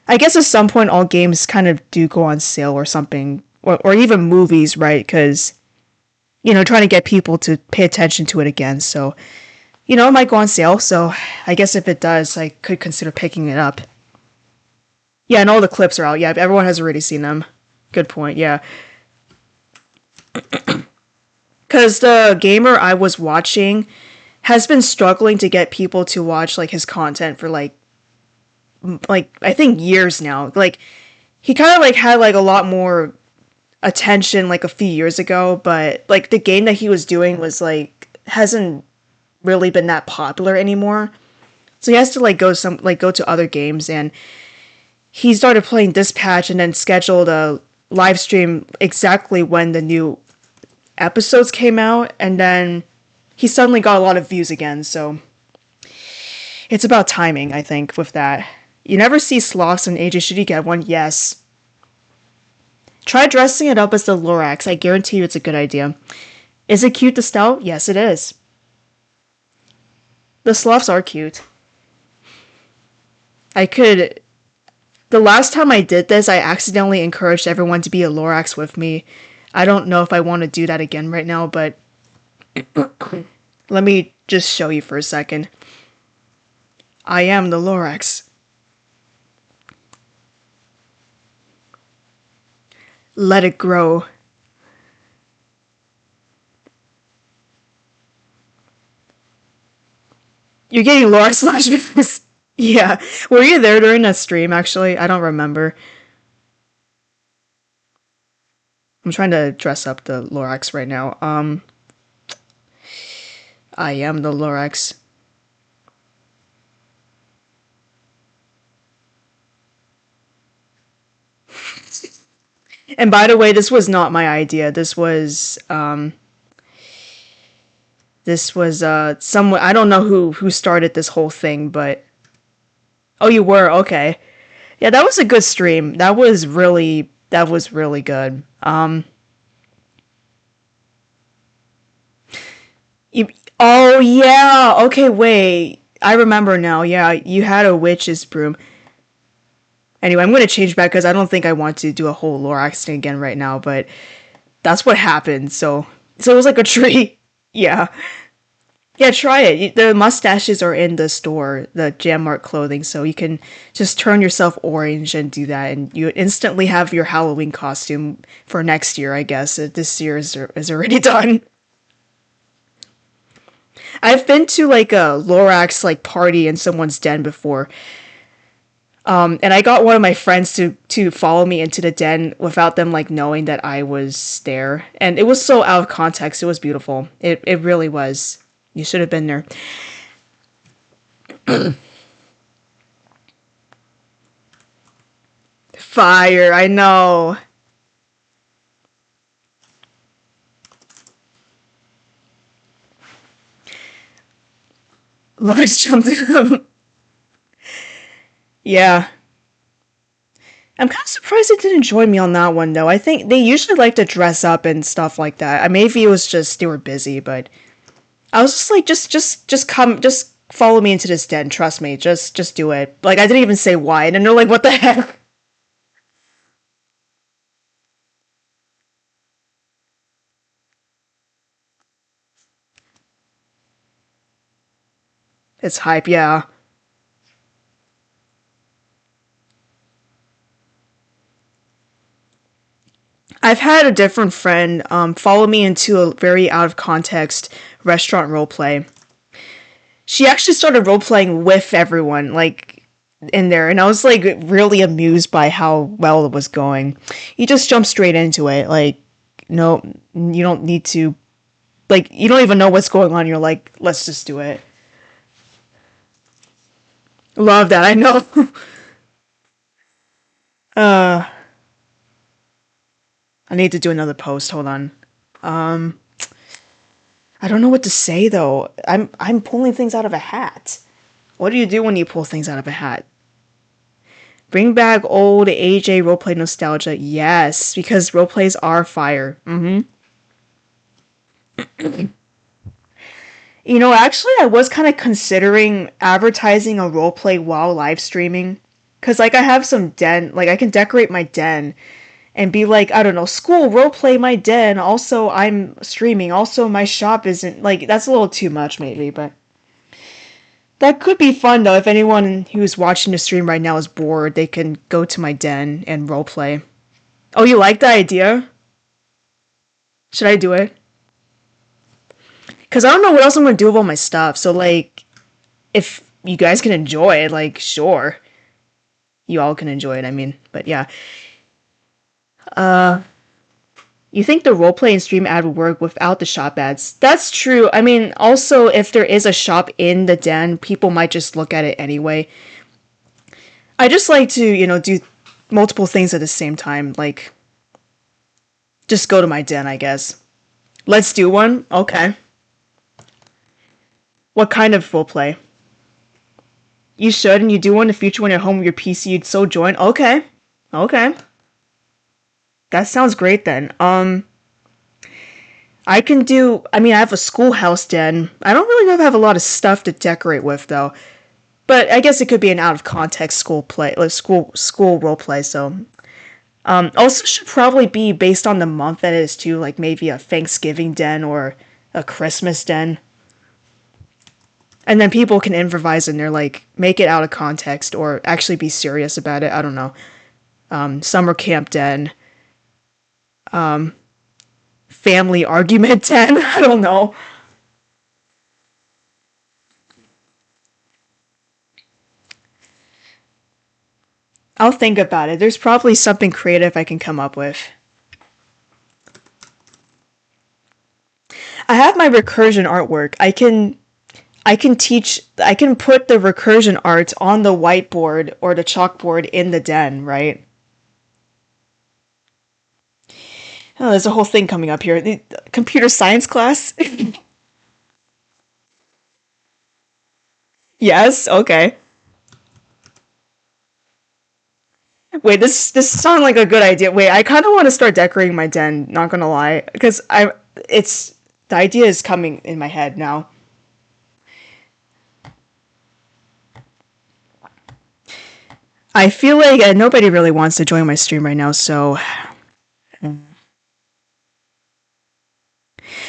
B: I guess at some point, all games kind of do go on sale or something, or even movies, right? Because trying to get people to pay attention to it again. So, it might go on sale. So I guess if it does, I could consider picking it up. Yeah, and all the clips are out. Yeah, everyone has already seen them. Good point. Yeah. Because the gamer I was watching has been struggling to get people to watch like his content for like I think years now. Like he kind of like had like a lot more attention like a few years ago, but like the game that he was doing was like hasn't really been that popular anymore. So he has to like go to other games, and he started playing Dispatch and then scheduled a live stream exactly when the new episodes came out, and then he suddenly got a lot of views again, so it's about timing, I think, with that. You never see sloths in ages, should you get one? Yes. Try dressing it up as the Lorax, I guarantee you it's a good idea. Is it cute, the stout? Yes, it is. The sloths are cute. The last time I did this, I accidentally encouraged everyone to be a Lorax with me. I don't know if I want to do that again right now, but let me just show you for a second. I am the Lorax. Let it grow. You're getting Lorax flashbacks. Yeah. Were you there during that stream, actually? I don't remember. I'm trying to dress up the Lorax right now. I am the Lorax. And by the way, this was not my idea. This was someone, I don't know who started this whole thing, but oh, you were? Okay. Yeah, that was a good stream. That was really good. You, oh yeah. Okay, wait. I remember now. Yeah, you had a witch's broom. Anyway, I'm going to change back because I don't think I want to do a whole Lorax thing again right now, but that's what happened. So it was like a tree. Yeah. Yeah, try it. The mustaches are in the store, the Jamart clothing, so you can just turn yourself orange and do that, and you instantly have your Halloween costume for next year, I guess. This year is already done. I've been to like a Lorax like party in someone's den before. And I got one of my friends to follow me into the den without them like knowing that I was there. And it was so out of context. It was beautiful. It really was. You should have been there. Fire, I know. Let's jump to them. Yeah. I'm kind of surprised they didn't join me on that one though. I think they usually like to dress up and stuff like that. Maybe it was just they were busy, but I was just like, just come, just follow me into this den. Trust me, just do it. Like I didn't even say why, and they're like, what the heck? It's hype, yeah. I've had a different friend follow me into a very out of context restaurant roleplay. She actually started role playing with everyone, like in there, and I was like really amused by how well it was going. You just jump straight into it, like no, you don't need to, like you don't even know what's going on. You're like, let's just do it. Love that. I know. uh, I need to do another post. Hold on. Um, I don't know what to say though. I'm pulling things out of a hat. What do you do when you pull things out of a hat? Bring back old AJ roleplay nostalgia. Yes, because roleplays are fire. You know, actually, I was kind of considering advertising a roleplay while live streaming. Cause like I have some den, like I can decorate my den and be like, I don't know, school roleplay my den. Also, I'm streaming. Also, my shop isn't like that's a little too much maybe, but that could be fun though. If anyone who's watching the stream right now is bored, they can go to my den and roleplay. Oh, you like the idea? Should I do it? Because I don't know what else I'm gonna do with all my stuff. So like, if you guys can enjoy it, like sure, you all can enjoy it. I mean, but yeah. Uh, you think the roleplay and stream ad would work without the shop ads? That's true. I mean, also if there is a shop in the den, people might just look at it anyway. I just like to, do multiple things at the same time. Like, just go to my den, I guess. Let's do one? Okay. What kind of roleplay? You should, and you do one in the future when you're home with your PC, you'd so join? Okay. Okay. That sounds great then. I can do, I mean, I have a schoolhouse den. I don't really know if I have a lot of stuff to decorate with, though. But I guess it could be an out of context school play, like school role play. So, also should probably be based on the month that it is too, like maybe a Thanksgiving den or a Christmas den. And then people can improvise and they're like make it out of context or actually be serious about it. I don't know. Summer camp den, family argument den. I don't know. I'll think about it. There's probably something creative I can come up with. I have my recursion artwork. I can put the recursion art on the whiteboard or the chalkboard in the den, right? Oh, there's a whole thing coming up here. The computer science class? Yes, okay. Wait, this sounds like a good idea. Wait, I kind of want to start decorating my den, not gonna lie, because it's the idea is coming in my head now. I feel like nobody really wants to join my stream right now, so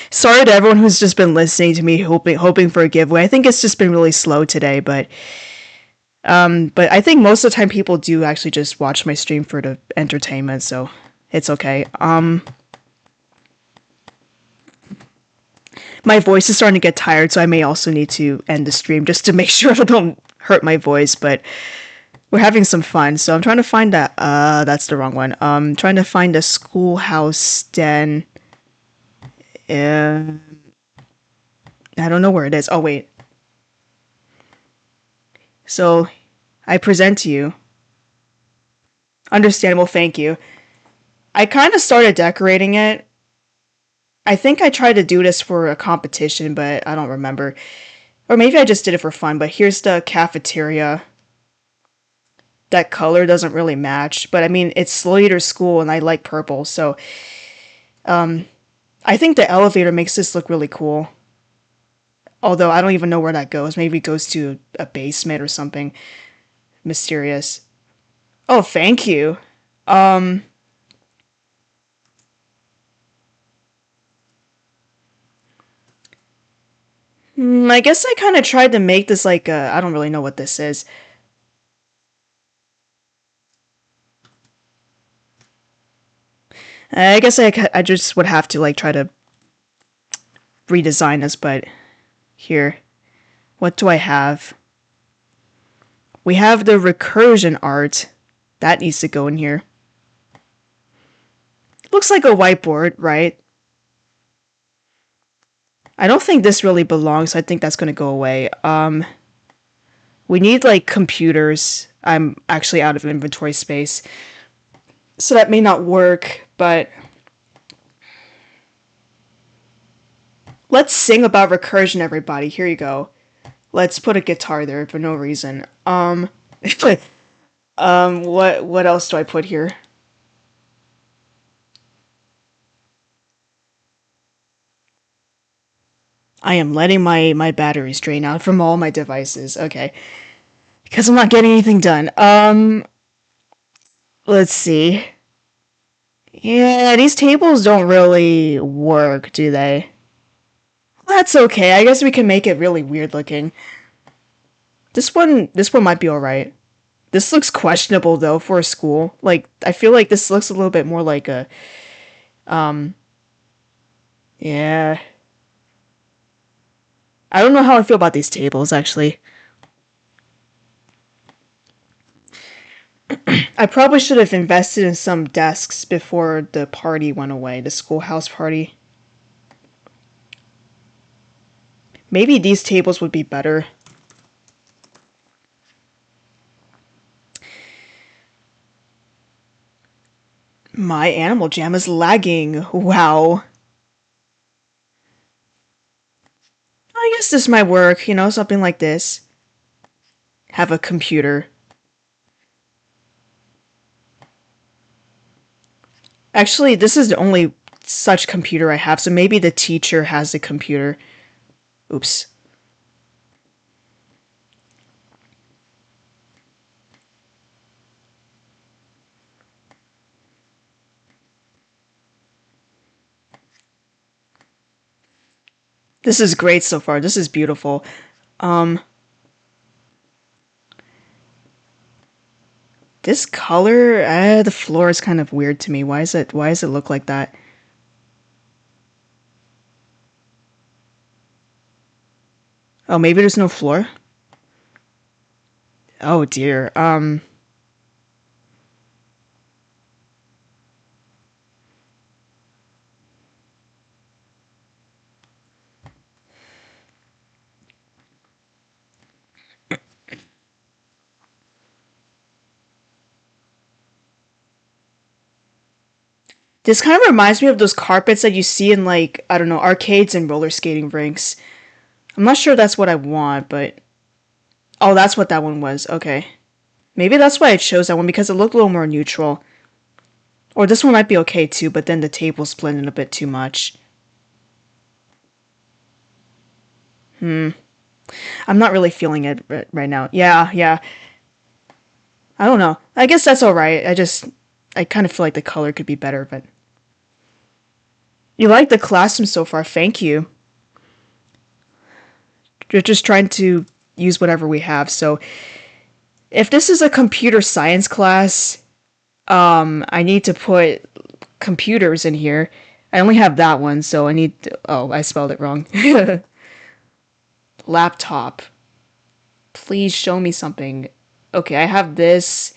B: sorry to everyone who's just been listening to me hoping for a giveaway. I think it's just been really slow today, but I think most of the time people do actually just watch my stream for the entertainment, so it's okay. My voice is starting to get tired, so I may also need to end the stream just to make sure I don't hurt my voice, but we're having some fun. So I'm trying to find that's the wrong one. Trying to find a schoolhouse den. I don't know where it is. Oh, wait. So I present to you. Understandable, thank you. I kind of started decorating it. I think I tried to do this for a competition, but I don't remember. Or maybe I just did it for fun, but here's the cafeteria. That color doesn't really match, but I mean, it's Sloweater School and I like purple, so I think the elevator makes this look really cool. Although I don't even know where that goes. Maybe it goes to a basement or something mysterious. Oh, thank you. I guess I kind of tried to make this like I don't really know what this is. I guess I just would have to like try to redesign this, but here. What do I have? We have the recursion art. That needs to go in here. Looks like a whiteboard, right? I don't think this really belongs, so I think that's going to go away. We need, like, computers. I'm actually out of inventory space. So that may not work, but let's sing about recursion, everybody. Here you go. Let's put a guitar there for no reason. What else do I put here? I am letting my batteries drain out from all my devices. Okay. Because I'm not getting anything done. Let's see. Yeah, these tables don't really work, do they? That's okay. I guess we can make it really weird looking. This one might be alright. This looks questionable though for a school. Like, I feel like this looks a little bit more like a yeah. I don't know how I feel about these tables actually. I probably should have invested in some desks before the party went away, the schoolhouse party. Maybe these tables would be better. My Animal Jam is lagging. Wow. I guess this might work, you know, something like this. Have a computer. Actually, this is the only such computer I have, so maybe the teacher has the computer. Oops. This is great so far. This is beautiful. This color, the floor is kind of weird to me. Why does it look like that? Oh, maybe there's no floor? Oh dear. This kind of reminds me of those carpets that you see in, like, I don't know, arcades and roller skating rinks. I'm not sure that's what I want, but... Oh, that's what that one was. Okay. Maybe that's why I chose that one, because it looked a little more neutral. Or this one might be okay too, but then the table's blending a bit too much. I'm not really feeling it right now. Yeah. I don't know. I guess that's alright. I kind of feel like the color could be better, but. You like the classroom so far, thank you. You're just trying to use whatever we have, so. If this is a computer science class, I need to put computers in here. I only have that one, so I need to, oh, I spelled it wrong. Laptop. Please show me something. Okay, I have this.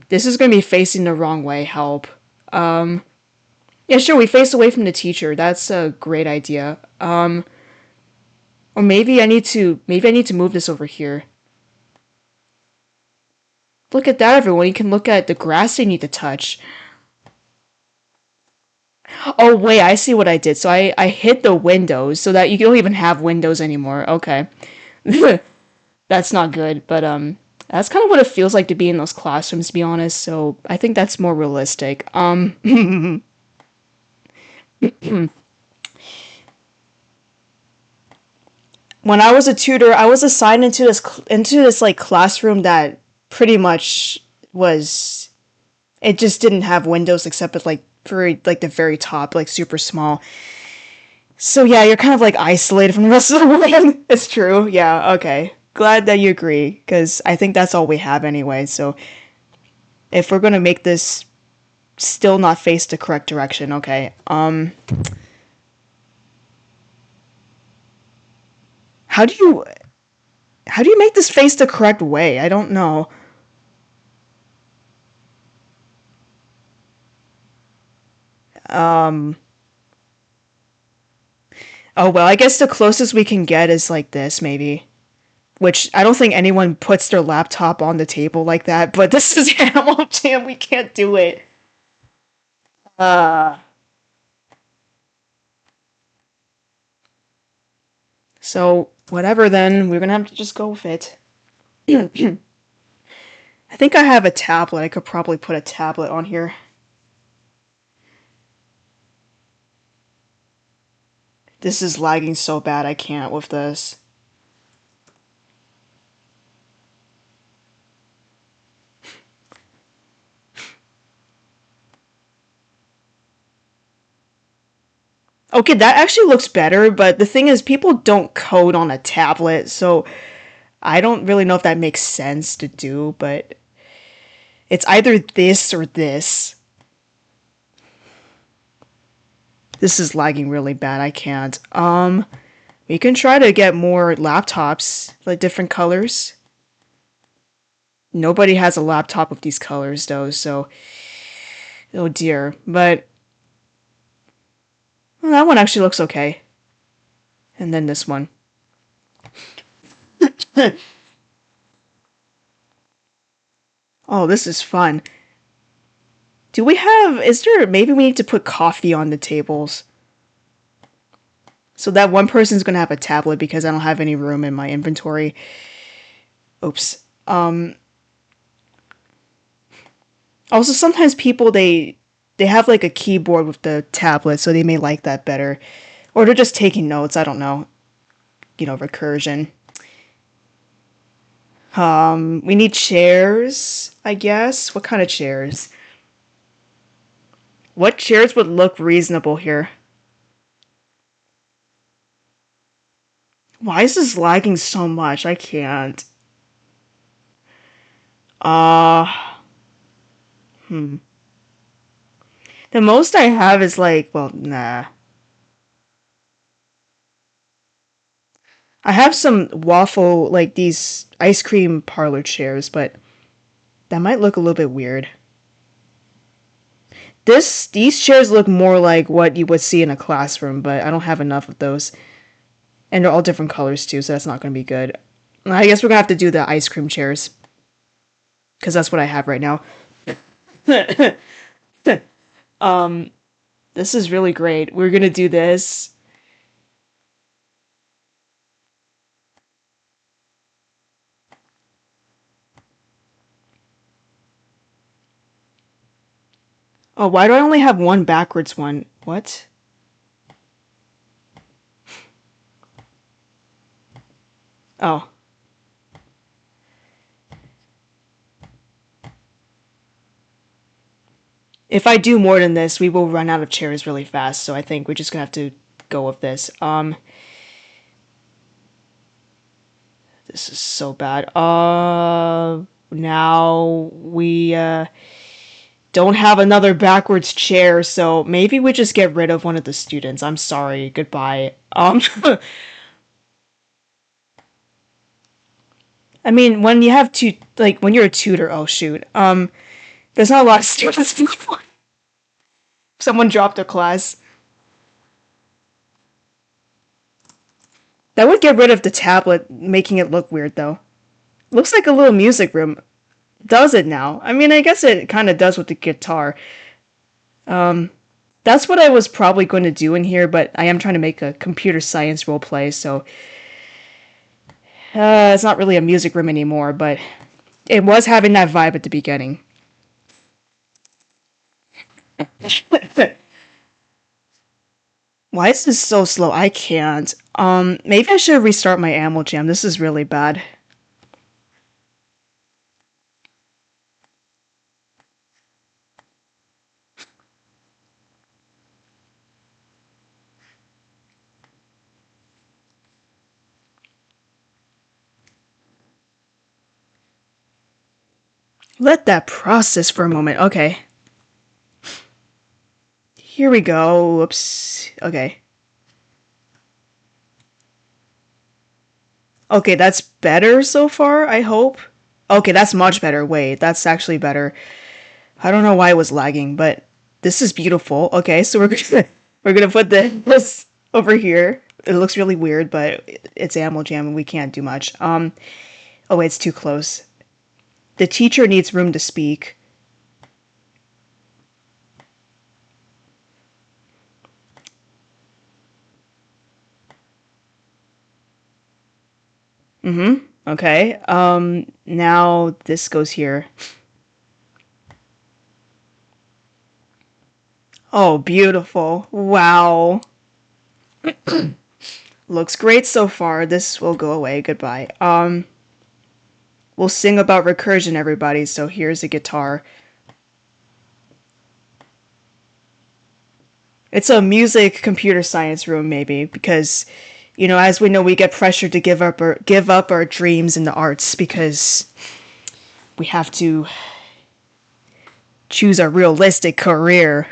B: This is going to be facing the wrong way. Help. Yeah, sure, we face away from the teacher. That's a great idea. Or maybe I need to move this over here. Look at that, everyone. You can look at the grass they need to touch. Oh, wait, I see what I did. So I hit the windows so that you don't even have windows anymore. Okay. That's not good, but that's kind of what it feels like to be in those classrooms, to be honest. So I think that's more realistic. When I was a tutor, I was assigned into this like classroom that pretty much was it just didn't have windows except at like very like the very top, like super small. So yeah, you're kind of like isolated from the rest of the world. It's true. Yeah, okay. Glad that you agree, because I think that's all we have anyway. So if we're gonna make this still not face the correct direction, okay. How do you how do you make this face the correct way? I don't know. Um oh well, I guess the closest we can get is like this maybe. Which I don't think anyone puts their laptop on the table like that, but this is Animal Jam, we can't do it. Uh so whatever then, we're gonna have to just go with it. I think I have a tablet. I could probably put a tablet on here. This is lagging so bad I can't with this. Okay, that actually looks better, but the thing is, people don't code on a tablet, so I don't really know if that makes sense to do, but it's either this or this. This is lagging really bad, I can't. We can try to get more laptops, like different colors. Nobody has a laptop of these colors though, so oh dear. But well, that one actually looks okay. And then this one. Oh, this is fun. Maybe we need to put coffee on the tables. So that one person's gonna have a tablet because I don't have any room in my inventory. Oops. Also, sometimes people they have like a keyboard with the tablet, so they may like that better, or they're just taking notes. I don't know. You know, recursion. We need chairs, I guess. What kind of chairs? What chairs would look reasonable here? Why is this lagging so much? I can't. Uh, hmm. The most I have is like, well, nah. I have some waffle, like these ice cream parlor chairs, but that might look a little bit weird. These chairs look more like what you would see in a classroom, but I don't have enough of those. And they're all different colors too, so that's not going to be good. I guess we're going to have to do the ice cream chairs. Because that's what I have right now. This is really great. We're going to do this. Oh, why do I only have one backwards one? What? Oh. If I do more than this, we will run out of chairs really fast, so I think we're just gonna have to go with this. This is so bad. Now we don't have another backwards chair, so maybe we just get rid of one of the students. I'm sorry. Goodbye. I mean, when you have when you're a tutor, oh shoot. There's not a lot of students anymore. Someone dropped a class. That would get rid of the tablet, making it look weird though. Looks like a little music room. Does it now? I mean, I guess it kind of does with the guitar. That's what I was probably going to do in here, but I am trying to make a computer science role play, so it's not really a music room anymore, but it was having that vibe at the beginning. Why is this so slow? I can't. Maybe I should restart my ammo jam. This is really bad. Let that process for a moment. Okay. Here we go. Oops. Okay. Okay, that's better so far, I hope. Okay, that's much better. Wait, that's actually better. I don't know why it was lagging, but this is beautiful. Okay, so we're gonna put this over here. It looks really weird, but it's ammo jam and we can't do much. Oh wait, it's too close. The teacher needs room to speak. Okay. Now this goes here. Oh, beautiful. Wow. Looks great so far. This will go away. Goodbye. We'll sing about recursion, everybody. So here's a guitar. It's a music computer science room, maybe, because, you know, as we know, we get pressured to give up our dreams in the arts because we have to choose a realistic career.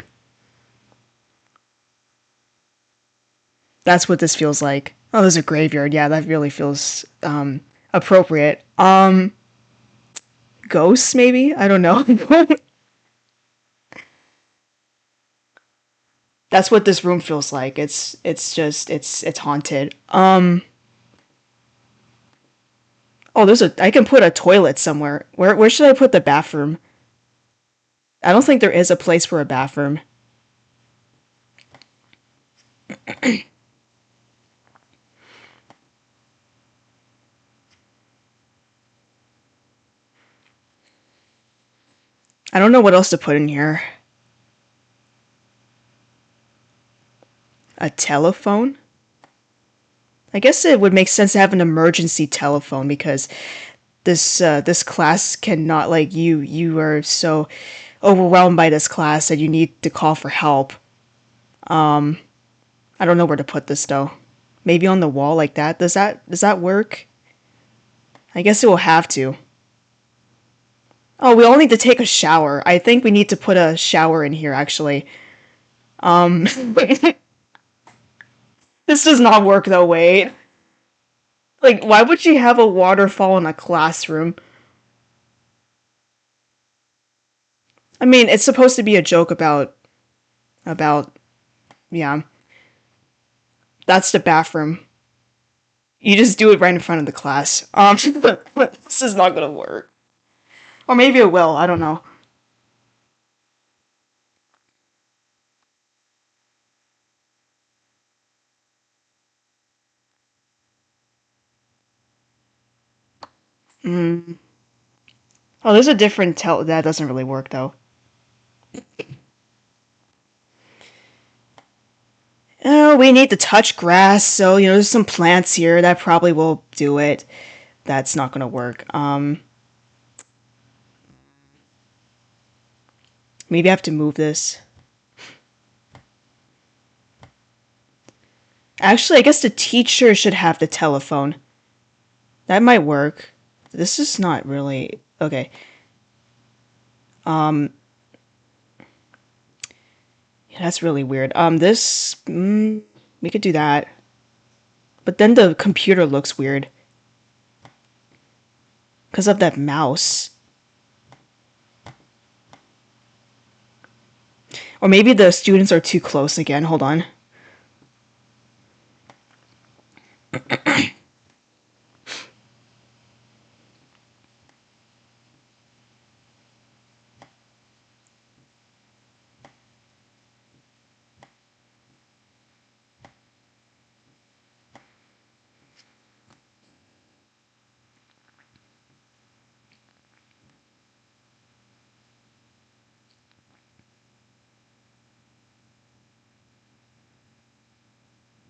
B: That's what this feels like. Oh, there's a graveyard. Yeah, that really feels appropriate. Ghosts, maybe? I don't know. That's what this room feels like. It's haunted. Oh, I can put a toilet somewhere. Where should I put the bathroom? I don't think there is a place for a bathroom. I don't know what else to put in here. A telephone? I guess it would make sense to have an emergency telephone because this class cannot, like, you are so overwhelmed by this class that you need to call for help. I don't know where to put this though. Maybe on the wall like that. Does that work? I guess it will have to. Oh, we all need to take a shower. I think we need to put a shower in here actually. This does not work though, wait. Like, why would you have a waterfall in a classroom? I mean, it's supposed to be a joke about, yeah. That's the bathroom. You just do it right in front of the class. This is not gonna work. Or maybe it will, I don't know. Oh, there's a different that doesn't really work though. Oh, we need to touch grass, so you know there's some plants here that probably will do it. That's not gonna work. Maybe I have to move this. Actually, I guess the teacher should have the telephone. That might work. This is not really... Okay. Yeah, that's really weird. This... we could do that. But then the computer looks weird. Because of that mouse. Or maybe the students are too close again. Hold on.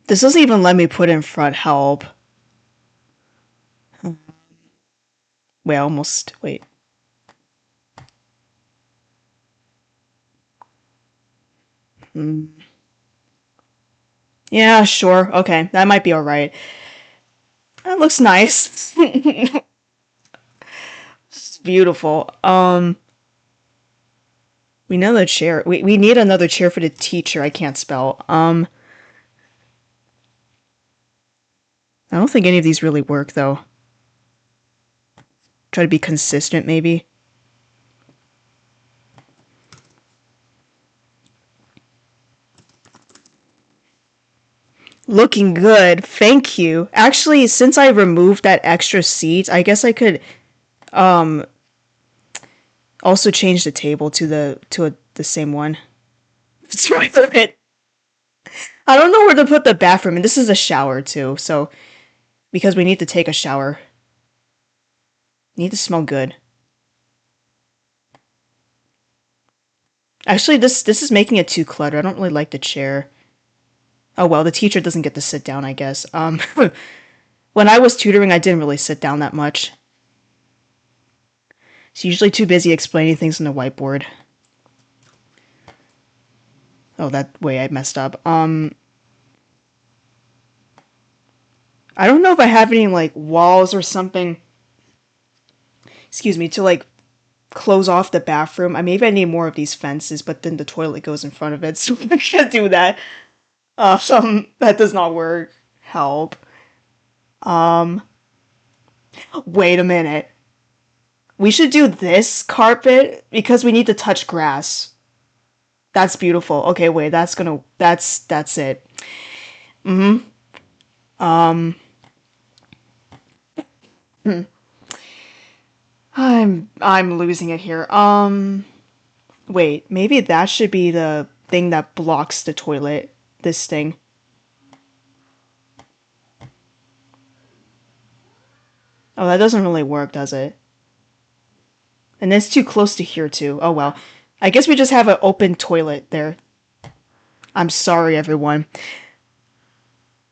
B: This doesn't even let me put in front help. Wait, almost. Wait. Yeah, sure. Okay, that might be alright. That looks nice. It's beautiful. We need another chair. We need another chair for the teacher. I can't spell. I don't think any of these really work though. Try to be consistent, maybe. Looking good. Thank you. Actually, since I removed that extra seat, I guess I could um also change the table to the same one. That's right. I don't know where to put the bathroom, and this is a shower too. So because we need to take a shower, need to smell good. Actually, this is making it too cluttered. I don't really like the chair. Oh well, the teacher doesn't get to sit down, I guess. When I was tutoring, I didn't really sit down that much. She's usually too busy explaining things on the whiteboard. Oh, that way I messed up. I don't know if I have any, like, walls or something, excuse me, to, like, close off the bathroom. Maybe I need more of these fences, but then the toilet goes in front of it, so I can't do that. That does not work. Help. Wait a minute. We should do this carpet because we need to touch grass. That's beautiful. Okay, wait, that's it. I'm losing it here. Wait, maybe that should be the thing that blocks the toilet. This thing. Oh, that doesn't really work, does it? And it's too close to here too. Oh well. I guess we just have an open toilet there. I'm sorry, everyone.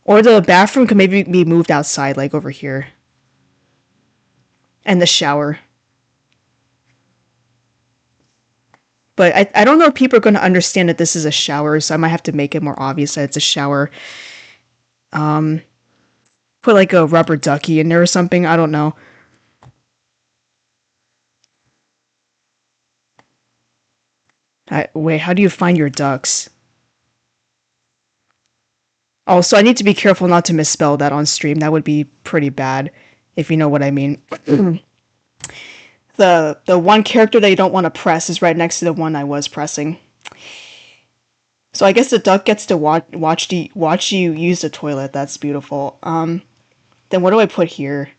B: Or the bathroom could maybe be moved outside, like over here. And the shower. But I don't know if people are going to understand that this is a shower, so I might have to make it more obvious that it's a shower. Put like a rubber ducky in there or something. I don't know. Wait, how do you find your ducks? Oh, so I need to be careful not to misspell that on stream. That would be pretty bad, if you know what I mean. The one character that you don't want to press is right next to the one I was pressing. So I guess the duck gets to watch you use the toilet. That's beautiful. Then what do I put here?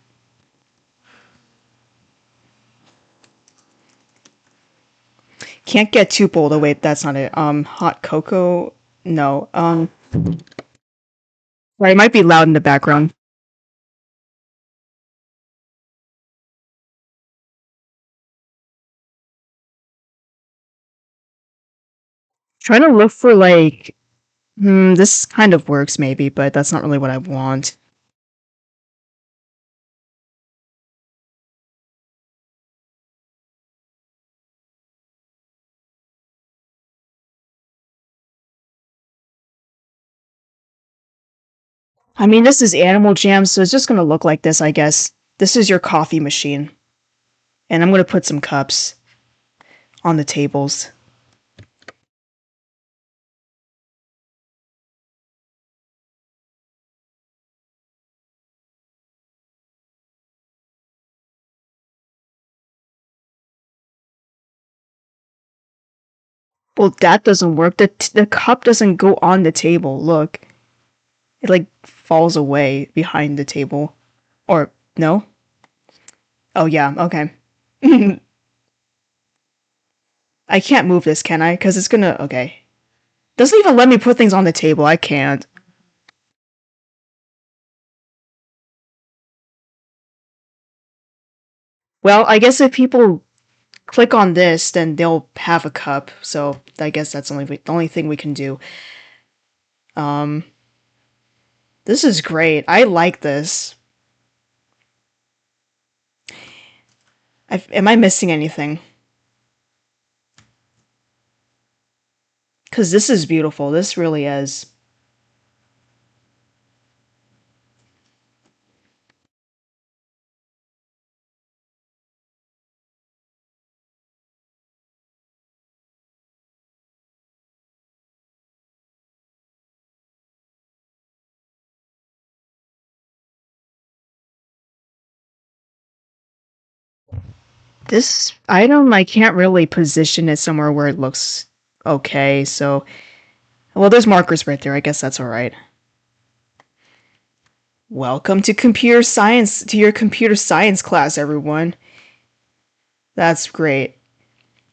B: Can't get too bold. Oh wait, that's not it. Hot cocoa. No. Sorry, it might be loud in the background. Trying to look for like, this kind of works maybe, but that's not really what I want. I mean, this is Animal Jam, so it's just gonna look like this, I guess. This is your coffee machine. And I'm gonna put some cups on the tables. Well, that doesn't work. The cup doesn't go on the table. Look. It like falls away behind the table. Or no? Oh yeah, okay. I can't move this, can I? Because it's gonna okay. Doesn't even let me put things on the table. I can't. Well, I guess if people click on this, then they'll have a cup. So I guess that's the only thing we can do. Um, this is great. I like this. Am I missing anything? Because this is beautiful. This really is. This item, I can't really position it somewhere where it looks okay, so... Well, there's markers right there. I guess that's alright. Welcome to your computer science class, everyone. That's great.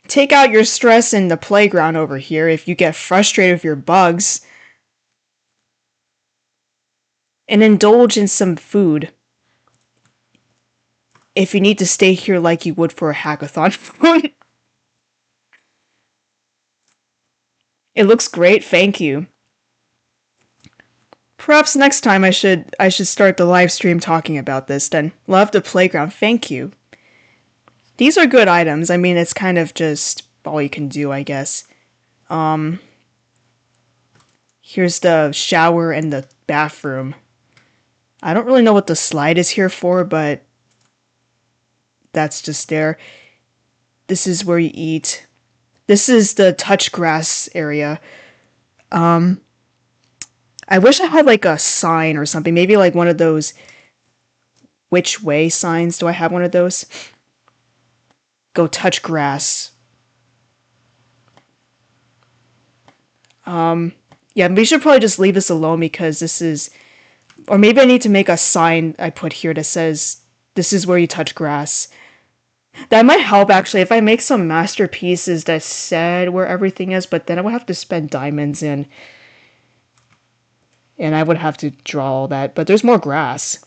B: Take out your stress in the playground over here if you get frustrated with your bugs. And indulge in some food. If you need to stay here like you would for a hackathon. It looks great, thank you. Perhaps next time I should start the live stream talking about this then. Love the playground, thank you. These are good items. I mean, it's kind of just all you can do, I guess. Here's the shower and the bathroom. I don't really know what the slide is here for, but that's just there. This is where you eat. This is the touch grass area. I wish I had like a sign or something. Maybe like one of those which way signs. Do I have one of those? Go touch grass. Yeah, we should probably just leave this alone because this is... Or maybe I need to make a sign I put here that says, this is where you touch grass. That might help, actually, if I make some masterpieces that said where everything is, but then I would have to spend diamonds in. And I would have to draw all that, but there's more grass.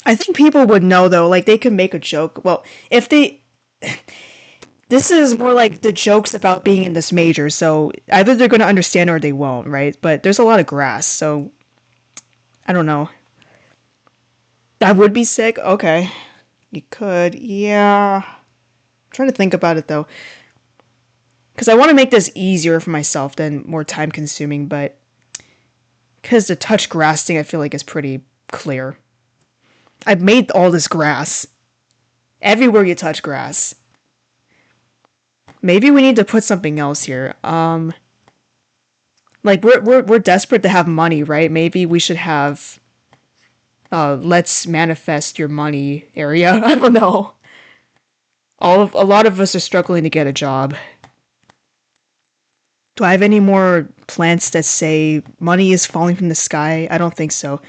B: I think people would know, though, like, they could make a joke. Well, if they... This is more like the jokes about being in this major, so either they're going to understand or they won't, right? But there's a lot of grass, so... I don't know. I would be sick? Okay. You could, yeah. I'm trying to think about it, though. Because I want to make this easier for myself than more time-consuming, but... Because the touch grass thing, I feel like, is pretty clear. I've made all this grass. Everywhere you touch grass. Maybe we need to put something else here. Like, we're desperate to have money, right? Maybe we should have... let's manifest your money area. I don't know. A lot of us are struggling to get a job. Do I have any more plants that say money is falling from the sky? I don't think so.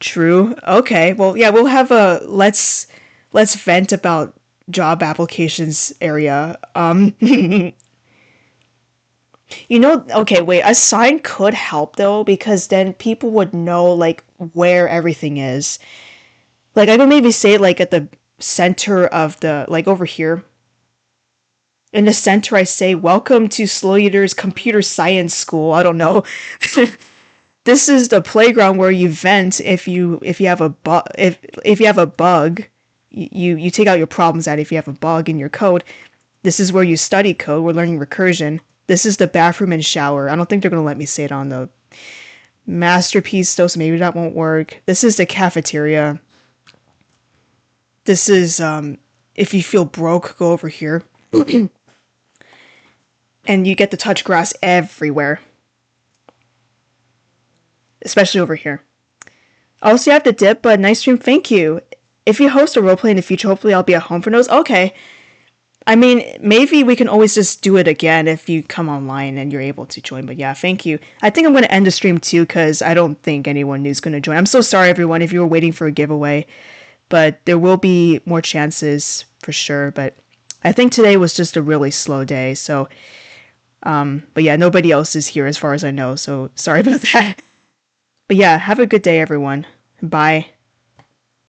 B: True. Okay. Well, yeah, we'll have a let's vent about job applications area. You know, okay, wait, a sign could help though, because then people would know like where everything is. Like I could maybe say it like at the center of the like over here. In the center I say, welcome to Sloweater's computer science school. I don't know. This is the playground where you vent if you have a if you have a bug. You take out your problems at if you have a bug in your code. This is where you study code. We're learning recursion. This is the bathroom and shower. I don't think they're going to let me say it on the... Masterpiece though, so maybe that won't work. This is the cafeteria. This is, if you feel broke, go over here. And you get to touch grass everywhere. Especially over here. Also, you have to dip, but nice stream, thank you. If you host a roleplay in the future, hopefully I'll be at home for those. Okay. I mean, maybe we can always just do it again if you come online and you're able to join. But yeah, thank you. I think I'm going to end the stream too because I don't think anyone is going to join. I'm so sorry, everyone, if you were waiting for a giveaway. But there will be more chances for sure. But I think today was just a really slow day. So, but yeah, nobody else is here as far as I know. So sorry about that. But yeah, have a good day, everyone. Bye.